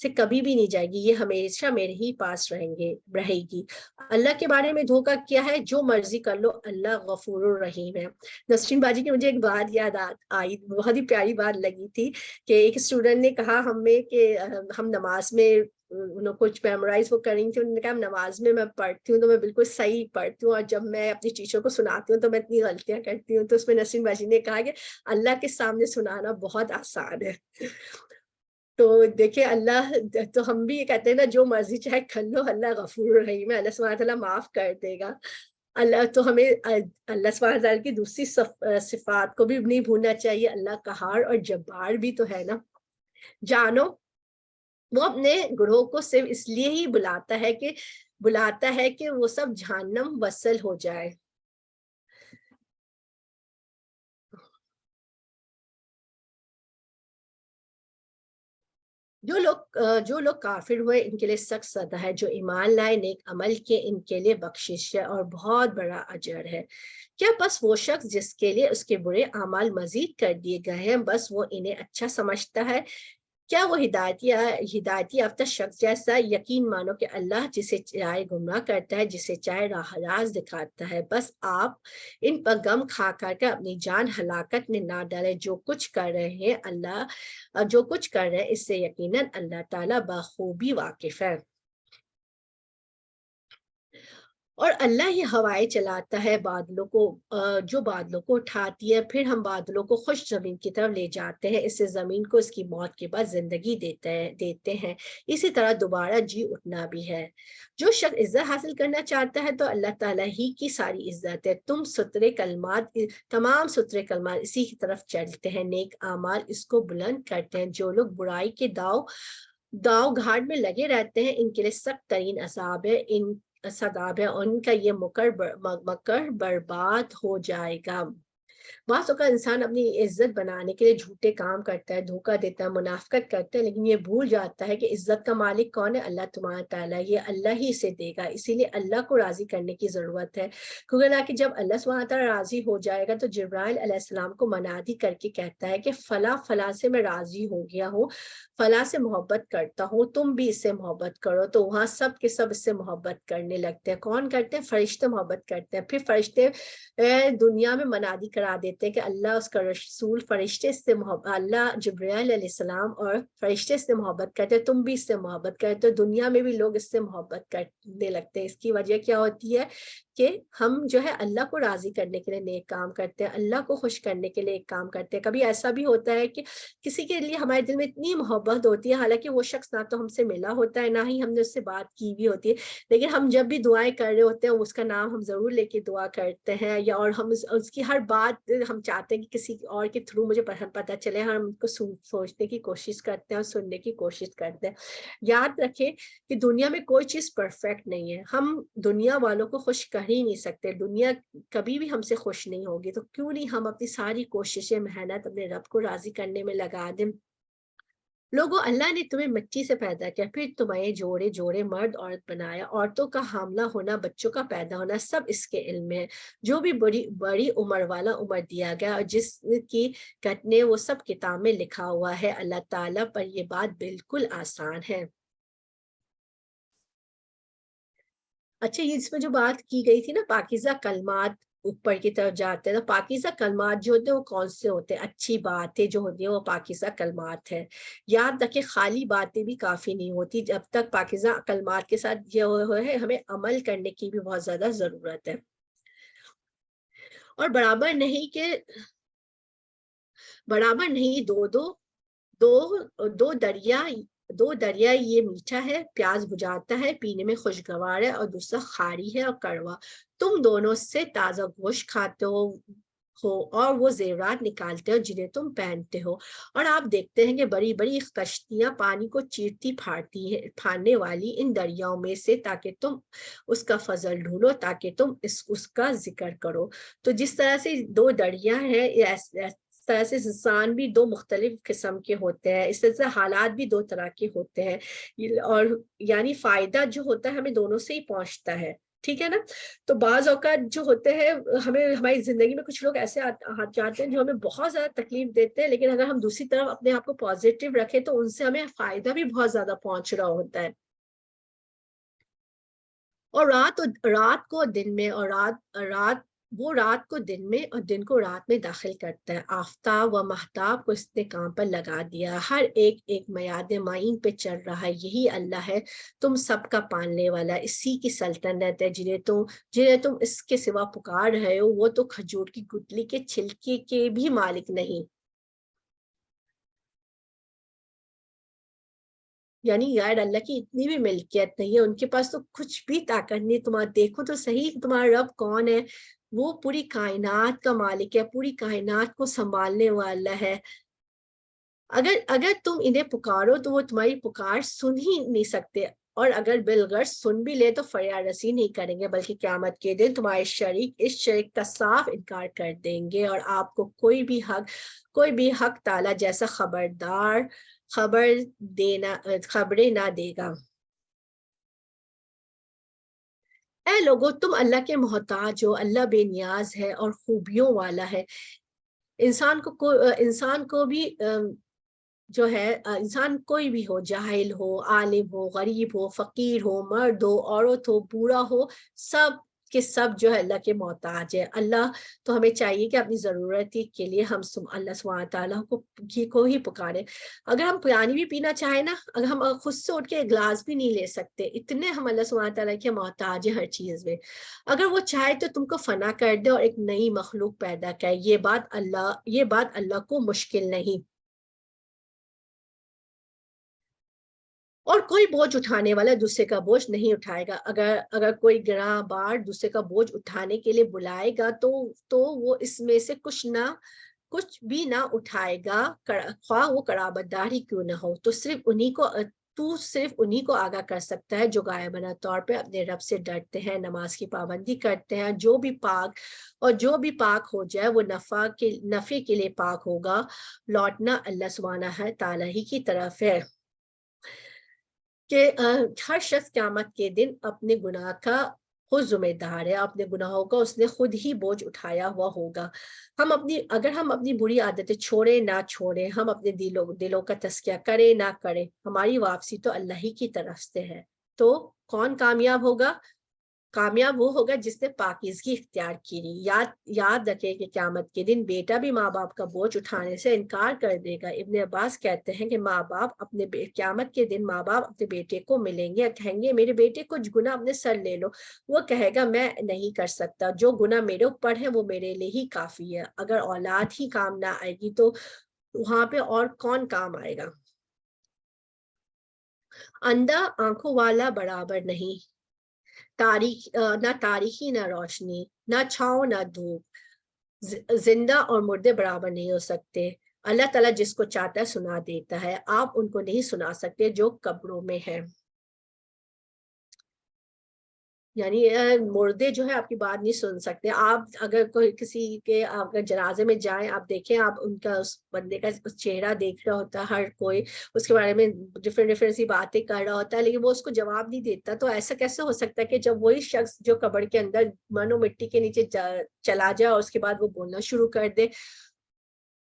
سے کبھی بھی نہیں جائے گی، یہ ہمیشہ میرے ہی پاس رہے گی۔ اللہ کے بارے میں دھوکہ کیا ہے؟ جو مرضی کر لو، اللہ غفور الرحیم ہے۔ نسرین باجی کی مجھے ایک بات یاد آئی، بہت ہی پیاری بات لگی تھی کہ ایک اسٹوڈنٹ نے کہا ہمیں کہ ہم نماز میں کچھ میمورائز وہ کریں تھی، انہوں نے کہا نماز میں پڑھتی ہوں تو میں بالکل صحیح پڑھتی ہوں، اور جب میں اپنی ٹیچر کو سناتی ہوں تو میں اتنی غلطیاں کرتی ہوں۔ تو اس میں نسرین باجی نے کہا کہ اللہ کے سامنے سنانا بہت آسان ہے۔ تو دیکھیں اللہ تو ہم بھی یہ کہتے ہیں نا جو مرضی چاہے کر لو، اللہ غفور الرحیم ہے، اللہ سبحانہ تعالیٰ معاف کر دے گا۔ اللہ تو ہمیں اللہ سبحانہ تعالیٰ کی دوسری صفات کو بھی نہیں بھولنا چاہیے، اللہ قہار اور جبار بھی تو ہے نا۔ جانو وہ اپنے گروہ کو صرف اس لیے ہی بلاتا ہے کہ وہ سب جہنم وصل ہو جائے۔ جو لوگ کافر ہوئے ان کے لیے سخت سزا ہے، جو ایمان لائے نیک عمل کے ان کے لیے بخشش ہے اور بہت بڑا اجر ہے۔ کیا بس وہ شخص جس کے لیے اس کے برے اعمال مزید کر دیے گئے ہیں بس وہ انہیں اچھا سمجھتا ہے؟ کیا وہ ہدایتی یافتہ شخص جیسا؟ یقین مانو کہ اللہ جسے چاہے گمراہ کرتا ہے، جسے چاہے راہ راست دکھاتا ہے۔ بس آپ ان پر غم کھا کر کے اپنی جان ہلاکت میں نہ ڈالیں۔ جو کچھ کر رہے ہیں اس سے یقیناً اللہ تعالیٰ بخوبی واقف ہے۔ اور اللہ ہی ہوائیں چلاتا ہے جو بادلوں کو اٹھاتی ہے، پھر ہم بادلوں کو خشک زمین کی طرف لے جاتے ہیں، اس سے زمین کو اس کی موت کے بعد زندگی دیتے ہیں، اسی طرح دوبارہ جی اٹھنا بھی ہے۔ جو شخص عزت حاصل کرنا چاہتا ہے تو اللہ تعالیٰ ہی کی ساری عزت ہے۔ تمام سترے کلمات اسی کی طرف چلتے ہیں، نیک اعمال اس کو بلند کرتے ہیں۔ جو لوگ برائی کے داؤ گھاٹ میں لگے رہتے ہیں ان کے لیے سخت ترین عذاب ہے، ان کا یہ مکر برباد ہو جائے گا۔ بعض اوقات انسان اپنی عزت بنانے کے لیے جھوٹے کام کرتا ہے، دھوکہ دیتا ہے، منافقت کرتا ہے، لیکن یہ بھول جاتا ہے کہ عزت کا مالک کون ہے؟ اللہ تمہارا تعالیٰ، یہ اللہ ہی اسے دے گا، اسی لیے اللہ کو راضی کرنے کی ضرورت ہے۔ کیونکہ نہ کہ جب اللہ سبحانہ تعالیٰ راضی ہو جائے گا تو جبرائیل علیہ السلام کو منادی کر کے کہتا ہے کہ فلاں فلاں سے میں راضی ہو گیا ہوں، فلاں سے محبت کرتا ہوں، تم بھی اس سے محبت کرو، تو وہاں سب کے سب اس سے محبت کرنے لگتے ہیں۔ کون کرتے ہیں؟ فرشتے محبت کرتے ہیں۔ پھر فرشتے دنیا میں منادی کرا دیتے ہیں کہ اللہ، اس کا رسول، فرشتے سے محبت، اللہ جبرائیل علیہ السلام اور فرشتے سے محبت کرتے ہیں، تم بھی اس سے محبت کرتے ہو۔ دنیا میں بھی لوگ اس سے محبت کرنے لگتے ہیں۔ اس کی وجہ کیا ہوتی ہے کہ ہم جو ہے اللہ کو راضی کرنے کے لیے نیک کام کرتے ہیں، اللہ کو خوش کرنے کے لیے ایک کام کرتے ہیں۔ کبھی ایسا بھی ہوتا ہے کہ کسی کے لیے ہمارے دل میں اتنی محبت ہوتی ہے، حالانکہ وہ شخص نہ تو ہم سے ملا ہوتا ہے، نہ ہی ہم نے اس سے بات کی بھی ہوتی ہے، لیکن ہم جب بھی دعائیں کر رہے ہوتے ہیں اس کا نام ہم ضرور لے کے دعا کرتے ہیں، یا اور ہم اس کی ہر بات ہم چاہتے ہیں کہ کسی اور کے تھرو مجھے پتہ چلے، ہم ان کو سوچنے کی کوشش کرتے ہیں اور سننے کی کوشش کرتے ہیں۔ یاد رکھیں کہ دنیا میں کوئی چیز پرفیکٹ نہیں ہے، ہم دنیا والوں کو خوش کر ہی نہیں سکتے، دنیا کبھی بھی ہم سے خوش نہیں ہوگی، تو کیوں نہیں ہم اپنی ساری کوششیں، محنت اپنے رب کو راضی کرنے میں لگا دیں۔ لوگوں، اللہ نے تمہیں مٹی سے پیدا کیا، پھر تمہیں جوڑے جوڑے مرد عورت بنایا، عورتوں کا حاملہ ہونا، بچوں کا پیدا ہونا سب اس کے علم میں ہے۔ جو بھی بڑی بڑی عمر والا عمر دیا گیا اور جس کی گھٹنے وہ سب کتاب میں لکھا ہوا ہے، اللہ تعالیٰ پر یہ بات بالکل آسان ہے۔ اچھا، یہ اس میں جو بات کی گئی تھی نا، پاکیزہ کلمات اوپر کی طرف جاتے ہیں، تو پاکیزہ کلمات جو ہوتے ہیں وہ کون سے ہوتے ہیں؟ اچھی باتیں جو ہوتی ہیں وہ پاکیزہ کلمات ہے۔ یاد رکھیں، خالی باتیں بھی کافی نہیں ہوتی، جب تک پاکیزہ کلمات کے ساتھ یہ ہے ہمیں عمل کرنے کی بھی بہت زیادہ ضرورت ہے۔ اور برابر نہیں دو دو دو دو دریا دو دریا، یہ میٹھا ہے، پیاز بجھاتا ہے، پینے میں خوشگوار ہے، اور دوسرا خاری ہے اور کڑوا۔ تم دونوں سے تازہ گوشت کھاتے ہو اور وہ زیورات نکالتے ہو جنہیں تم پہنتے ہو، اور آپ دیکھتے ہیں کہ بڑی بڑی کشتیاں پانی کو چیرتی پھاڑنے والی ان دریاؤں میں سے، تاکہ تم اس کا فضل ڈھونڈو، تاکہ تم اس کا ذکر کرو۔ تو جس طرح سے دو دریا ہیں، اس طرح سے انسان بھی دو مختلف قسم کے ہوتے ہیں، اس طرح سے حالات بھی دو طرح کے ہوتے ہیں، اور یعنی فائدہ جو ہوتا ہے ہمیں دونوں سے ہی پہنچتا ہے، ٹھیک ہے نا؟ تو بعض اوقات جو ہوتے ہیں، ہمیں ہماری زندگی میں کچھ لوگ ایسے جاتے ہیں جو ہمیں بہت زیادہ تکلیف دیتے ہیں، لیکن اگر ہم دوسری طرف اپنے آپ کو پازیٹیو رکھیں تو ان سے ہمیں فائدہ بھی بہت زیادہ پہنچ رہا ہوتا ہے۔ اور رات کو دن میں، اور رات کو دن میں اور دن کو رات میں داخل کرتا ہے۔ آفتاب و مہتاب کو اس نے کام پر لگا دیا، ہر ایک ایک میاد معین پہ چل رہا ہے، یہی اللہ ہے، تم سب کا پالنے والا، اسی کی سلطنت ہے، جنہیں تم اس کے سوا پکار رہے ہو، وہ تو کھجور کی گٹلی کے چھلکے کے بھی مالک نہیں۔ یعنی یار اللہ کی اتنی بھی ملکیت نہیں ہے، ان کے پاس تو کچھ بھی طاقت نہیں۔ تمہارا دیکھو تو صحیح، تمہارا رب کون ہے؟ وہ پوری کائنات کا مالک ہے، پوری کائنات کو سنبھالنے والا ہے۔ اگر تم انہیں پکارو تو وہ تمہاری پکار سن ہی نہیں سکتے، اور اگر بالغرض سن بھی لے تو فریاد رسی نہیں کریں گے، بلکہ قیامت کے دن تمہارے شریک اس شریک کا صاف انکار کر دیں گے، اور آپ کو کوئی بھی حق تعالیٰ جیسا خبریں نہ دے گا۔ اے لوگو، تم اللہ کے محتاج ہو، اللہ بے نیاز ہے اور خوبیوں والا ہے۔ انسان کو بھی جو ہے، انسان کوئی بھی ہو، جاہل ہو، عالم ہو، غریب ہو، فقیر ہو، مرد ہو، عورت ہو، بوڑھا ہو، سب کے سب جو ہے اللہ کے محتاج ہے۔ اللہ تو ہمیں چاہیے کہ اپنی ضرورت کے لیے ہم اللہ سبحانہ تعالیٰ کو ہی پکارے۔ اگر ہم پانی بھی پینا چاہیں نا، اگر ہم خود سے اٹھ کے ایک گلاس بھی نہیں لے سکتے، اتنے ہم اللہ سبحانہ تعالیٰ کے محتاج ہیں ہر چیز میں۔ اگر وہ چاہے تو تم کو فنا کر دے اور ایک نئی مخلوق پیدا کرے، یہ بات اللہ کو مشکل نہیں۔ اور کوئی بوجھ اٹھانے والا دوسرے کا بوجھ نہیں اٹھائے گا۔ اگر کوئی گراں بار دوسرے کا بوجھ اٹھانے کے لیے بلائے گا تو وہ اس میں سے کچھ بھی نہ اٹھائے گا، خواہ وہ قرابت دار ہی کیوں نہ ہو، تو صرف تو صرف انہی کو آگاہ کر سکتا ہے جو غائبانہ طور پہ اپنے رب سے ڈرتے ہیں، نماز کی پابندی کرتے ہیں، جو بھی پاک ہو جائے وہ نفع کے لیے پاک ہوگا، لوٹنا اللہ سبحانہ تعالیٰ ہی کی طرف ہے، کہ ہر شخص قیامت کے دن اپنے گناہ کا خود ذمہ دار ہے، اپنے گناہوں کا اس نے خود ہی بوجھ اٹھایا ہوا ہوگا۔ اگر ہم اپنی بری عادتیں چھوڑیں نہ چھوڑیں، ہم اپنے دلوں کا تزکیہ کریں نہ کریں، ہماری واپسی تو اللہ ہی کی طرف سے ہے۔ تو کون کامیاب ہوگا؟ کامیاب وہ ہوگا جس نے پاکیزگی اختیار کی۔ یاد رکھے کہ قیامت کے دن بیٹا بھی ماں باپ کا بوجھ اٹھانے سے انکار کر دے گا۔ ابن عباس کہتے ہیں کہ قیامت کے دن ماں باپ اپنے بیٹے کو ملیں گے اور کہیں گے میرے بیٹے کچھ گناہ اپنے سر لے لو، وہ کہے گا میں نہیں کر سکتا، جو گناہ میرے اوپر ہے وہ میرے لیے ہی کافی ہے۔ اگر اولاد ہی کام نہ آئے گی تو وہاں پہ اور کون کام آئے گا؟ اندھا آنکھوں والا برابر نہیں، نہ تاریخی نہ روشنی، نہ چھاؤں نہ دھوپ، زندہ اور مردے برابر نہیں ہو سکتے۔ اللہ تعالیٰ جس کو چاہتا ہے سنا دیتا ہے، آپ ان کو نہیں سنا سکتے جو قبروں میں ہیں۔ یعنی مردے جو ہے آپ کی بات نہیں سن سکتے۔ آپ اگر کوئی کسی کے اگر جنازے میں جائیں، آپ دیکھیں، آپ ان کا اس بندے کا چہرہ دیکھ رہا ہوتا ہے، ہر کوئی اس کے بارے میں ڈفرینٹ سی باتیں کر رہا ہوتا ہے، لیکن وہ اس کو جواب نہیں دیتا۔ تو ایسا کیسے ہو سکتا ہے کہ جب وہی شخص جو قبر کے اندر من و مٹی کے نیچے چلا جائے اور اس کے بعد وہ بولنا شروع کر دے؟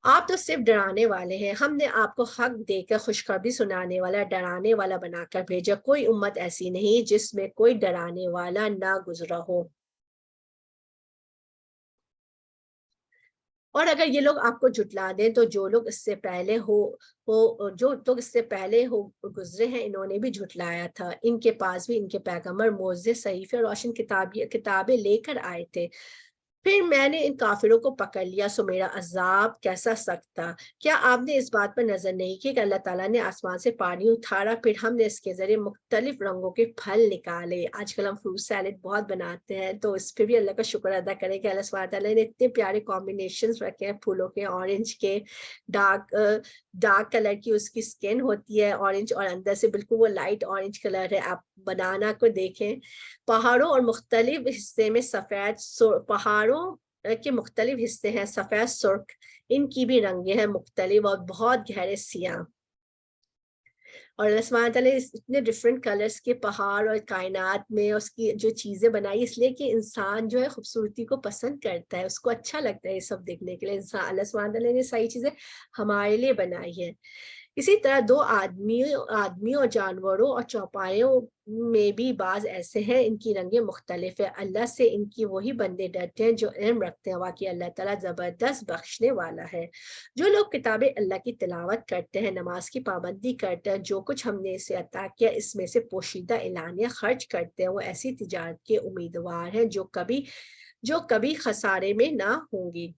آپ تو صرف ڈرانے والے ہیں، ہم نے آپ کو حق دے کر خوشخبری سنانے والا، ڈرانے والا بنا کر بھیجا۔ کوئی امت ایسی نہیں جس میں کوئی ڈرانے والا نہ گزرا ہو۔ اور اگر یہ لوگ آپ کو جھٹلا دیں تو جو لوگ اس سے پہلے گزرے ہیں انہوں نے بھی جھٹلایا تھا، ان کے پاس بھی ان کے پیغمبر موعظے، صحیفے اور روشن کتابیں لے کر آئے تھے۔ پھر میں نے ان کافروں کو پکڑ لیا، سو میرا عذاب کیسا سخت تھا۔ کیا آپ نے اس بات پر نظر نہیں کی کہ اللہ تعالیٰ نے آسمان سے پانی اتارا، پھر ہم نے اس کے ذریعے مختلف رنگوں کے پھل نکالے۔ آج کل ہم فروٹ سیلڈ بہت بناتے ہیں، تو اس پہ بھی اللہ کا شکر ادا کریں کہ اللہ سبحانہ تعالیٰ نے اتنے پیارے کمبینیشنز رکھے ہیں پھولوں کے، اورنج کے، ڈارک کلر کی اس کی سکن ہوتی ہے اورنج، اور اندر سے بالکل وہ لائٹ اورنج کلر ہے۔ آپ بنانا کو دیکھیں، پہاڑوں اور مختلف حصے میں پہاڑوں کے مختلف حصے ہیں سفید سرخ، ان کی بھی رنگیں ہیں مختلف اور بہت گہرے سیاہ۔ اور اللہ سبحانہ تعالیٰ اتنے ڈفرینٹ کلرز کے پہاڑ اور کائنات میں اس کی جو چیزیں بنائی، اس لیے کہ انسان جو ہے خوبصورتی کو پسند کرتا ہے، اس کو اچھا لگتا ہے یہ سب دیکھنے کے لیے۔ انسان اللہ سبحانہ تعالیٰ نے ساری چیزیں ہمارے لیے بنائی ہے۔ اسی طرح دو آدمی اور جانوروں اور چوپایوں میں بھی بعض ایسے ہیں ان کی رنگیں مختلف ہیں۔ اللہ سے ان کی وہی بندے ڈرتے ہیں جو علم رکھتے ہیں، واقعی اللہ تعالیٰ زبردست بخشنے والا ہے۔ جو لوگ کتاب اللہ کی تلاوت کرتے ہیں، نماز کی پابندی کرتے ہیں، جو کچھ ہم نے اسے عطا کیا اس میں سے پوشیدہ اعلانیہ خرچ کرتے ہیں، وہ ایسی تجارت کے امیدوار ہیں جو کبھی خسارے میں نہ ہوں گی،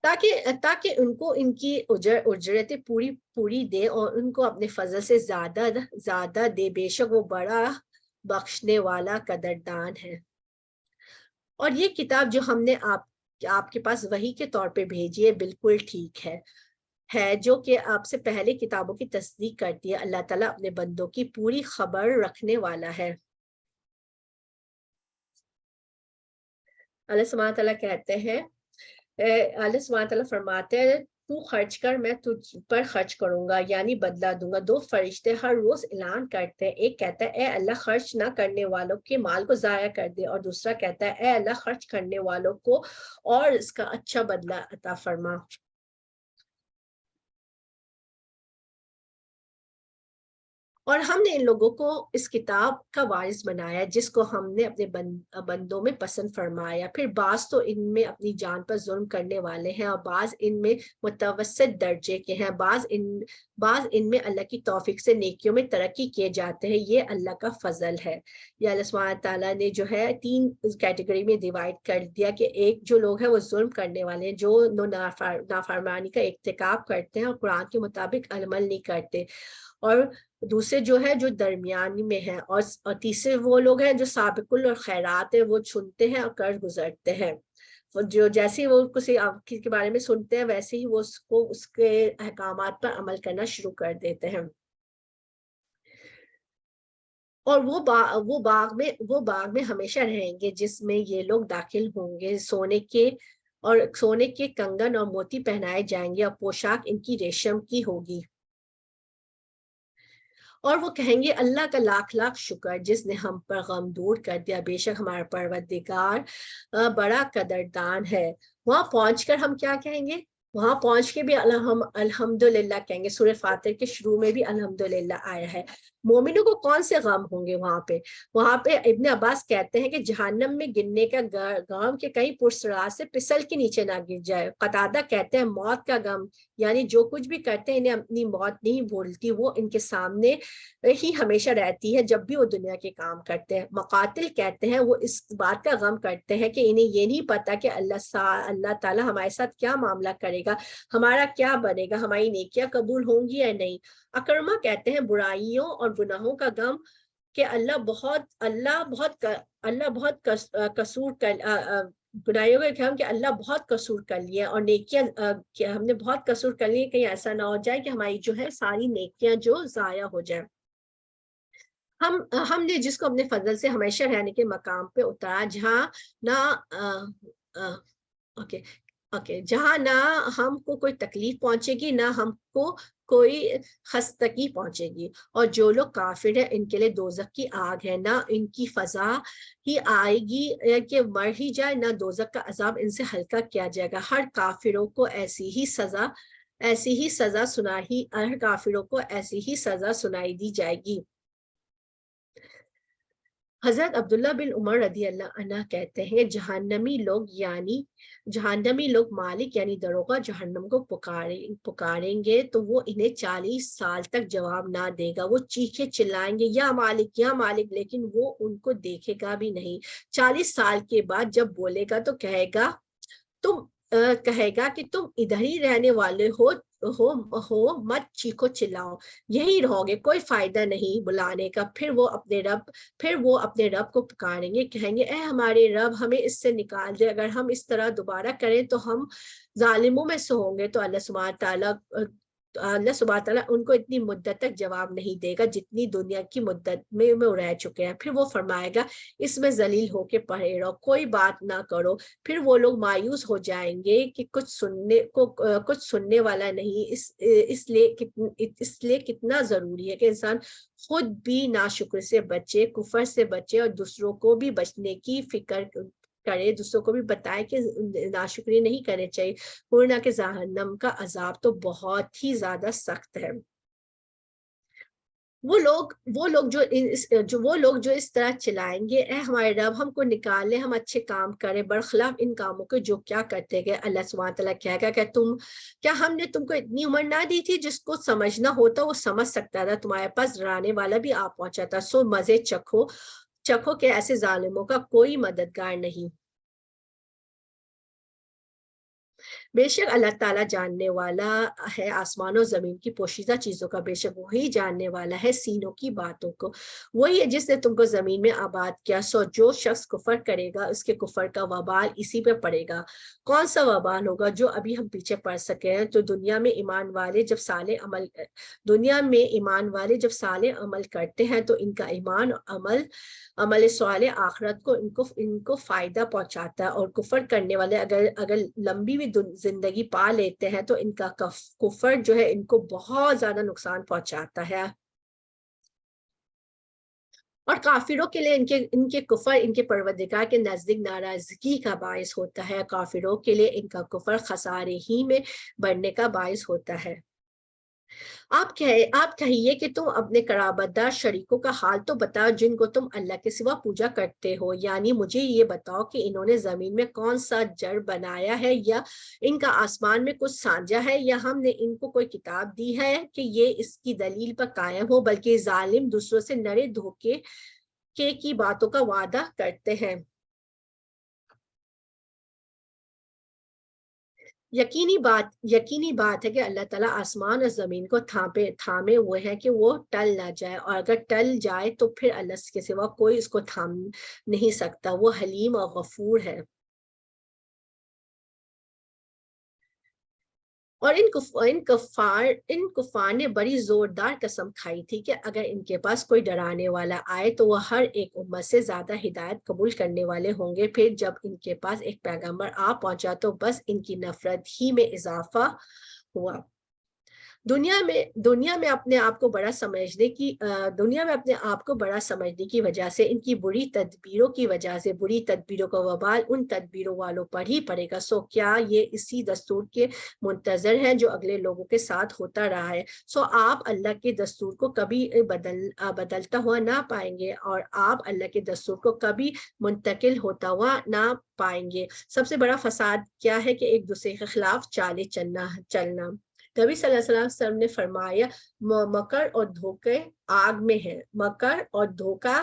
تاکہ ان کو ان کی اجرتیں پوری دے اور ان کو اپنے فضل سے زیادہ دے، بے شک وہ بڑا بخشنے والا قدردان ہے۔ اور یہ کتاب جو ہم نے آپ کے پاس وحی کے طور پہ بھیجی ہے بالکل ٹھیک ہے جو کہ آپ سے پہلے کتابوں کی تصدیق کرتی ہے۔ اللہ تعالیٰ اپنے بندوں کی پوری خبر رکھنے والا ہے۔ اللہ سبحانہ تعالیٰ کہتے ہیں، اللہ سبحانہ تعالیٰ فرماتے ہیں تو خرچ کر، میں تجھ پر خرچ کروں گا، یعنی بدلہ دوں گا۔ دو فرشتے ہر روز اعلان کرتے ہیں، ایک کہتا ہے اے اللہ خرچ نہ کرنے والوں کے مال کو ضائع کر دے، اور دوسرا کہتا ہے اے اللہ خرچ کرنے والوں کو اور اس کا اچھا بدلہ عطا فرما۔ اور ہم نے ان لوگوں کو اس کتاب کا وارث بنایا جس کو ہم نے اپنے بندوں میں پسند فرمایا۔ پھر بعض تو ان میں اپنی جان پر ظلم کرنے والے ہیں اور بعض ان میں متوسط درجے کے ہیں، بعض ان میں اللہ کی توفیق سے نیکیوں میں ترقی کیے جاتے ہیں، یہ اللہ کا فضل ہے۔ یہ اللہ سبحانہ تعالیٰ نے جو ہے 3 کیٹیگری میں ڈیوائڈ کر دیا کہ ایک جو لوگ ہیں وہ ظلم کرنے والے ہیں، جو نافرمانی کا ارتکاب کرتے ہیں اور قرآن کے مطابق عمل نہیں کرتے، اور دوسرے جو ہے جو درمیانی میں ہیں، اور تیسرے وہ لوگ ہیں جو سابق الخیرات ہیں، وہ چنتے ہیں اور قرض گزرتے ہیں۔ جو جیسے ہی وہ کسی کے بارے میں سنتے ہیں ویسے ہی وہ اس کو اس کے احکامات پر عمل کرنا شروع کر دیتے ہیں. اور وہ باغ میں ہمیشہ رہیں گے جس میں یہ لوگ داخل ہوں گے. سونے کے کنگن اور موتی پہنائے جائیں گے اور پوشاک ان کی ریشم کی ہوگی. اور وہ کہیں گے اللہ کا لاکھ لاکھ شکر جس نے ہم پر غم دور کر دیا. بے شک ہمارا پروردگار بڑا قدردان ہے. وہاں پہنچ کر ہم کیا کہیں گے؟ وہاں پہنچ کے بھی الحمدللہ کہیں گے. سورہ فاتر کے شروع میں بھی الحمدللہ آیا ہے. مومنوں کو کون سے غم ہوں گے وہاں پہ ابن عباس کہتے ہیں کہ جہنم میں گرنے کا غم کہ کہیں پرسرات سے پسل کے نیچے نہ گر جائے. قتادہ کہتے ہیں موت کا غم، یعنی جو کچھ بھی کرتے ہیں انہیں اپنی موت نہیں بھولتی، وہ ان کے سامنے ہی ہمیشہ رہتی ہے جب بھی وہ دنیا کے کام کرتے ہیں. مقاتل کہتے ہیں وہ اس بات کا غم کرتے ہیں کہ انہیں یہ نہیں پتا کہ اللہ تعالیٰ ہمارے ساتھ کیا معاملہ کرے گا، ہمارا کیا بنے گا، ہماری نیکیاں قبول ہوں گی یا نہیں. اکرما کہتے ہیں برائیوں اور گناہوں کا غم کہ اللہ بہت قصور کر برائیوں کا غم کہ اللہ بہت قصور کر لیے، اور نیکیاں کہ ہم نے بہت قصور کر لیے، کہیں ایسا نہ ہو جائے کہ ہماری جو ہے ساری نیکیاں جو ضائع ہو جائیں. ہم نے جس کو اپنے فضل سے ہمیشہ رہنے کے مقام پہ اتارا جہاں نہ جہاں نہ ہم کو کوئی تکلیف پہنچے گی نہ ہم کو کوئی خستگی پہنچے گی. اور جو لوگ کافر ہیں ان کے لیے دوزخ کی آگ ہے، نہ ان کی فضا ہی آئے گی کہ مر ہی جائے، نہ دوزخ کا عذاب ان سے ہلکا کیا جائے گا. ہر کافروں کو ایسی ہی سزا سنائی دی جائے گی. حضرت عبداللہ بن عمر رضی اللہ عنہ کہتے ہیں جہنمی لوگ مالک یعنی دروغہ جہنم کو پکاریں گے تو وہ انہیں 40 سال تک جواب نہ دے گا. وہ چیخے چلائیں گے یا مالک، لیکن وہ ان کو دیکھے گا بھی نہیں. 40 سال کے بعد جب بولے گا تو کہے گا کہ تم ادھر ہی رہنے والے ہو مت چیخو چلاؤ، یہی رہو گے، کوئی فائدہ نہیں بلانے کا. پھر وہ اپنے رب کو پکاریں گے، کہیں گے اے ہمارے رب ہمیں اس سے نکال دے، اگر ہم اس طرح دوبارہ کریں تو ہم ظالموں میں سے ہوں گے. تو اللہ سبحانہ تعالیٰ ان کو اتنی مدت تک جواب نہیں دے گا جتنی دنیا کی مدت میں رہ چکے ہیں. پھر وہ فرمائے گا اس میں ذلیل ہو کے پڑے رہو، کوئی بات نہ کرو. پھر وہ لوگ مایوس ہو جائیں گے کہ کچھ سننے والا نہیں. اس لیے کتنا ضروری ہے کہ انسان خود بھی ناشکر سے بچے، کفر سے بچے، اور دوسروں کو بھی بچنے کی فکر کرے، دوسروں کو بھی بتائے کہ ناشکری نہیں کرنے چاہیے، ورنہ کہ جہنم کا عذاب تو بہت ہی زیادہ سخت ہے. وہ لوگ جو اس طرح چلائیں گے اے ہمارے رب ہم کو نکال لے، ہم اچھے کام کریں برخلاف ان کاموں کے جو کیا کرتے گئے. اللہ سبحانہ تعالیٰ کہے گا کہ کیا ہم نے تم کو اتنی عمر نہ دی تھی؟ جس کو سمجھنا ہوتا وہ سمجھ سکتا تھا، تمہارے پاس ڈرانے والا بھی آ پہنچا تھا. سو مزے چکھو کہ ایسے ظالموں کا کوئی مددگار نہیں. بے شک اللہ تعالیٰ جاننے والا ہے آسمان و زمین کی پوشیدہ چیزوں کا، بے شک وہی جاننے والا ہے سینوں کی باتوں کو. وہی ہے جس نے تم کو زمین میں آباد کیا. سو جو شخص کفر کرے گا اس کے کفر کا وبال اسی پہ پڑے گا. کون سا وبال ہوگا؟ جو ابھی ہم پیچھے پڑھ سکے ہیں. تو دنیا میں ایمان والے جب صالح عمل کرتے ہیں تو ان کا ایمان عمل صالح آخرت کو ان کو فائدہ پہنچاتا ہے. اور کفر کرنے والے اگر لمبی بھی زندگی پا لیتے ہیں تو ان کا کفر جو ہے ان کو بہت زیادہ نقصان پہنچاتا ہے. اور کافروں کے لیے ان کے کفر ان کے پروردگار کے نزدیک ناراضگی کا باعث ہوتا ہے. کافروں کے لیے ان کا کفر خسارے ہی میں بڑھنے کا باعث ہوتا ہے. آپ کہیے کہ تم اپنے قرابت دار شریکوں کا حال تو بتاؤ جن کو تم اللہ کے سوا پوجا کرتے ہو، یعنی مجھے یہ بتاؤ کہ انہوں نے زمین میں کون سا جڑ بنایا ہے، یا ان کا آسمان میں کچھ سانجا ہے، یا ہم نے ان کو کوئی کتاب دی ہے کہ یہ اس کی دلیل پر قائم ہو، بلکہ ظالم دوسروں سے نرے دھوکے کی باتوں کا وعدہ کرتے ہیں. یقینی بات ہے کہ اللہ تعالیٰ آسمان اور زمین کو تھامے ہوئے ہیں کہ وہ ٹل نہ جائے، اور اگر ٹل جائے تو پھر اللہ کے سوا کوئی اس کو تھام نہیں سکتا. وہ حلیم اور غفور ہے. اور ان کفار نے بڑی زوردار قسم کھائی تھی کہ اگر ان کے پاس کوئی ڈرانے والا آئے تو وہ ہر ایک امت سے زیادہ ہدایت قبول کرنے والے ہوں گے. پھر جب ان کے پاس ایک پیغمبر آ پہنچا تو بس ان کی نفرت ہی میں اضافہ ہوا. دنیا میں اپنے آپ کو بڑا سمجھنے کی وجہ سے، ان کی بری تدبیروں کی وجہ سے، بری تدبیروں کا وبال ان تدبیروں والوں پر ہی پڑے گا. سو کیا یہ اسی دستور کے منتظر ہیں جو اگلے لوگوں کے ساتھ ہوتا رہا ہے؟ سو آپ اللہ کے دستور کو کبھی بدلتا ہوا نہ پائیں گے، اور آپ اللہ کے دستور کو کبھی منتقل ہوتا ہوا نہ پائیں گے. سب سے بڑا فساد کیا ہے کہ ایک دوسرے کے خلاف چالیں چلنا. نبی صلی اللہ علیہ وسلم نے فرمایا مکر اور دھوکے آگ میں ہے، مکر اور دھوکا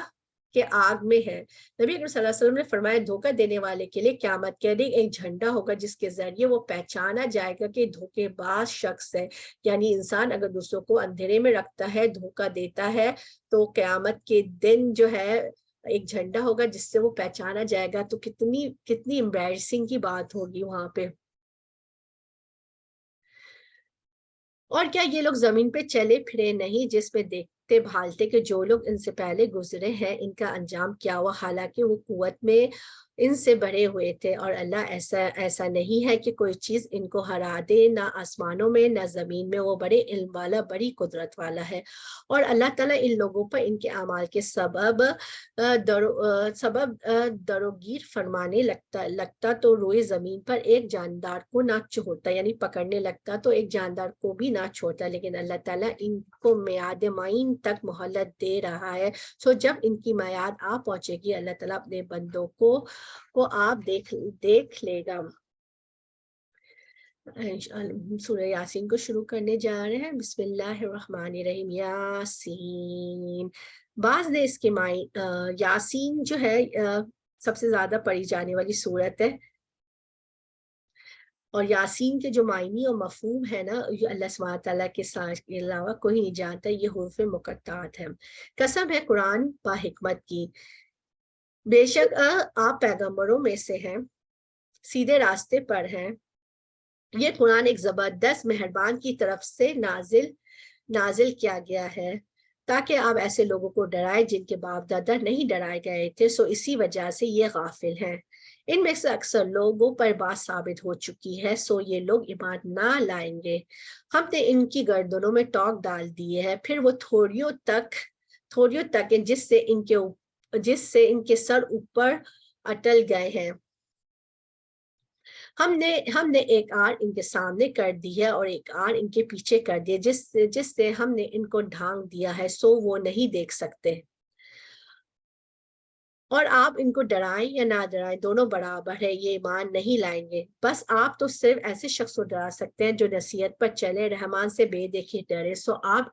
کے آگ میں ہے. نبی صلی اللہ علیہ وسلم نے فرمایا دھوکا دینے والے کے لیے قیامت کے دن ایک جھنڈا ہوگا جس کے ذریعے وہ پہچانا جائے گا کہ دھوکے باز شخص ہے. یعنی انسان اگر دوسروں کو اندھیرے میں رکھتا ہے، دھوکا دیتا ہے، تو قیامت کے دن جو ہے ایک جھنڈا ہوگا جس سے وہ پہچانا جائے گا. تو کتنی امبیرسنگ کی بات ہوگی وہاں پہ. اور کیا یہ لوگ زمین پہ چلے پھرے نہیں جس پہ دیکھتے بھالتے کہ جو لوگ ان سے پہلے گزرے ہیں ان کا انجام کیا ہوا، حالانکہ وہ قوت میں ان سے بڑھے ہوئے تھے. اور اللہ ایسا نہیں ہے کہ کوئی چیز ان کو ہرا دے، نہ آسمانوں میں نہ زمین میں. وہ بڑے علم والا، بڑی قدرت والا ہے. اور اللہ تعالیٰ ان لوگوں پر ان کے اعمال کے سبب دروگیر فرمانے لگتا تو روئے زمین پر ایک جاندار کو نہ چھوڑتا، یعنی پکڑنے لگتا تو ایک جاندار کو بھی نہ چھوڑتا. لیکن اللہ تعالیٰ ان کو میعاد معین تک مہلت دے رہا ہے. سو جب ان کی میعاد آ پہنچے گی اللہ تعالیٰ اپنے بندوں کو آپ دیکھ لے گا. سورہ یاسین کو شروع کرنے جا رہے ہیں. بسم اللہ الرحمن الرحیم. یاسین. بعض نے اس کے یاسین جو ہے سب سے زیادہ پڑھی جانے والی سورت ہے، اور یاسین کے جو معنی اور مفہوم ہے نا، یہ اللہ سبحانہ تعالیٰ کے علاوہ کوئی نہیں جانتا. یہ حروف مقطعات ہیں. قسم ہے قرآن با حکمت کی، بے شک آپ پیغمبروں میں سے ہیں، سیدھے راستے پر ہیں. یہ قرآن ایک زبردست مہربان کی طرف سے نازل کیا گیا ہے تاکہ آپ ایسے لوگوں کو ڈرائے جن کے باپ دادا نہیں ڈرائے گئے تھے. سو اسی وجہ سے یہ غافل ہیں. ان میں سے اکثر لوگوں پر بات ثابت ہو چکی ہے، سو یہ لوگ ایمان نہ لائیں گے. ہم نے ان کی گردنوں میں ٹوک ڈال دیے ہے، پھر وہ تھوڑیوں تک جس سے ان کے سر اوپر اٹل گئے ہیں. ہم نے ایک آڑ ان کے سامنے کر دی ہے اور ایک آڑ ان کے پیچھے کر دی، جس سے ہم نے ان کو ڈھانک دیا ہے، سو وہ نہیں دیکھ سکتے. اور آپ ان کو ڈرائیں یا نہ ڈرائیں دونوں برابر ہے، یہ ایمان نہیں لائیں گے. بس آپ تو صرف ایسے شخص کو ڈرا سکتے ہیں جو نصیحت پر چلے، رحمان سے بے دیکھے ڈرے. سو آپ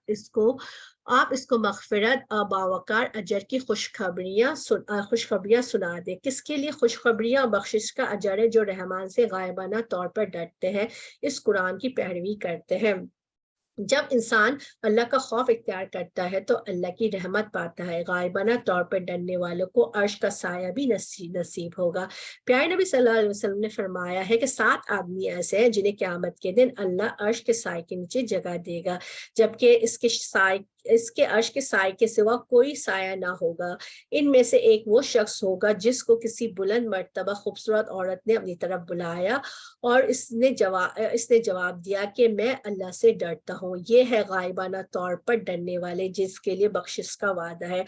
اس کو مغفرت باوقار اجر کی خوشخبریاں سنا دے. کس کے لیے خوشخبریاں اور بخشش کا اجر ہے؟ جو رحمان سے غائبانہ طور پر ڈرتے ہیں، اس قرآن کی پیروی کرتے ہیں. جب انسان اللہ کا خوف اختیار کرتا ہے تو اللہ کی رحمت پاتا ہے. غائبانہ طور پر ڈرنے والوں کو عرش کا سایہ بھی نصیب ہوگا. پیارے نبی صلی اللہ علیہ وسلم نے فرمایا ہے کہ 7 آدمی ایسے ہیں جنہیں قیامت کے دن اللہ عرش کے سائے کے نیچے جگہ دے گا، جبکہ اس کے عرش کے سائے کے سوا کوئی سایہ نہ ہوگا. ان میں سے ایک وہ شخص ہوگا جس کو کسی بلند مرتبہ خوبصورت عورت نے اپنی طرف بلایا اور اس نے جواب دیا کہ میں اللہ سے ڈرتا ہوں. یہ ہے غائبانہ طور پر ڈرنے والے جس کے لیے بخشش کا وعدہ ہے.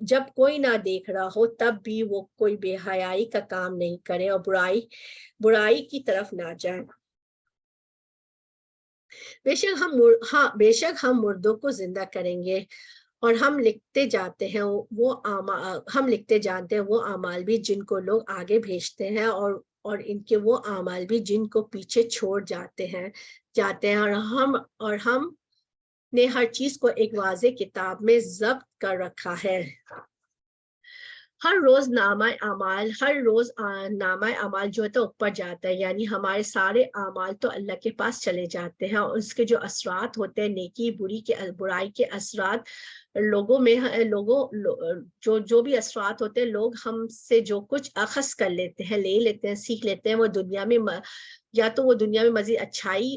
جب کوئی نہ دیکھ رہا ہو تب بھی وہ کوئی بے حیائی کا کام نہیں کرے اور برائی کی طرف نہ جائے. بے شک ہم مردوں کو زندہ کریں گے اور ہم لکھتے جانتے ہیں وہ اعمال بھی جن کو لوگ آگے بھیجتے ہیں اور ان کے وہ اعمال بھی جن کو پیچھے چھوڑ جاتے ہیں. اور ہم نے ہر چیز کو ایک واضح کتاب میں ضبط کر رکھا ہے. ہر روز نامہ اعمال جو ہے تو اوپر جاتا ہے، یعنی ہمارے سارے اعمال تو اللہ کے پاس چلے جاتے ہیں، اور اس کے جو اثرات ہوتے ہیں، نیکی برائی کے اثرات جو بھی اثرات ہوتے ہیں، لوگ ہم سے جو کچھ اخذ کر لیتے ہیں، لے لیتے ہیں، سیکھ لیتے ہیں، وہ دنیا میں یا تو وہ دنیا میں مزید اچھائی